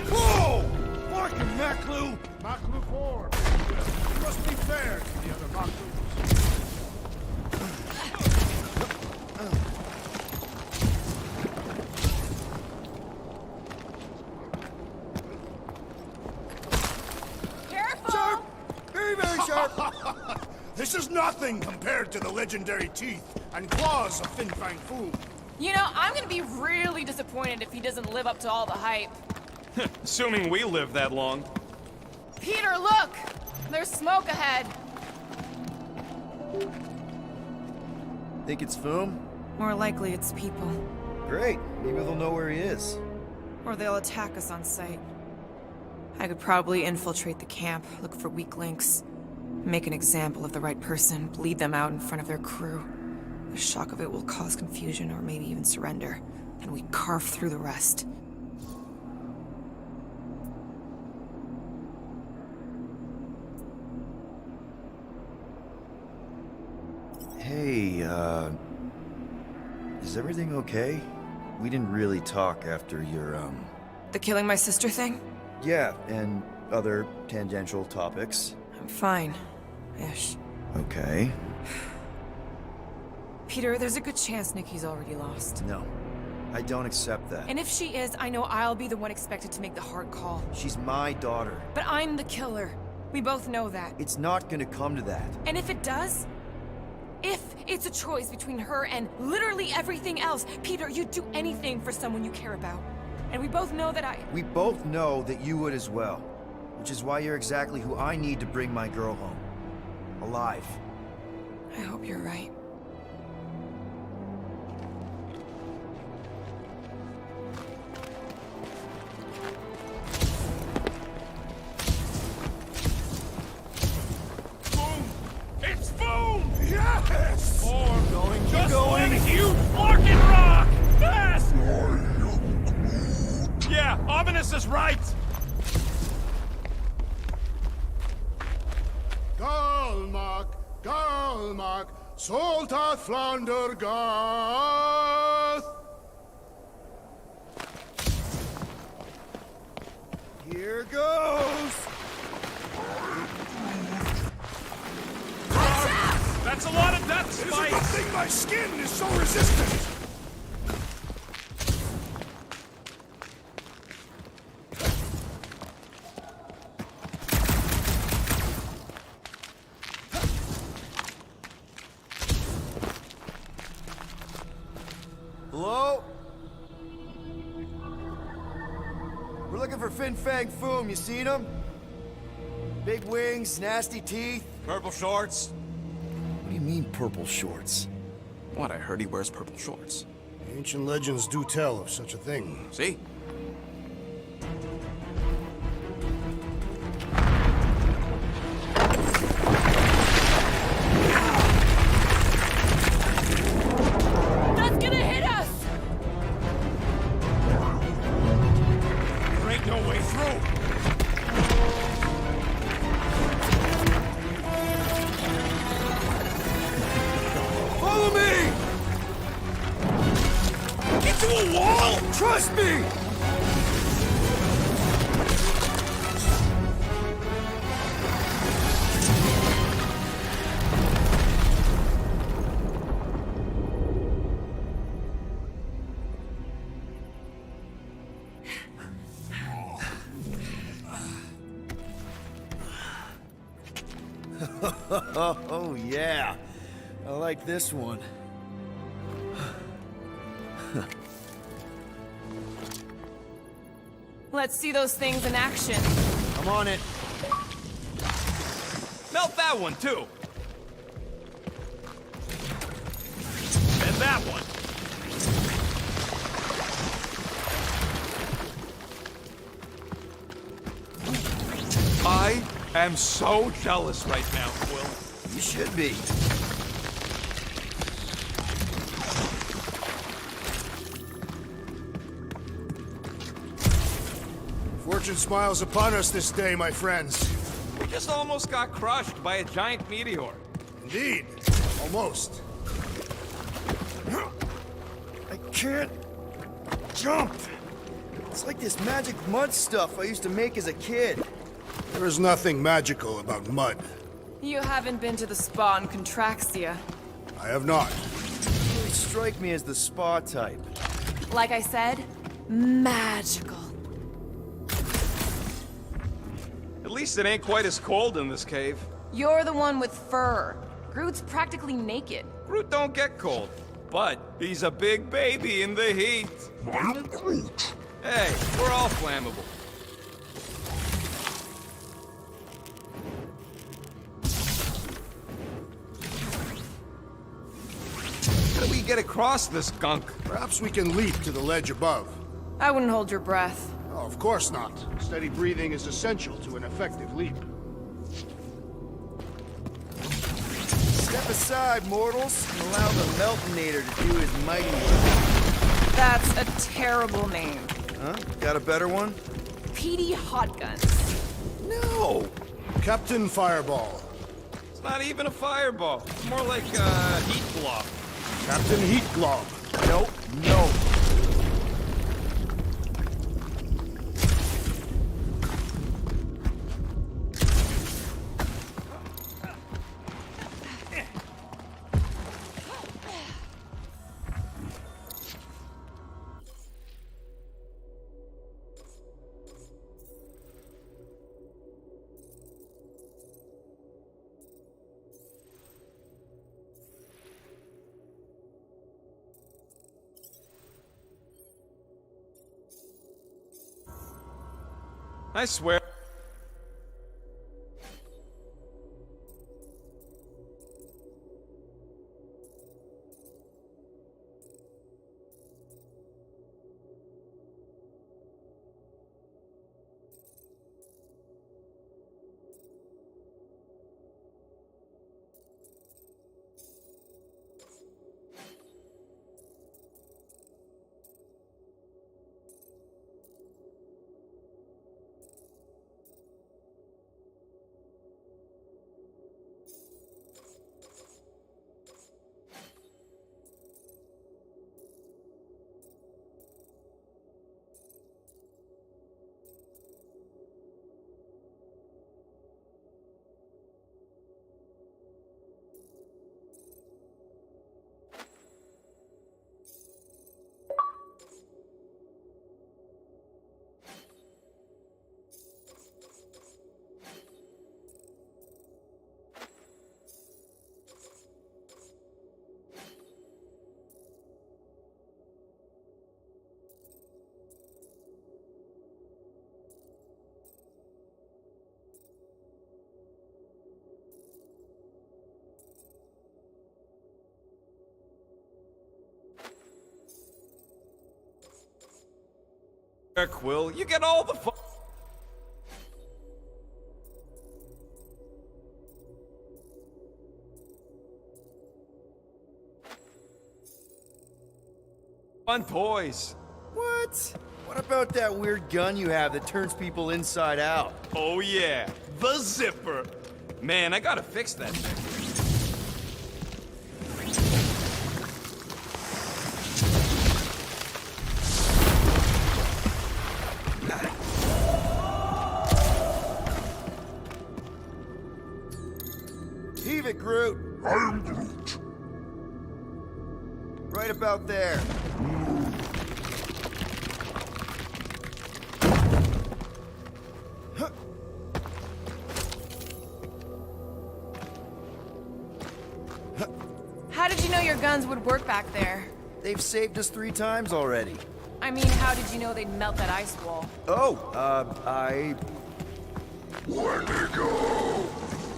Whoa! Fucking Maklu! Maklu 4. You must be fair to the other Maklus. Careful! Very, very sharp! This is nothing compared to the legendary teeth and claws of Fin Fang Foom. You know, I'm gonna be really disappointed if he doesn't live up to all the hype. Assuming we live that long. Peter, look! There's smoke ahead. Think it's Foom? More likely it's people. Great. Maybe they'll know where he is. Or they'll attack us on sight. I could probably infiltrate the camp, look for weak links. Make an example of the right person, bleed them out in front of their crew. The shock of it will cause confusion or maybe even surrender. Then we carve through the rest. Hey, is everything okay? We didn't really talk after your, The killing my sister thing? Yeah, and other tangential topics. I'm fine. Ish. Okay. Peter, there's a good chance Nikki's already lost. No, I don't accept that. And if she is, I know I'll be the one expected to make the hard call. She's my daughter. But I'm the killer. We both know that. It's not gonna come to that. And if it does? If it's a choice between her and literally everything else, Peter, you'd do anything for someone you care about. And we both know that We both know that you would as well. Which is why you're exactly who I need to bring my girl home. Alive. I hope you're right. It's boom! Yes! More going. Keep Just going. let you fucking rock! Fast! Yeah, Ominous is right! Galmak, Soltat Flander Gath! Here goes! That's a lot of death It's a spice! good thing my skin is so resistant! Hello? We're looking for Fin Fang Foom. You seen him? Big wings, nasty teeth. Purple shorts? What do you mean, purple shorts? What, I heard he wears purple shorts. Ancient legends do tell of such a thing. See? That's gonna hit us! There ain't no way through! Follow me! Into a wall! Trust me! Oh, yeah. I like this one. Let's see those things in action. I'm on it. Melt that one, too. And that one. I am so jealous right now, Quill. You should be. Fortune smiles upon us this day, my friends. We just almost got crushed by a giant meteor. Indeed. Almost. I can't jump. It's like this magic mud stuff I used to make as a kid. There is nothing magical about mud. You haven't been to the spa in Contraxia. I have not. You really strike me as the spa type. Like I said, magical. At least it ain't quite as cold in this cave. You're the one with fur. Groot's practically naked. Groot don't get cold, but he's a big baby in the heat. I'm Groot. Hey, we're all flammable. How do we get across this gunk? Perhaps we can leap to the ledge above. I wouldn't hold your breath. Oh, of course not. Steady breathing is essential to an effective leap. Step aside, mortals, and allow the Meltonator to do his mighty work. That's a terrible name. Huh? Got a better one? Petey Hotguns. No! Captain Fireball. It's not even a fireball. It's more like a heat block. Captain Heat Glob. Nope, no. I swear. Quill, you get all the fun toys. What? What about that weird gun you have that turns people inside out? Oh yeah, the zipper. Man, I gotta fix that thing. Heave it, Groot. I am Groot. Right about there. How did you know your guns would work back there? They've saved us 3 times already. I mean, how did you know they'd melt that ice wall? Oh, Wendigo!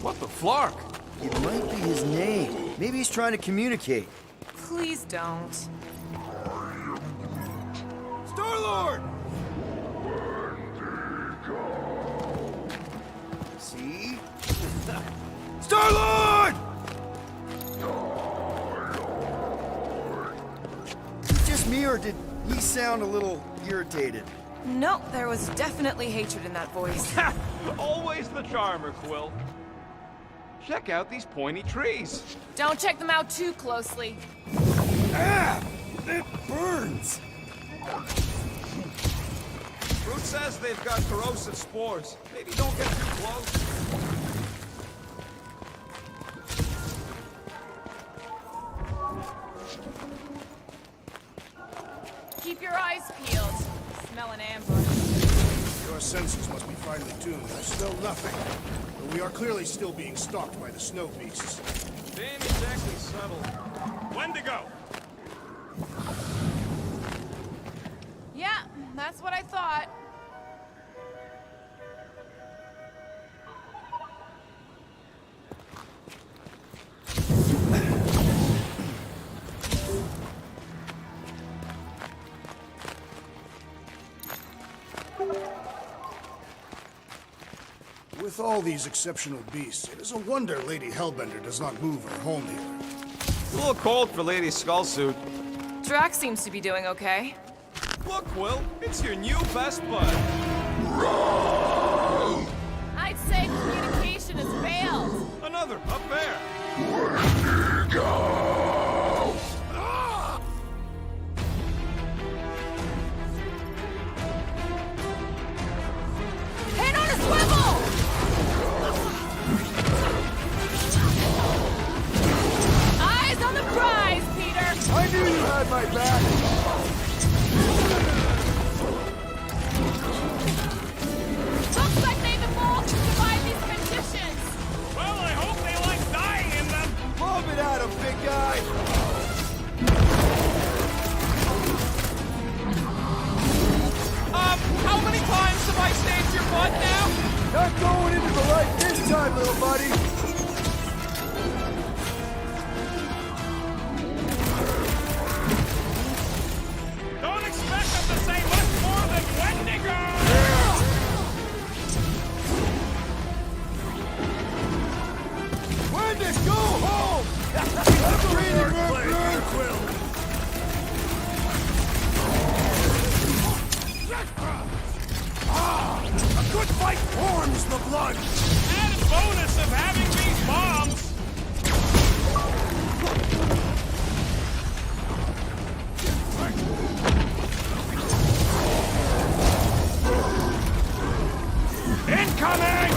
What the flark? It might be his name. Maybe he's trying to communicate. Please don't. Star-Lord! See? Star-Lord! Just me, or did he sound a little irritated? No, there was definitely hatred in that voice. Always the charmer, Quill. Check out these pointy trees. Don't check them out too closely. Ah! It burns! Groot says they've got corrosive spores. Maybe don't get too close. Keep your eyes peeled. Smell an ambush. Your senses must be finely tuned. There's still nothing. But we are clearly still being stalked by the snow beasts. They ain't exactly subtle. Wendigo! Yeah, that's what I thought. With With all these exceptional beasts, it is a wonder Lady Hellbender does not move her home here. It's a little cold for Lady Skullsuit. Drax seems to be doing okay. Look, Will, it's your new best bud. I'd say communication has failed. Another, up there. Head on a swivel! Eyes on the prize, Peter! I knew you had my back! Looks like they've evolved to survive these conditions! Well, I hope they like dying in them. Lob it at him, big guy! How many times have I saved your butt now? Not going into the light this time, little buddy! Don't expect them to say much more than Wendigo! Wendigo, go home! That's a breathing room, Quill! A good fight warms the blood! Added bonus of having these bombs! Incoming!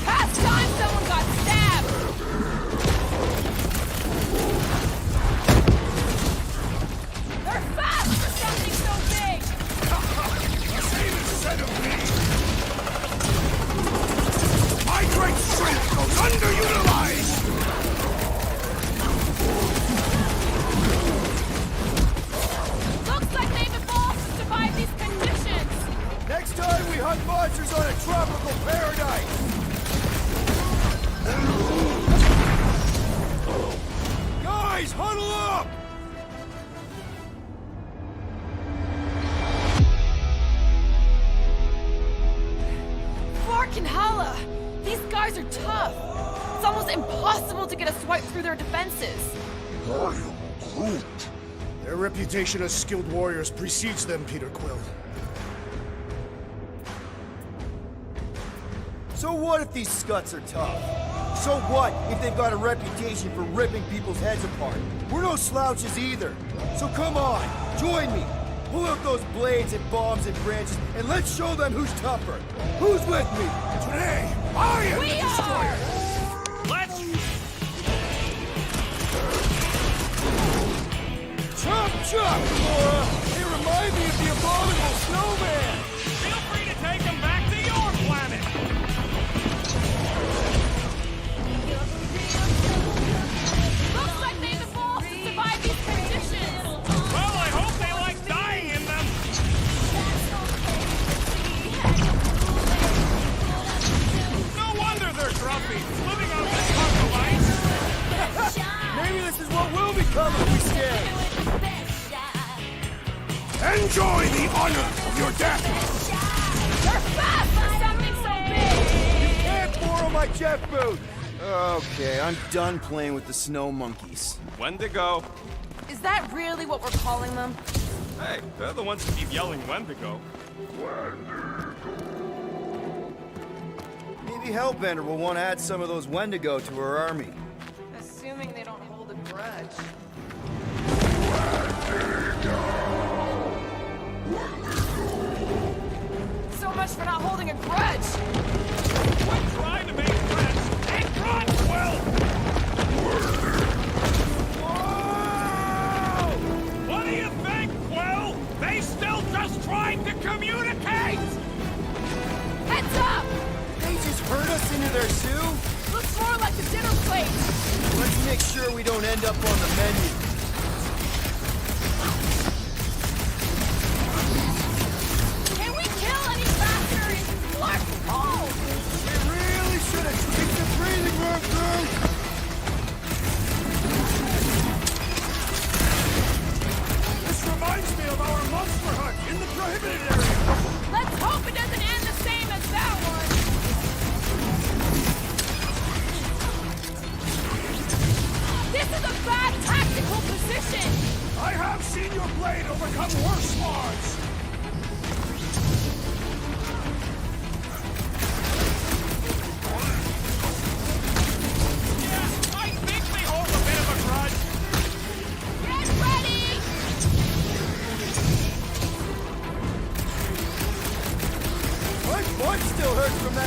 Past time someone got stabbed! They're fast for something so big! The same is said of me! My great strength goes underutilized! Looks like they've evolved to survive these conditions! Next time we hunt monsters on a tropical paradise! Guys, huddle up! Fucking hella! These guys are tough! It's almost impossible to get a swipe through their defenses! Their reputation as skilled warriors precedes them, Peter Quill. So what if these scuts are tough? So what if they've got a reputation for ripping people's heads apart? We're no slouches either. So come on, join me. Pull out those blades and bombs and branches, and let's show them who's tougher. Who's with me? Today, I am We the are! destroyer! Let's... Chop chop, Laura! They remind me of the abominable snowman! Feel free to take them back to your planet! Looks like they've evolved to survive these conditions! Well, I hope they like dying in them! No wonder they're grumpy, living on this hunk of ice! Maybe this is what will become if we stay! Enjoy the honor of your death! They're fast for something so big! You can't borrow my jet boot! Okay, I'm done playing with the snow monkeys. Wendigo. Is that really what we're calling them? Hey, they're the ones who keep yelling Wendigo. Maybe Hellbender will want to add some of those Wendigo to her army. Assuming they don't hold a grudge. So much for not holding a grudge! Quit trying to make friends and run, Quill! Whoa! What do you think, Quill? They still just trying to communicate! Heads up! They just herd us into their zoo? Looks more like a dinner plate! Let's make sure we don't end up on the menu. Can we kill any faster? It's black cold! We really should have tweaked the breathing room through! This reminds me of our monster hunt in the prohibited area! Let's hope it doesn't end the same as that one!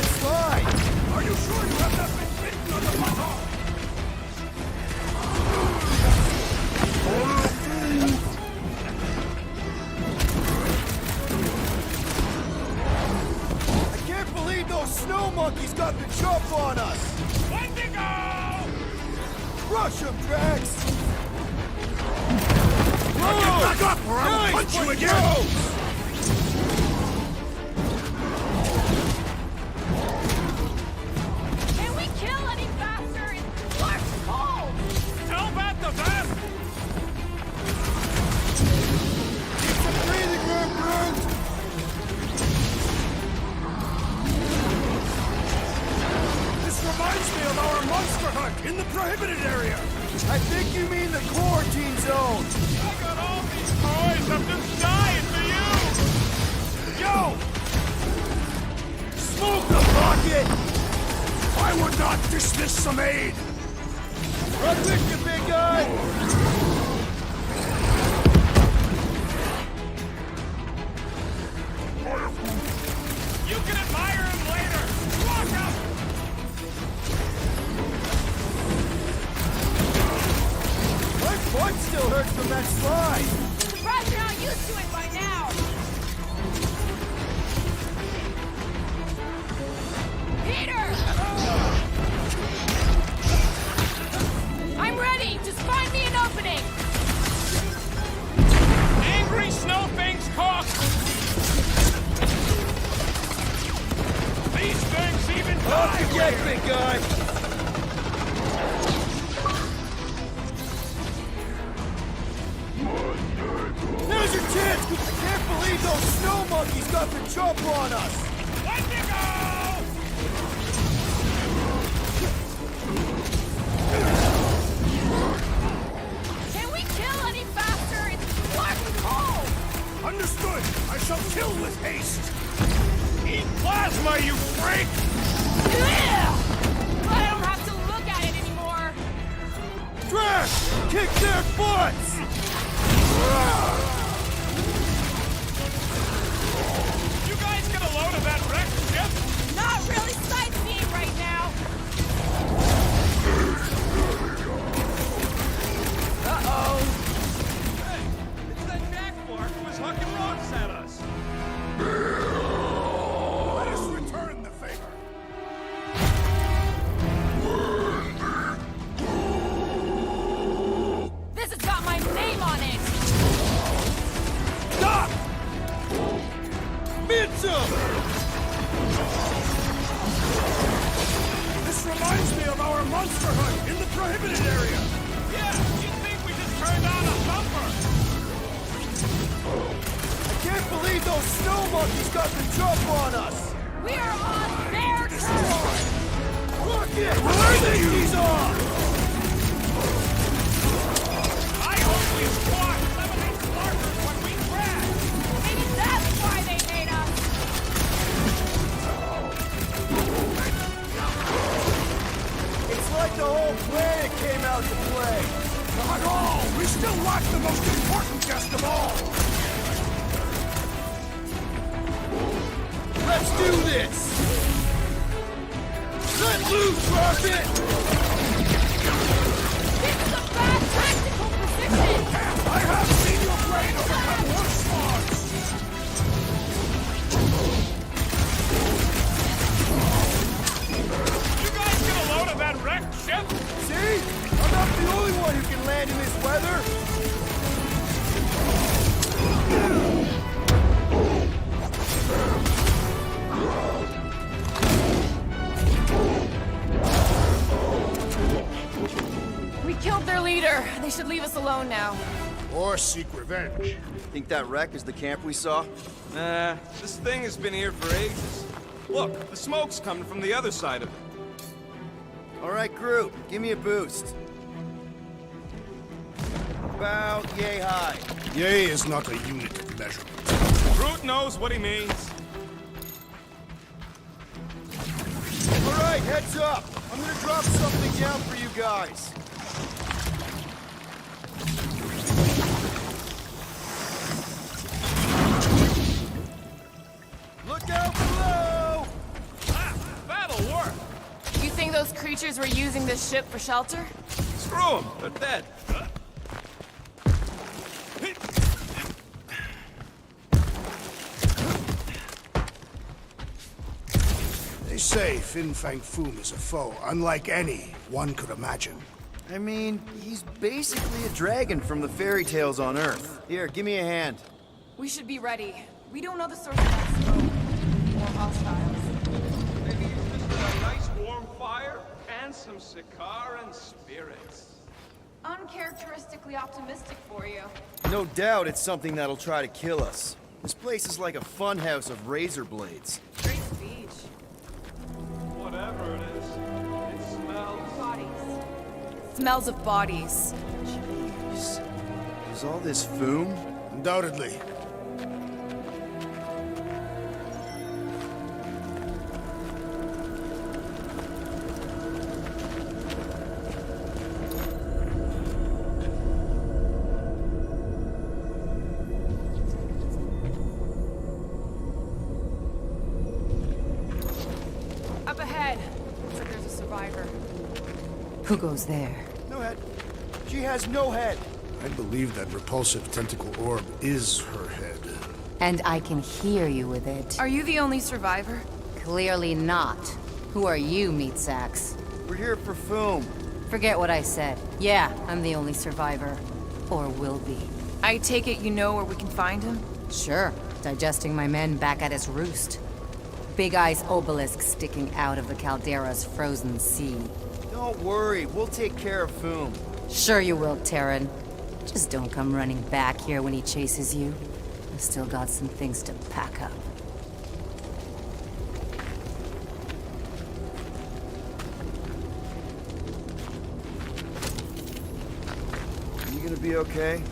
that slide! Are you sure you have not been bitten on the butthole? I can't believe those snow monkeys got the jump on us! Wendigo! Rush them, Drax! Get back up or I will punch you again! Can we kill any faster? It's warped cold! Tell that to them! Keep some breathing room, Groot! This reminds me of our monster hunt in the prohibited area! I think you mean the quarantine zone! I got all these toys, I'm just dying for you! Yo! Smoke the pocket! I would not dismiss some aid! Run with you, big guy! You can admire him later! Walk up! My butt still hurts from that slide! Surprised you're not used to it by now! Peter! I'm ready! Just find me an opening! Angry snow things cook! These things even Off die you get, weird. big guy! There's your chance! I can't believe those snow monkeys got the jump on us! Wendigo! Can we kill any faster? It's warped cold! Understood! I shall kill with haste! Eat plasma, you freak! Ugh! I don't have to look at it anymore! Drax! Kick their butts! You guys get a load of that wrecked ship? Not really sightseeing right now! Uh-oh! Hey, it's that jackmark who was hucking rocks at us! Let us return the favor! This has got my name on it! Stop! Mitchum! This reminds me of our monster hunt in the prohibited area! Yeah, you'd think we just turned on a thumper! I can't believe those snow monkeys got the jump on us! We are on their turf! Look it! Turn these off! I only squat some of these larkers when we crash! Maybe that's why they hate us! It's like the whole planet came out to play! Not all! We still lack the most important guest of all! Let's do this! Let loose, Rocket! This is a bad tactical position! I have seen your blade overcome worse flaws! You guys get a load of that wrecked ship? See? I'm not the only one who can land in this weather! We killed their leader. They should leave us alone now. Or seek revenge. Think that wreck is the camp we saw? Nah, this thing has been here for ages. Look, the smoke's coming from the other side of it. All right, Groot, give me a boost. About yay high. Yay is not a unit of measurement. Groot knows what he means. All right, heads up. I'm gonna drop something down for you guys. Look out below! think those creatures were using this ship for shelter? Screw them, they're dead. They say Fin Fang Foom is a foe unlike any one could imagine. I mean, he's basically a dragon from the fairy tales on Earth. Here, give me a hand. We should be ready. We don't know the source of that smoke. Or hostiles. Maybe just a nice warm fire and some Sikaran spirits. Uncharacteristically optimistic for you. No doubt it's something that'll try to kill us. This place is like a funhouse of razor blades. Great speech. Whatever it is, it smells. Bodies. Smells of bodies. Jeez. Is all this Foom? Undoubtedly. Up ahead. Looks like there's a survivor. Who goes there? No head. She has no head. I believe that repulsive tentacle orb is her head. And I can hear you with it. Are you the only survivor? Clearly not. Who are you, meat sacks? We're here for Foom. Forget what I said. Yeah, I'm the only survivor. Or will be. I take it you know where we can find him? Sure. Digesting my men back at his roost. Big Eye's obelisk sticking out of the Caldera's frozen sea. Don't worry, we'll take care of Foom. Sure you will, Terran. Just don't come running back here when he chases you. I've still got some things to pack up. You gonna be okay?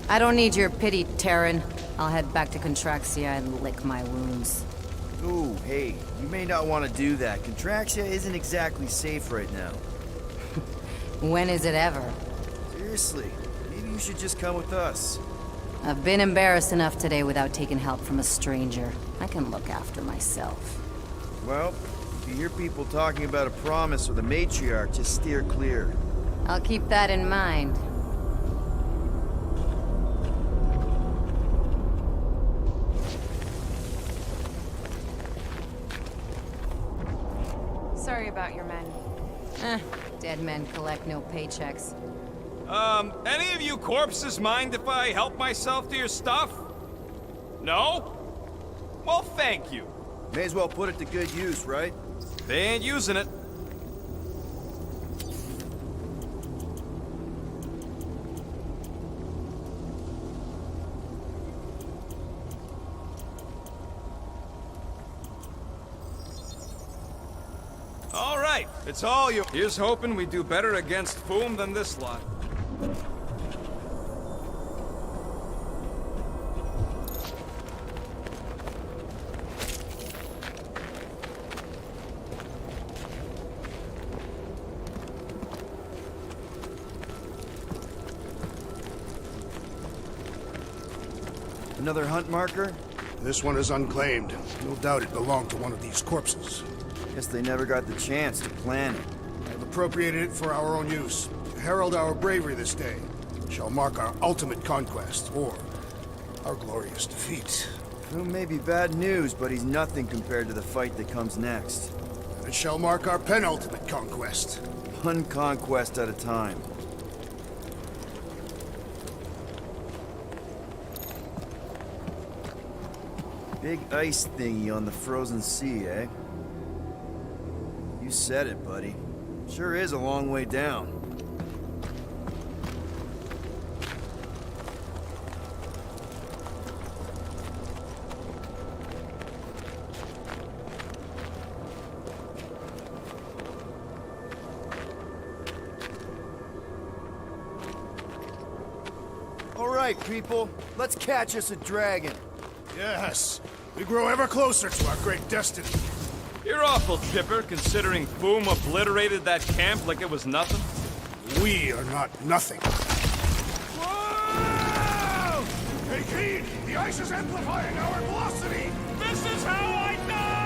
I don't need your pity, Terran. I'll head back to Contraxia and lick my wounds. Ooh, hey, you may not want to do that. Contraxia isn't exactly safe right now. When is it ever? Seriously, maybe you should just come with us. I've been embarrassed enough today without taking help from a stranger. I can look after myself. Well, if you hear people talking about a promise with a matriarch, just steer clear. I'll keep that in mind. Sorry about your men. Dead men collect no paychecks. Any of you corpses mind if I help myself to your stuff? No? Well, thank you. May as well put it to good use, right? They ain't using it. All right, it's all you. Here's hoping we do better against Foom than this lot. Another hunt marker? This one is unclaimed. No doubt it belonged to one of these corpses. Guess they never got the chance to plan it. I've appropriated it for our own use, to herald our bravery this day. It shall mark our ultimate conquest, or our glorious defeat. Foom may be bad news, but he's nothing compared to the fight that comes next. And it shall mark our penultimate conquest. One conquest at a time. Big ice thingy on the frozen sea, eh? You said it, buddy. Sure is a long way down. All right, people. Let's catch us a dragon. Yes. We grow ever closer to our great destiny. You're awful chipper, considering Foom obliterated that camp like it was nothing. We are not nothing. Whoa! Take heed! The ice is amplifying our velocity! This is how I die!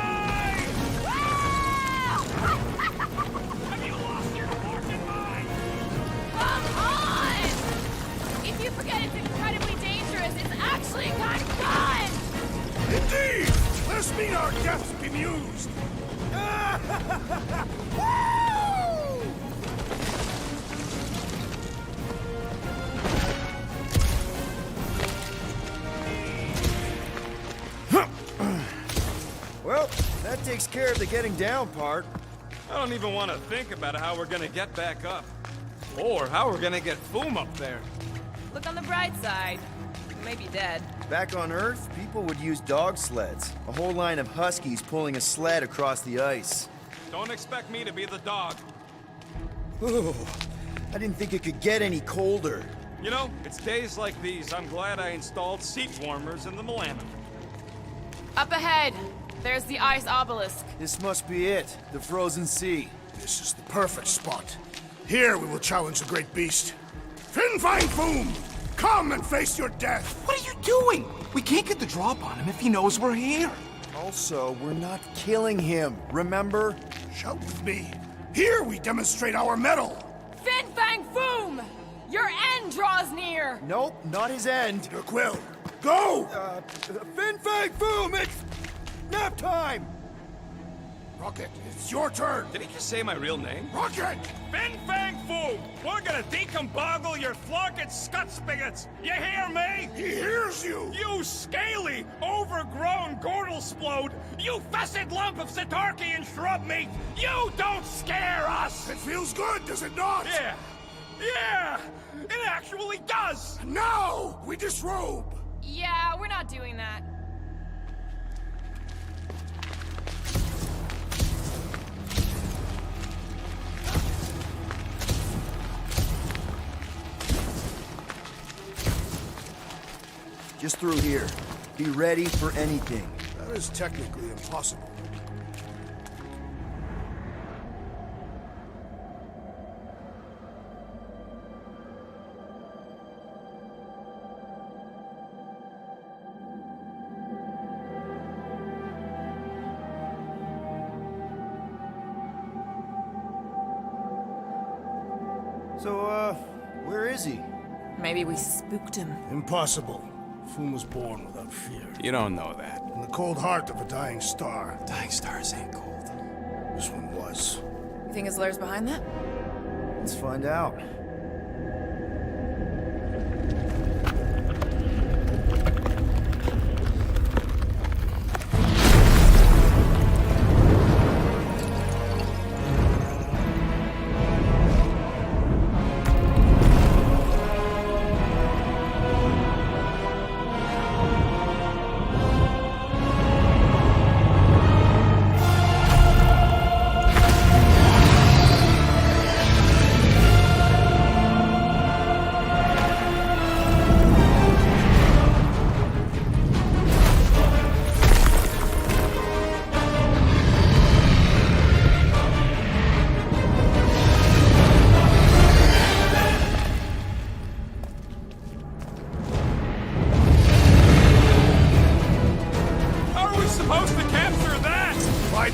takes care of the getting down part. I don't even want to think about how we're gonna get back up. Or how we're gonna get Foom up there. Look on the bright side. You may be dead. Back on Earth, people would use dog sleds. A whole line of huskies pulling a sled across the ice. Don't expect me to be the dog. Ooh, I didn't think it could get any colder. You know, it's days like these I'm glad I installed seat warmers in the Millennium. Up ahead, there's the ice obelisk. This must be it, the frozen sea. This is the perfect spot. Here we will challenge the great beast. Fin Fang Foom! Come and face your death! What are you doing? We can't get the drop on him if he knows we're here. Also, we're not killing him, remember? Shout with me. Here we demonstrate our mettle. Fin Fang Foom! Your end draws near! Nope, not his end. Peter Quill, go! Fin Fang Foom, it's nap time! Rocket, it's your turn. Did he just say my real name? Rocket! Fin Fang Foom! We're gonna decomboggle your florket scut spigots! You hear me? He hears you! You scaly, overgrown gordle-splode! You fessed lump of Satarkian shrub meat! You don't scare us! It feels good, does it not? Yeah! Yeah! It actually does! Now, we disrobe! Yeah, we're not doing that. Just through here. Be ready for anything. That is technically impossible. So, where is he? Maybe we spooked him. Impossible. Foom was born without fear. You don't know that. In the cold heart of a dying star. Dying stars ain't cold. This one was. You think his lair's behind that? Let's find out.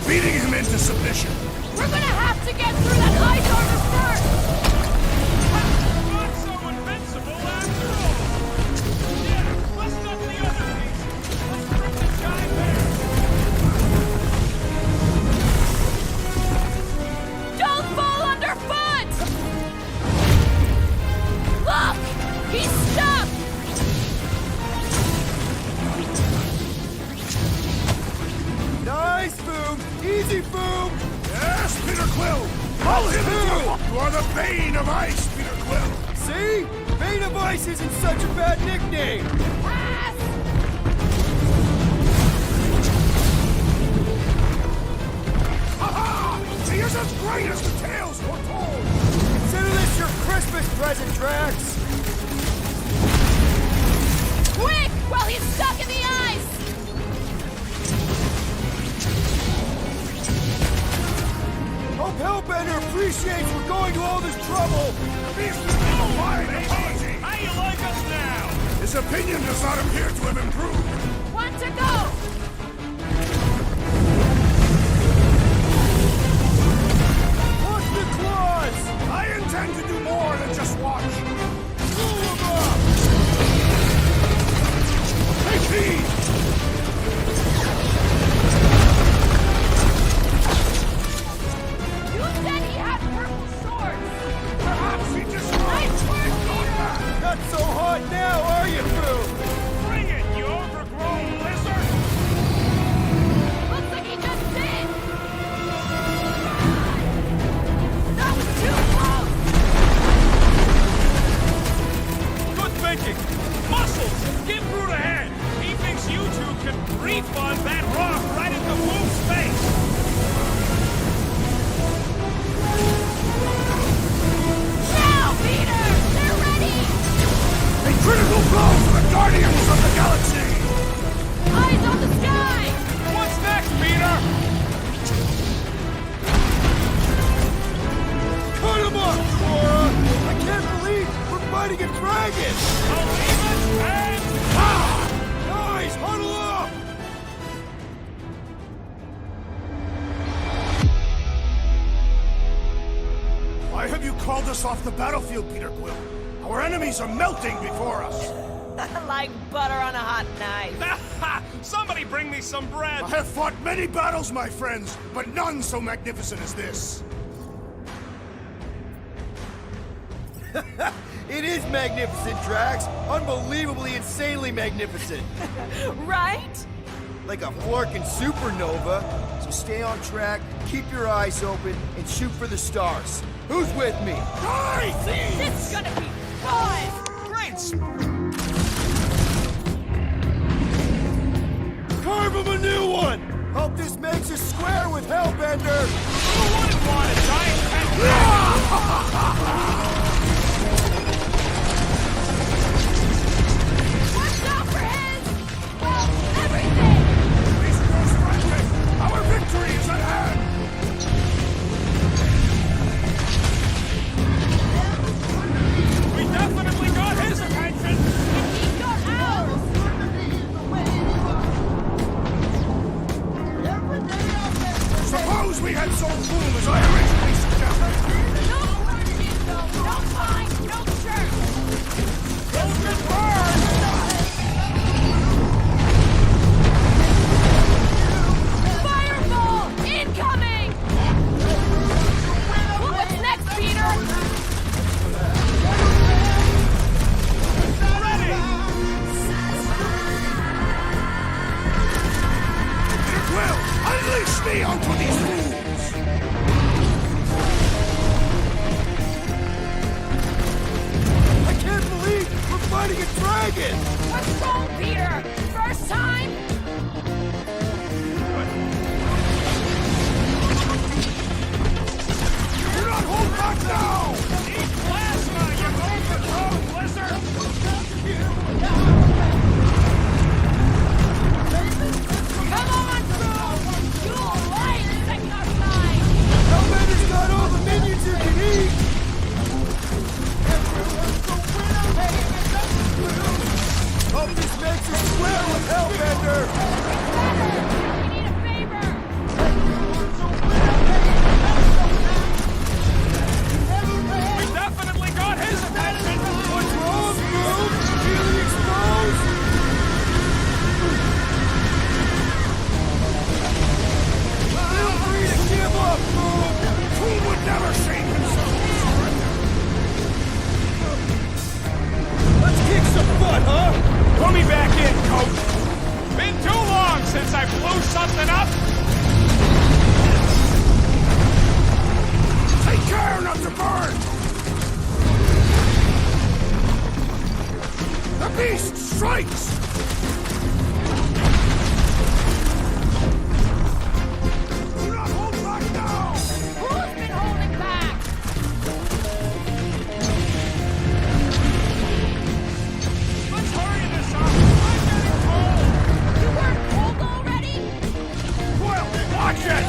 Beating him into submission. We're gonna have to get through that ice armor first! Not so invincible after all! Yeah, let's dump the other pieces. Let's rip the guy there! Don't fall underfoot! Look! He's stuck! Nice, Foom! Easy, Foom! Yes, Peter Quill! Pull him through! You are the Bane of Ice, Peter Quill! See? Bane of Ice isn't such a bad nickname! Ha-ha! He is as great as the tales foretold! Consider this your Christmas present, Drax! Quick! While he's stuck in the ice! Hope Hellbender appreciates we're going to all this trouble! Beast is now firing an apology! How you like us now? His opinion does not appear to have improved. One to go! Watch the claws! I intend to do more than just watch. Pull them up! Take heed! You said he had purple swords! Perhaps he just... Nice work, Peter! Not so hot now, are you, Foom? Bring it, you overgrown lizard! fighting a dragon! Guys, huddle up! Why have you called us off the battlefield, Peter Quill? Our enemies are melting before us. Like butter on a hot knife. Somebody bring me some bread! I have fought many battles, my friends, but none so magnificent as this. It is magnificent, Drax. Unbelievably, insanely magnificent. Right? Like a florkin' supernova. So stay on track, keep your eyes open, and shoot for the stars. Who's with me? This is gonna be fun! Great! Carve him a new one! Hope this makes us square with Hellbender! Who wouldn't want a giant pet? Watch out for his... well, everything! These girls friendly! Our victory is at hand! We definitely got his attention! He got ours! Suppose we had sold Boom as I originally suggested! No fine, no church! Don't get burned! Fireball! Incoming! What's next, Peter? Peter Quill, unleash me onto these fools! I can't believe we're fighting a dragon! What's wrong, Peter? First time? Do not hold back now! Eat plasma, you overgrown blizzard! Come on, Drew! You'll like setting our side! Hellbender's got all the minions you can eat! Hope this makes us square with Hellbender! We need a favor! We definitely got his attention! What's wrong, Boom? Feeling exposed? Feel free to give up, Boom! Who would never shame himself? Let's kick some butt, huh? Put me back in, coach! Been too long since I blew something up! Take care not to burn! The beast strikes! Do not hold back now! Who's been holding back? Let's hurry this up! I'm getting cold! You weren't cold already? Well, watch it!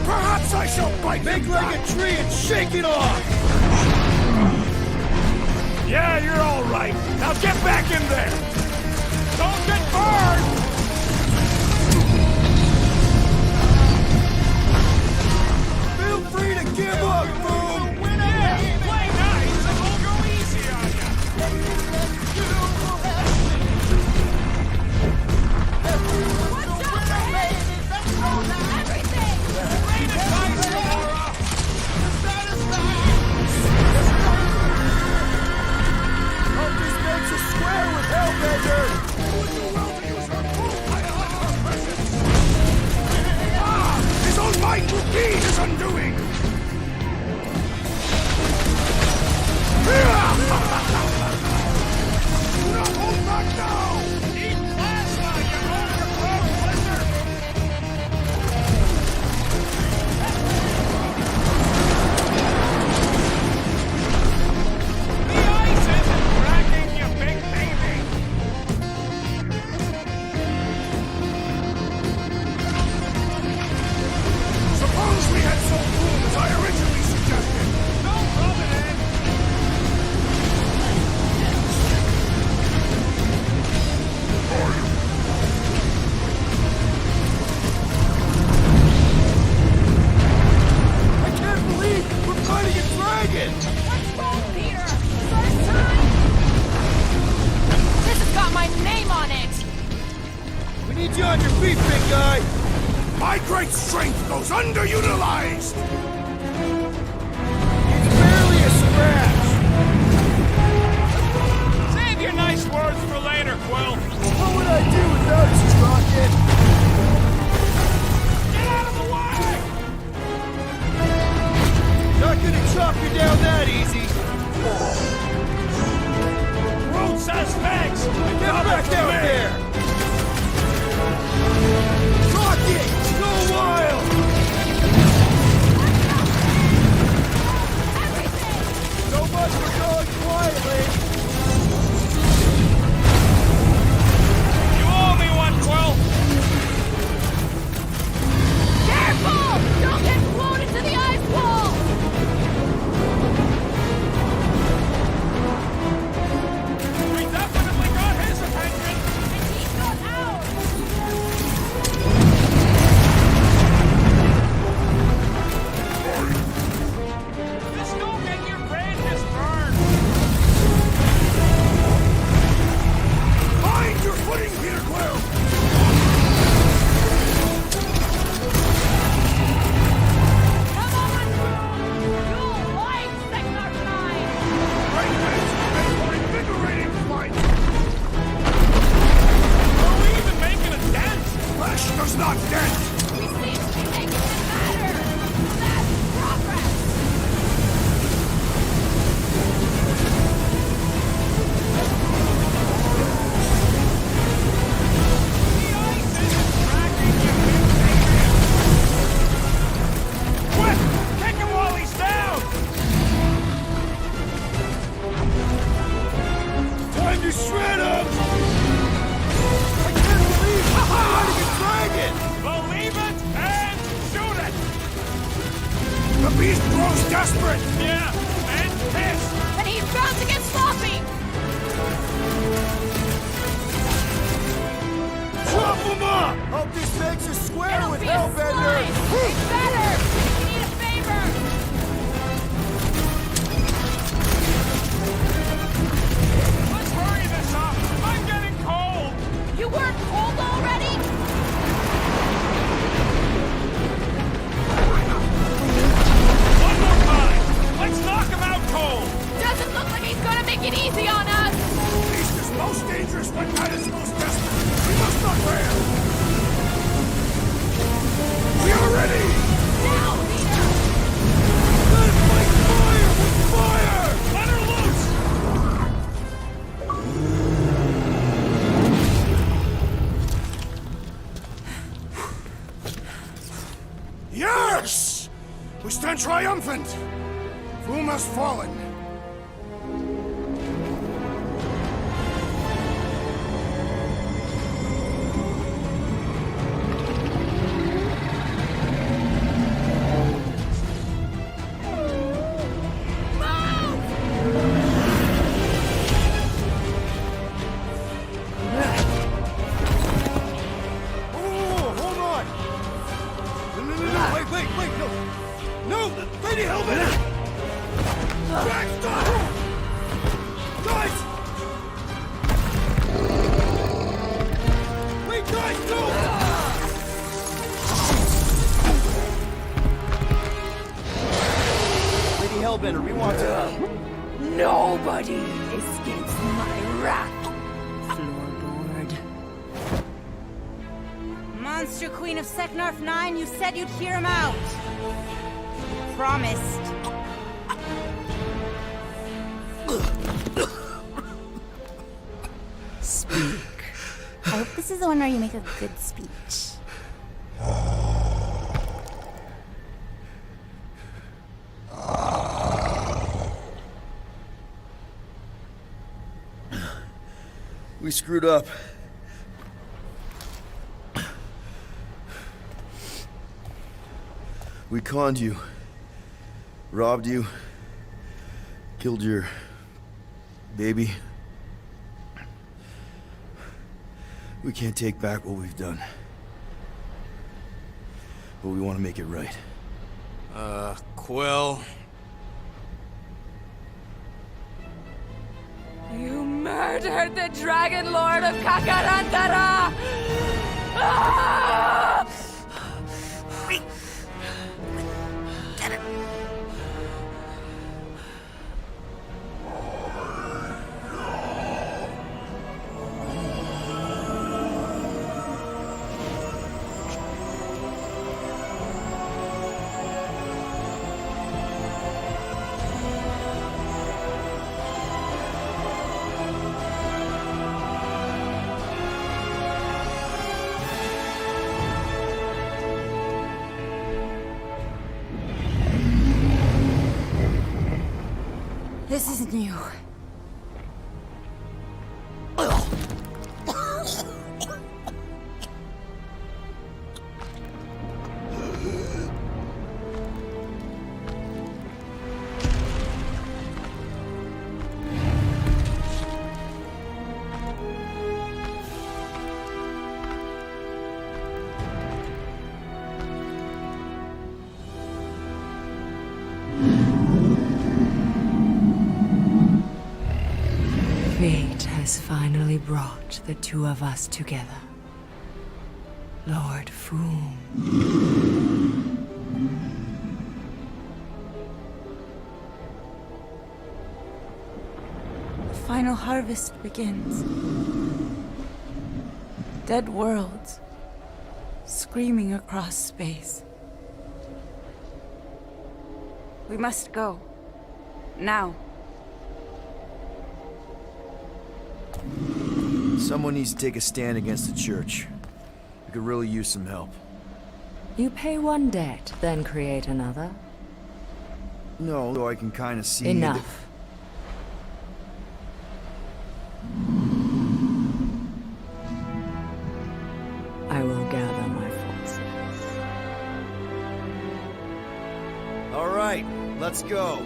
Perhaps I shall bite Make you like back. a tree and shake it off! Yeah, you're all right. Now get back in there! Don't get burned! Feel free to give up, Boom! Yeah, play nice and we'll go easy on you! What's up for his... everything! Rain advice, Laura! Hope this makes us square with Hellbender! His own might will be his undoing! Do not hold back now! Eat plasma, you overgrown blizzard! The ice isn't cracking, you big baby! Suppose we had sold big guy! My great strength goes underutilized! It's barely a scratch! Save your nice words for later, Quill. What would I do without a sprocket? Get out of the way! Not gonna chop you down that easy. Root says thanks! Get back out there! Rocket! Go wild! So much for going quietly! You owe me one, Quill! Careful! Don't get blown into the ice wall! We definitely got his attention! And he's not ours! Just don't get your branches burned! Find your footing, Peter Quill! Come on! You'll like Sector 9! Right hands and for invigorating flight! Are we even making a dent? Flesh does not dent! We seem to be making it better! That's progress! The ice isn't tracking you, Quick! Kick him while he's down! Time to shred him! I can't believe I'm fighting a dragon! Believe it and shoot it! The beast grows desperate! Yeah, and piss! And he's bound to get sloppy! Chop him up! Hope this makes us square It'll with be a Hellbender! slide! It's better! We need a favor! Let's hurry this up! I'm getting cold! You weren't cold already? One more time! Let's knock him out cold! Doesn't look like he's gonna make it easy on us! Beast is most dangerous when at its most desperate! We must not fail! We are ready! Now, Peter! Let him fight fire with fire! Let her loose! Yes! We stand triumphant! Foom has fallen. Oh, hold on! No, wait, no! No, Lady Hellbender! Jack, stop! Guys! Wait, guys, no! Lady Hellbender, we want to... Nobody escapes my wrath! Floorboard. Monster Queen of Seknarf 9, you said you'd hear him out. Promised. Speak. I hope this is the one where you make a good speech. We screwed up. We conned you. Robbed you. Killed your... baby. We can't take back what we've done. But we want to make it right. Quill. You murdered the Dragon Lord of Kakarantara! Get it! This isn't you. Fate has finally brought the two of us together. Lord Foom. The final harvest begins. Dead worlds, screaming across space. We must go. Now. Someone needs to take a stand against the church. We could really use some help. You pay one debt, then create another. No, though I can kind of see... Enough. I will gather my forces. All right, let's go.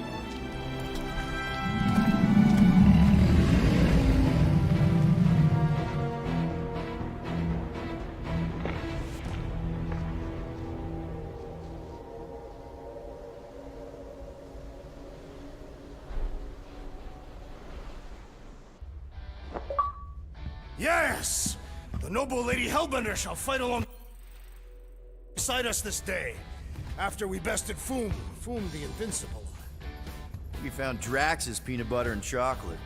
Yes! The noble Lady Hellbender shall fight alongside us this day. After we bested Foom the Invincible. We found Drax's peanut butter and chocolate.